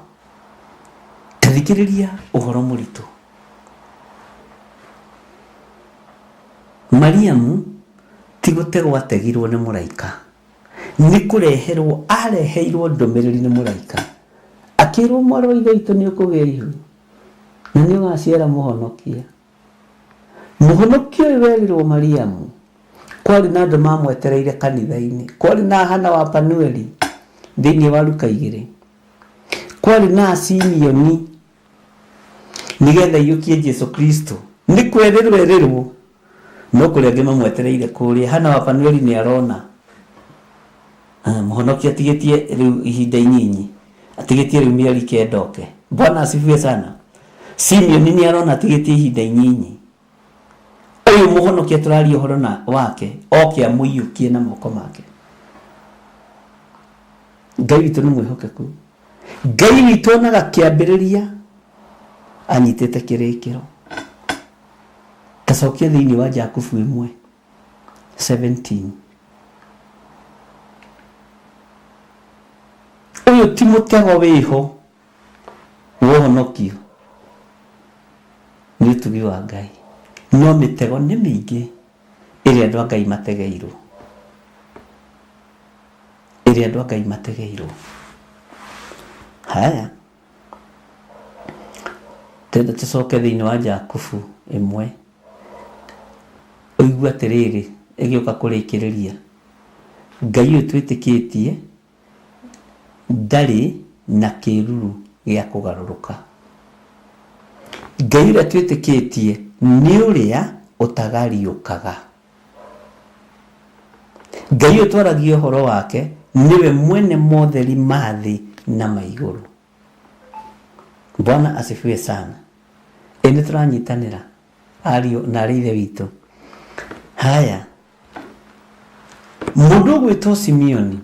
Tathikĩrĩria ũhoro mũritũ. Mariamu ti gũtegwo ategirwo nĩ mũraika, nĩ kũreherwo areheirwo ndũmĩrĩri nĩ mũraika, akĩrwo mwarĩ wa ithe witũ nĩ ũkũgĩa ihu na nĩ ũgaciara mũhonokia. Mũhonokia ũyũ werirwo Mariamu, kwarĩ na andũ mamwetereire kanitha-inĩ, kwarĩ na Hana wa Panueli thĩinĩ wa Luka 2, kwarĩ na Simeoni nĩgetha iyũkie Jesũ Kristo. Nĩ kwerĩrwo no kũrĩ angĩ mamwetereire kũrĩa. Hana wa Panueli nĩ arona mũhonokia atigĩtie rĩu ihinda inyinyi, atigĩtie rĩu mĩeri 9 oke. Bwana asifiwe sana. Simeoni nĩ arona atigĩtie ihinda inyinyi. Ũyũ mũhonokia tũraria ũhoro na wake oke amũiyũkie na moko make. Ngai witũ nĩ mwĩhokeku. Ngai witũ onaga kĩambĩrĩria anyitĩte kĩrĩkĩro. Tacokia thĩinĩ wa Jakubu 1:17. uyu ti mutego wiho wohonokio ni tugi wa Ngai no mitego ni mingi iri andu a Ngai mategeirwo haya tenda tucoke thiini wa Jakubu 1 uigua atiriri igioka kurikiriria Ngai uyu twitikitie ndari na kiruru gya kugaruruka. Ngai uria twitikitie ni uria utagariukaga. Ngai uyu twaragia uhoro wake niwe mwene motheri mathi na maiguru. Bwana asifiwe sana. Ene turanyitanira ario na rithe witu. Haya, mundu gwitwo Simeoni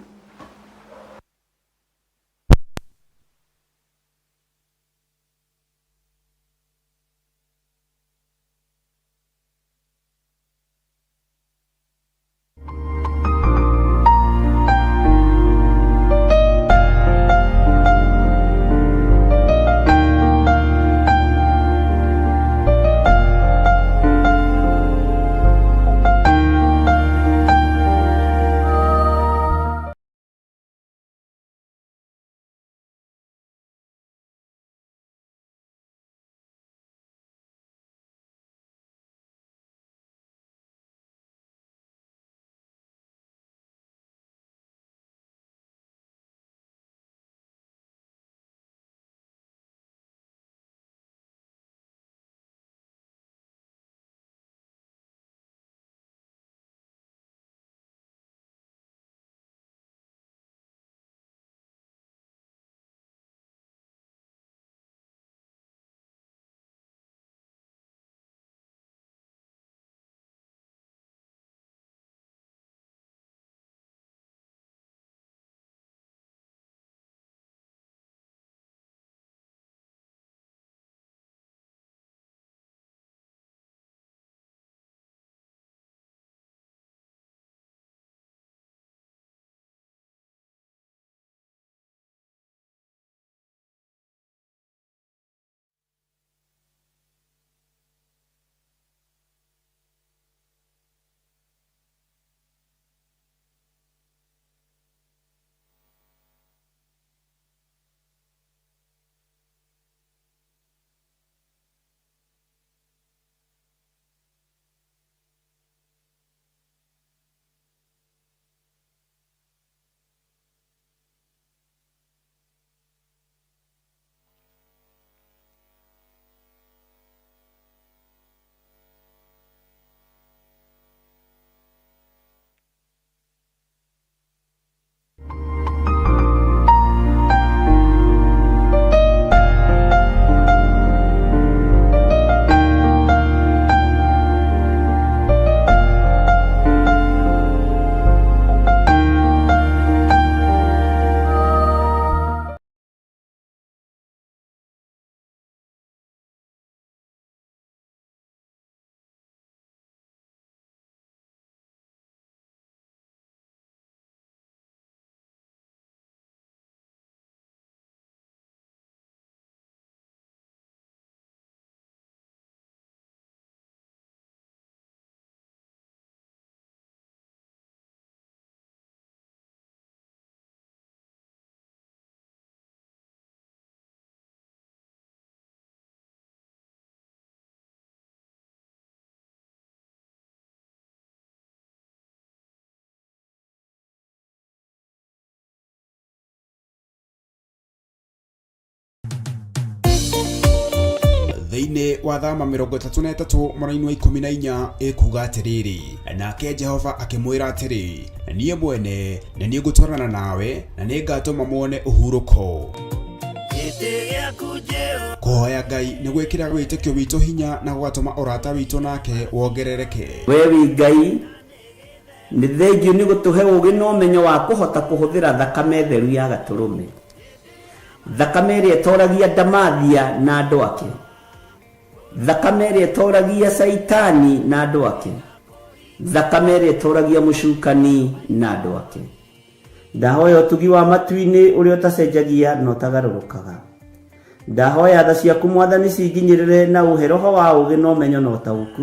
thiini wa thama 33 mwaraini wa 14 ikuga atiriri nake Jehova akimwira atiri niye mwene na niye gutwarana nawe na ningatuma muone uhuruko. Kuhoya Ngai ni gwikira witikio witu hinya na gwatuma urata witu nake wongerereke. Wewe Ngai ni thengiu ni gutuhe ugi no menyo wa kuhota kuhuthira thakame theru ya gaturume. Thakame ria toragia Damathia na andu ake. Thakame ria toragia Saitani na andu ake. Thakame ria toragia Mushukani na andu ake. ndahoya utugi wa matu-ini uria utacenjagia no tagarurukaga. Ndahoya tha ciaku Mwathani cinginyirire na uhe roho wa ugi no menyo no tauku,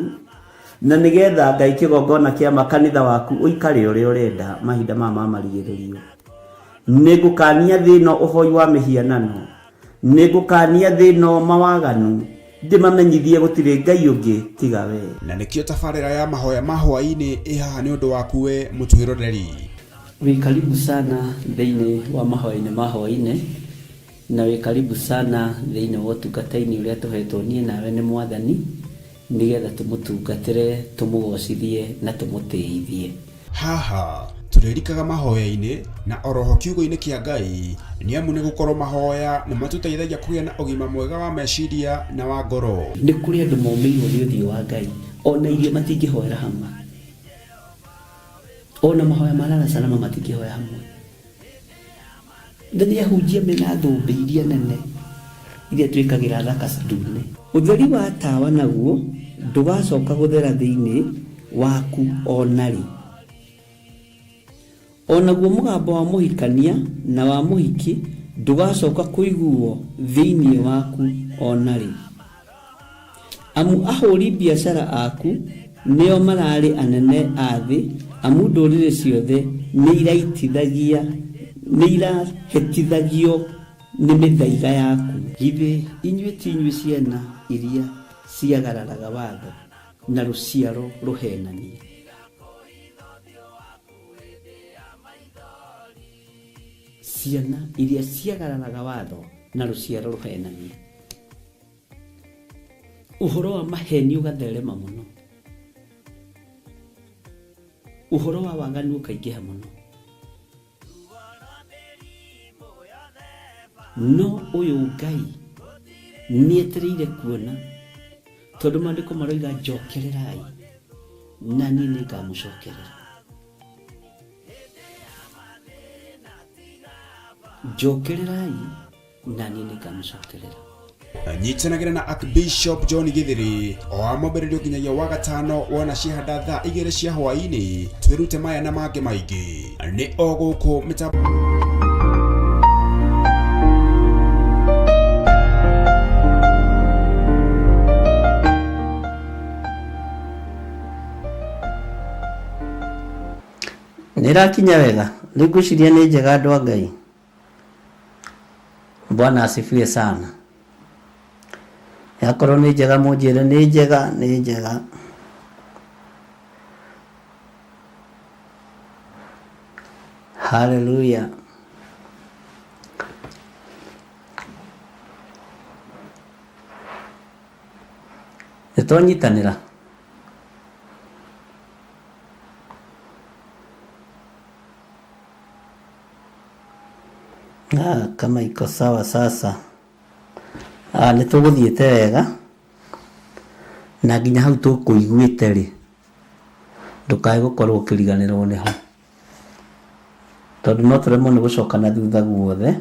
na nigetha Ngai kigongona kia makanitha waku uikare uria urenda mahinda mama marigiririo. Nigukania thino uhoi wa mihianano, nigukania thino mawaganu, ndimamenyithie gutire Ngai ungi tiga we. Na nikio tabarira ya mahoya mahwa-ini ihaha ni undu waku we mutuhiroreri. Wi karibu sana thiini wa mahoya-ini mahwa-ini, na wi karibu sana thiini wa utungata-ini uria tuhetwo nie nawe ni Mwathani, nigetha tumutungatire, tumugocithie na tumutiithie. Haha turirikaga mahoya-ini na oroho kiugo-ini kia Ngai ni amu ni gukorwo mahoya ni matutaithagia kugia na ugima mwega wa meciria na wa ngoro. Ni kuri andu momeirwo ni uthio wa Ngai, ona irio matingihoera hamwe, ona mahoya marara salama matingihoya hamwe. Ndathia hunjia mena thumbi iria nene iria twikagira thaka ndune. Utheri wa tawa naguo ndugacoka guthera thiini waku onari. Onaguo mugambo wa muhikania na wa muhiki ndugacoka kuiguo thiini waku onari. Amu ahuri biashara aku nio marari anene athi, amu ndurire ciothe ni iraitithagia ni irahetithagio ni mithaiga yaku. Githi inyue tinyue ciana iria ciagararaga watho na ruciaro ruhenanie. Ciana iria ciagararaga watho na ruciaro ruhenanie. Uhoro wa maheni ugatherema muno, uhoro wa waganu ukaingiha muno. No uyu Ngai nietereire kuona, tondu maandiko maroiga njokererai na ni ngamucokerera. Njokererai na ni ngamucokerera. Nyitanagira na Archbishop John Githiri o amombererio nginyagia wa gatano wona ciehanda thaa 2 cia hwaini. Twirute maya na mange maingi ni o guku mitambo. Nirakinya wega niguciria ni njega andu a Ngai. Bwana asifiwe sana. Yakorwo ni njega munjire ni njega, ni njega. Hallelujah. Nitwanyitanira. Kama iko sawa sasa. Nituguthiete wega na nginya hau tukuiguite ri ndukae gukorwo ukiriganirwo ni ho, tondu no turemwo ni gucoka na thutha guothe,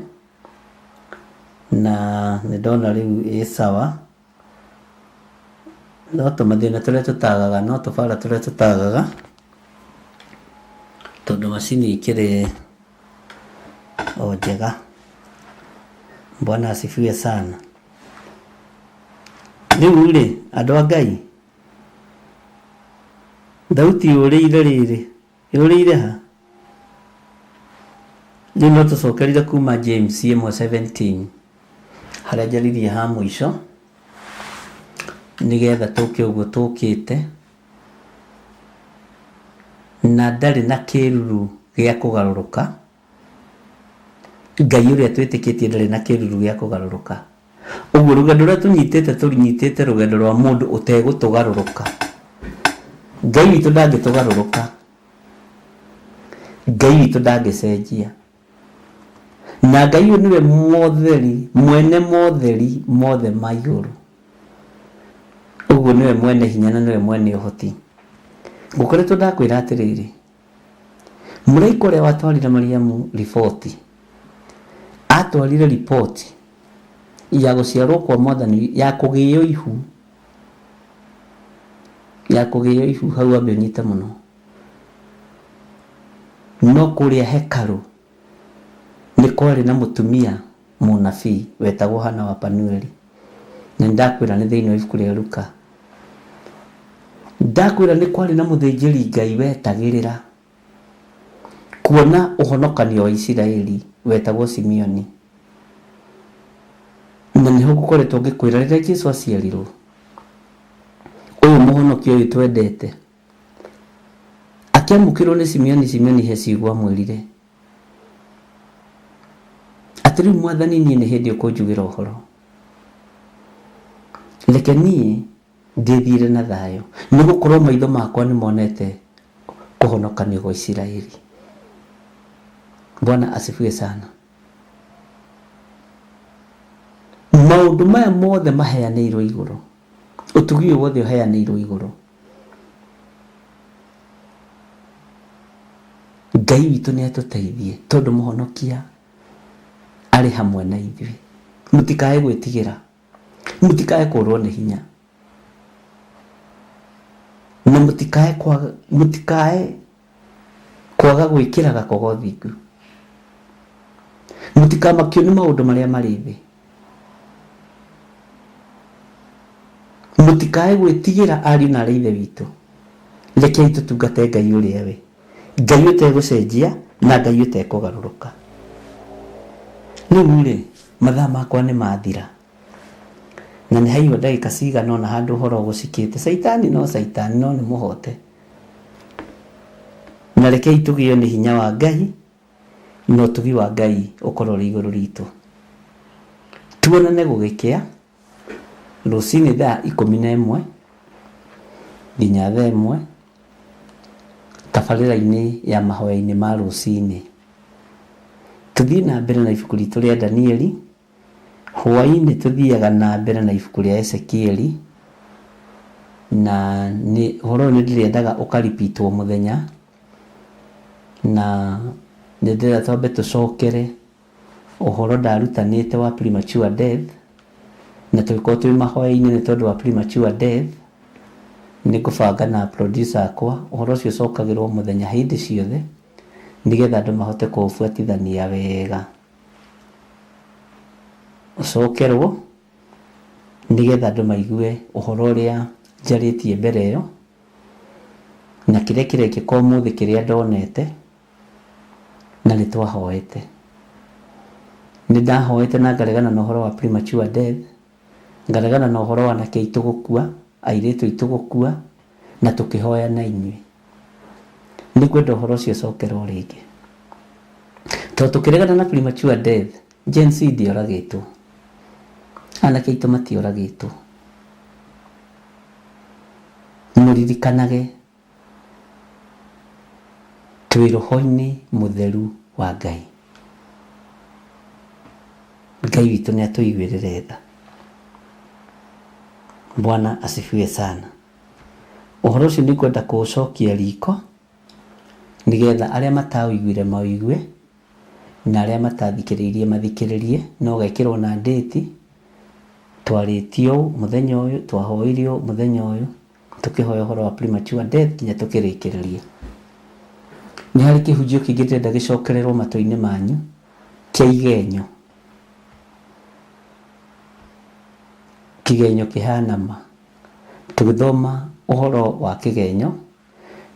na ndona riu sawa. No tumathina turia tutagaga, no tubara turia tutagaga, tondu macini ikiri o njega. Bwana asifiwe sana. Riu ri andu a Ngai, thauti urire riri urire ha ni no tucokerire kuma James 1:17 haria njaririe ha mwisho, nigetha tuke uguo tukite na ndari na kiruru gia kugaruruka. Ngai uria twitikitie ndari na kiruru gia kugaruruka. Uguo rugendo ruria tunyitite rugendo rwa mundu utegutugaruruka. Ngai witu ndangitugaruruka, Ngai witu ndangicenjia, na Ngai uyu niwe motheri, mwene motheri mothe ma iguru. Uguo niwe mwene hinya na niwe mwene uhoti. Ngukoretwo ndakwira atiriri, muraika uria watwarire Mariamu riboti, atwarire riboti ya guciarwo kwa Mwathani, ya kugio ihu, hau ambe nyite muno. No kuria hekaru kwarĩ na mũtumia mũnabii wetagwo Hana wa Panueli. Na ndakwĩra nĩ thĩinĩ wa ibuku rĩa Luka. Ndakwĩra nĩ kwarĩ na mũthĩnjĩri Ngai wetagĩrĩra kuona ũhonokanio wa Isiraeli wetagwo Simeoni. Na nĩho gũkoretwo ngĩkwĩra rĩrĩa Jesũ aciarirwo, ũyũ mũhonokio ũyũ twendete akĩamũkĩrwo nĩ Simeoni he ciugo amwĩrire atĩ rĩu Mwathani niĩ nĩ hĩndĩ ũkũnjugĩra ũhoro, reke niĩ ndĩthiĩre na thayũ, nĩ gũkorwo maitho makwa nĩ monete kũhonokanio gwa Isiraeli. Bwana asifiwe sana. Maũndũ maya mothe maheanĩirwo igũrũ, ũtugi ũyũ wothe ũheanĩirwo igũrũ, Ngai witũ nĩ atũteithie tondũ mũhonokia arĩ hamwe na ithuĩ. Mũtikae gwĩtigĩra, mũtikae kũrwo nĩ hinya, na mũtikae kwaga gwĩkĩra gakogo thingu. Mũtikamakio nĩ maũndũ marĩa marĩ thĩ. Mũtikae gwĩtigĩra ariũ na aarĩ a Ithe witũ. Rekei tũtungate Ngai ũrĩa we, Ngai ũtegũcenjia na Ngai ũtekũgarũrũka. Rĩu rĩ, mathaa makwa nĩ mathira, na nĩ haiywo ndagĩka cigana ũna handũ ũhoro gũcikĩte. Saitani no nĩ mũhote, na rekei tũgĩo nĩ hinya wa Ngai, no ũtugi wa Ngai ũkorwo ũrĩ igũrũ ritũ. Tuonane gũgĩkĩa rũcinĩ thaa 11 nginya thaa 1 tabarĩra-inĩ ya mahoya-inĩ ma rũcinĩ. Tũthiĩ na mbere na ibuku ritũ rĩa Danieli, hwaĩ-inĩ tũthiaga na mbere na ibuku rĩa Ezekieli, na ũhoro nĩ ndĩrendaga ũkaripitwo mũthenya, na nĩ ndĩrenda twambe tũcokere ũhoro ndarutanĩte wa premature death, na tũgĩkorwo twĩ mahoya-inĩ nĩ tondũ wa premature death. Nĩ ngũbanga na producer akwa ũhoro ũcio ũcokagĩrwo mũthenya hĩndĩ ciothe, nĩgetha andũ mahote kũũbuatithania wega. Ũcokerwo nĩgetha andũ maigue ũhoro ũrĩa njarĩtie mbere ĩyo, na kĩrĩa kĩrekĩka ũmũthĩ kĩrĩa ndonete na nĩ twahoete. Nĩ ndahoete na ngaregana na ũhoro wa premature death, ngaregana na ũhoro wa anake aitũ gũkua, airĩtu aitũ gũkua, na tũkĩhoya na inyuĩ. Nĩ kwenda ũhoro ũcio ũcokerwo rĩngĩ, tondũ tũkĩregana na premature death, Gen Z ndĩoragĩtwo, anake aitũ matioragĩtwo. Mũririkanage twĩ roho-inĩ mũtheru wa Ngai. Ngai witũ nĩ atũiguĩrĩre tha. Bwana asifiwe sana. Ũhoro ũcio nĩ kwenda kũũcokia riko, nĩgetha arĩa mataũiguire mawĩigue, na arĩa matathikĩrĩirie mathikĩrĩrie. No gekĩrwo na date, twarĩtio mũthenya ũyũ, twahoirio mũthenya ũyũ, tũkĩhoya ũhoro wa premature death nginya tũkĩrĩkĩrĩria. Nĩ harĩ kĩhunjio kĩngĩ ndĩrenda gĩcokererwo matũ-inĩ manyu kĩa igenyo. Kĩgenyo kĩhana ma. Tũgĩthoma ũhoro wa kĩgenyo,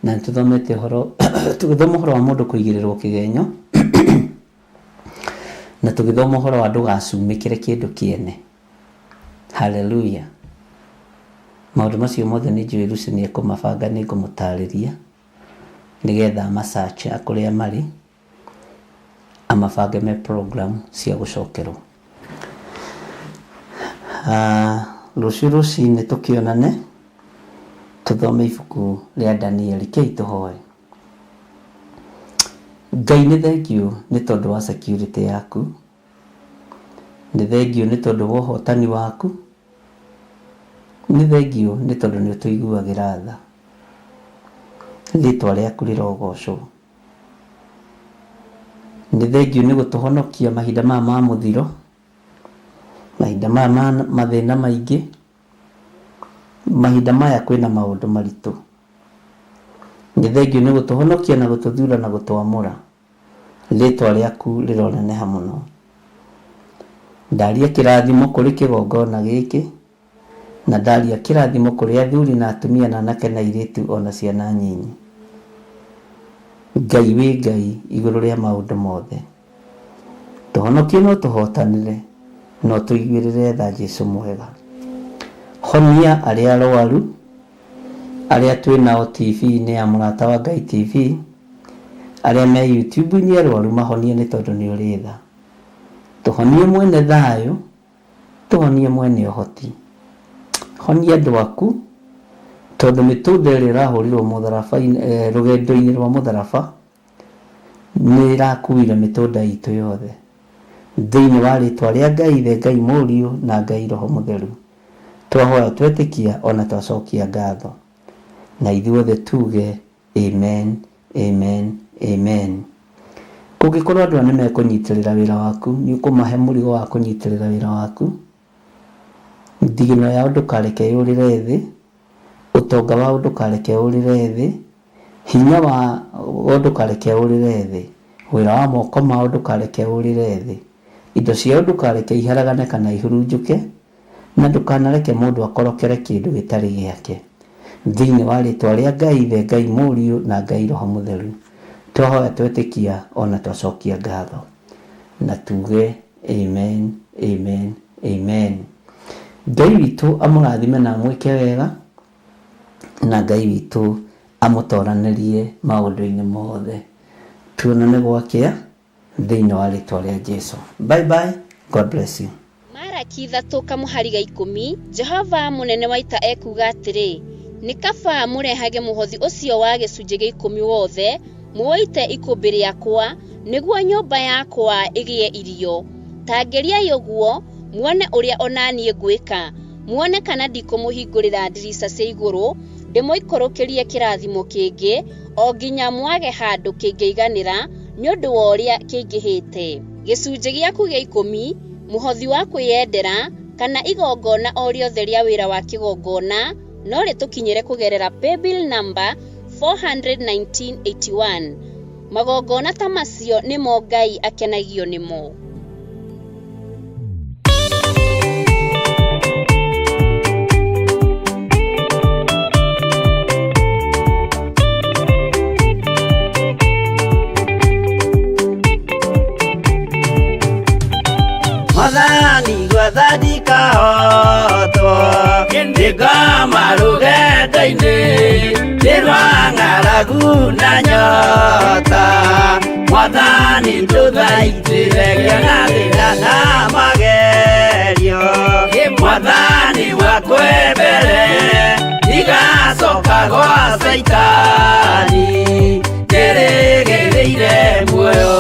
na tũthomete ũhoro tũgĩthoma ũhoro wa mũndũ kũigĩrĩrwo kĩgenyo, na tũgĩthoma ũhoro wa ndũgacumĩkĩre kĩndũ kĩene. Haleluya. Maũndũ macio mothe nĩ njũĩ Lucy nĩ ekũmabanga, nĩ ngũmũtarĩria nĩgetha amasearch kũrĩa marĩ, amabange me program cia gũcokerwo. Rũciũ rũcinĩ tũkĩonane tũthome ibuku rĩa Danieli. Kei tũhoe. Ngai nĩ thengiũ nĩ tondũ wa security yaku, nĩ thengiũ nĩ tondũ wa ũhotani waku, nĩ thengiũ nĩ tondũ nĩ ũtũiguagĩra tha. Rĩĩtwa rĩaku rĩrogocwo. Nĩ thengiũ nĩ gũtũhonokia mahinda maya ma mũthiro, mahinda maya ma mathĩna maingĩ, mahinda maya kwĩna maũndũ maritũ. Nĩ thengiũ nĩ gũtũhonokia na gũtũthura na gũtwamũra Rĩtwa rĩaku rĩroneneha mũno. Ndaria kĩrathimo kũrĩ kĩgongona gĩkĩ, na ndaria kĩrathimo kũrĩ athuri na atumia na anake na airĩtu ona ciana nyinyi. Ngai wĩ Ngai igũrũ rĩa maũndũ mothe. Tũhonokie no tũhotanĩre, no tũiguĩrĩre tha Jesũ mwega. Honia arĩa arwaru, arĩa twĩnao TV-inĩ ya Mũrata wa Ngai TV, arĩa me YouTube-inĩ arwaru mahonie nĩ tondũ nĩ ũrĩ tha. Tũhonie mwene thayũ, tũhonie mwene ũhoti. Honia andũ aku, tondũ mĩtũnda ĩrĩa ĩrahũrirwo mũtharaba-inĩ, rũgendo-inĩ rwa mũtharaba nĩ ĩrakuire mĩtũnda itũ yothe. Thĩinĩ wa rĩtwa rĩa Ngai Ithe, Ngai Mũriũ na Ngai Roho Mũtheru, twahoya twetĩkia ona twacokia ngatho, na ithuothe tuge amen, amen, amen. Kũngĩkorwo andũ nĩ mekũnyitĩrĩra wĩra waku, nĩ ũkũmahe mũrigo wa kũnyitĩrĩra wĩra waku. Ndigino ya ũndũ kareke yũrĩre thĩ, ũtonga wa ũndũ kareke yũrĩre thĩ, hinya wa ũndũ kareke yũrĩre thĩ, wĩra wa moko ma ũndũ kareke yũrĩre thĩ, indo cia ũndũ kareke iharagane kana ihurunjũke, na ndũkanareke mũndũ akorokere kĩndũ gĩtarĩ gĩake. Thĩinĩ wa rĩtwa rĩa Ngai Ithe, Ngai Mũriũ na Ngai Roho Mũtheru, twahoya twetĩkia ona twacokia ngatho, na tuge amen, amen, amen. Ngai witũ amũrathime na amwĩke wega, na Ngai witũ amũtoranĩrie maũndũ-inĩ mothe. Tuonane gwakĩa thĩinĩ wa rĩtwa rĩa Jesũ. Bye bye, God bless you. Maraki 3:10 Jehova mũnene wa ita ekuga atĩrĩ, nĩ kaba mũrehage mũhothi ũcio wa gĩcunjĩ gĩa 10 wothe muoite ikũmbĩ rĩakwa, nĩguo nyũmba yakwa ĩgĩe irio. Tangeriai ũguo muone ũrĩa onaniĩ ngwĩka, muone kana ndikũmũhingũrĩra ndirica cia igũrũ, ndĩmũikũrũkĩrie kĩrathimo kĩngĩ o nginya mwage handũ kĩngĩiganĩra nĩ ũndũ wa ũrĩa kĩingĩhĩte. Gĩcunjĩ gĩaku gĩa 10, mũhothi wa kwĩyendera kana igongona o rĩothe rĩa wĩra wa kĩgongona no rĩtũkinyĩre kũgerera paybill number 41981. Magongona ta macio nĩmo Ngai akenagio nĩmo. Madani gwathadika hoto Ndiga marugenda-inĩ Nĩrwang'aragu na nyota Mwathani tũthaitĩre gĩathĩra na magerio Mwathani wakwe mbere Igacoka gwa Saitani Nĩrĩgĩrĩire muoyo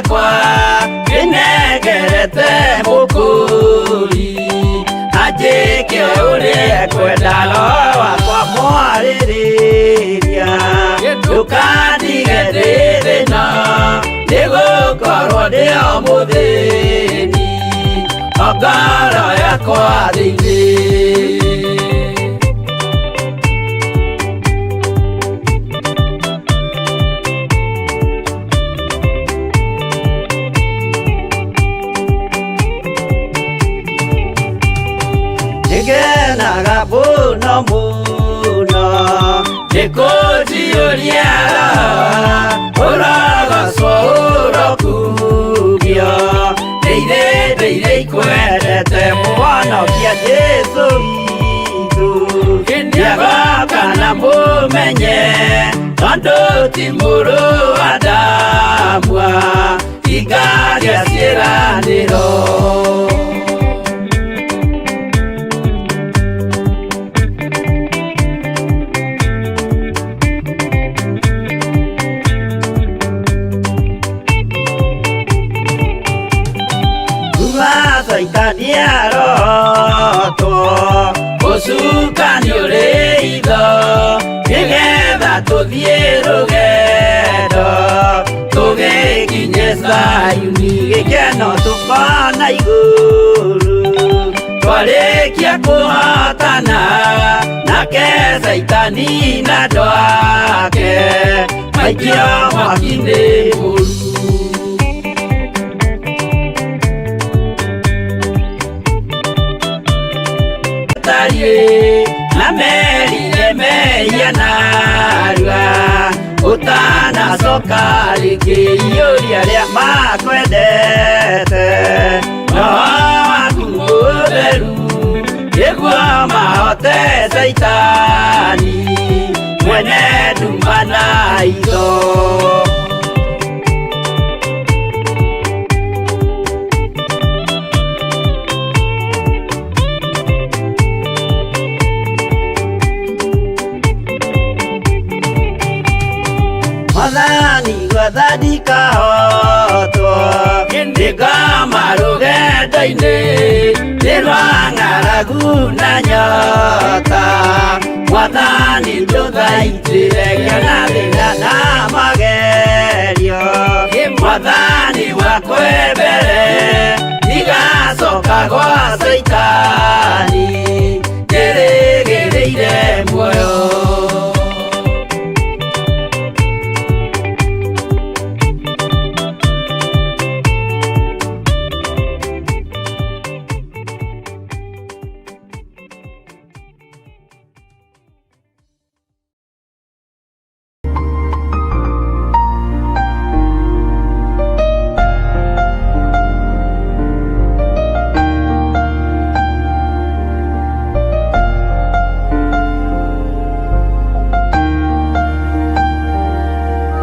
kwa Kinegerete mukuri Ajike ure kwenda loa kwa mwaririria Yukandige thĩthĩno Nĩgũkorwo ndĩo mũthĩni Ongoro yakwa thĩinĩ Muno muno Nĩkũnjiũria ũrogocwo ũrokugio Nĩirĩ ikwendete mũhonokia Jesũ witũ Nĩagoka na mũmenye tondũ ti mũrũ wa ndamwa Ingagĩa ciĩranĩro Saitani arotwo Tucukanio ritho nigetha tuthie rugendo tugikinye Sayuni gikeno tukona iguru twarikia kuhotana nake Saitani na ndwake maikio mwaki-inĩ mũru. Na merire mehia narua utanacoka rĩngĩ iyũria rĩa makwendete roho waku mũtheru nĩguo mahote Saitani mwene nduma na hitho. Mwathani gwathani kahotwo ndĩngama rũgendo-inĩ nĩ rwa ng'aragu na nyota. Mwathani ndũthaitĩre ngĩona thĩna na magerio. Mwathani wakwe mbere ndigacoka gwa Saitani.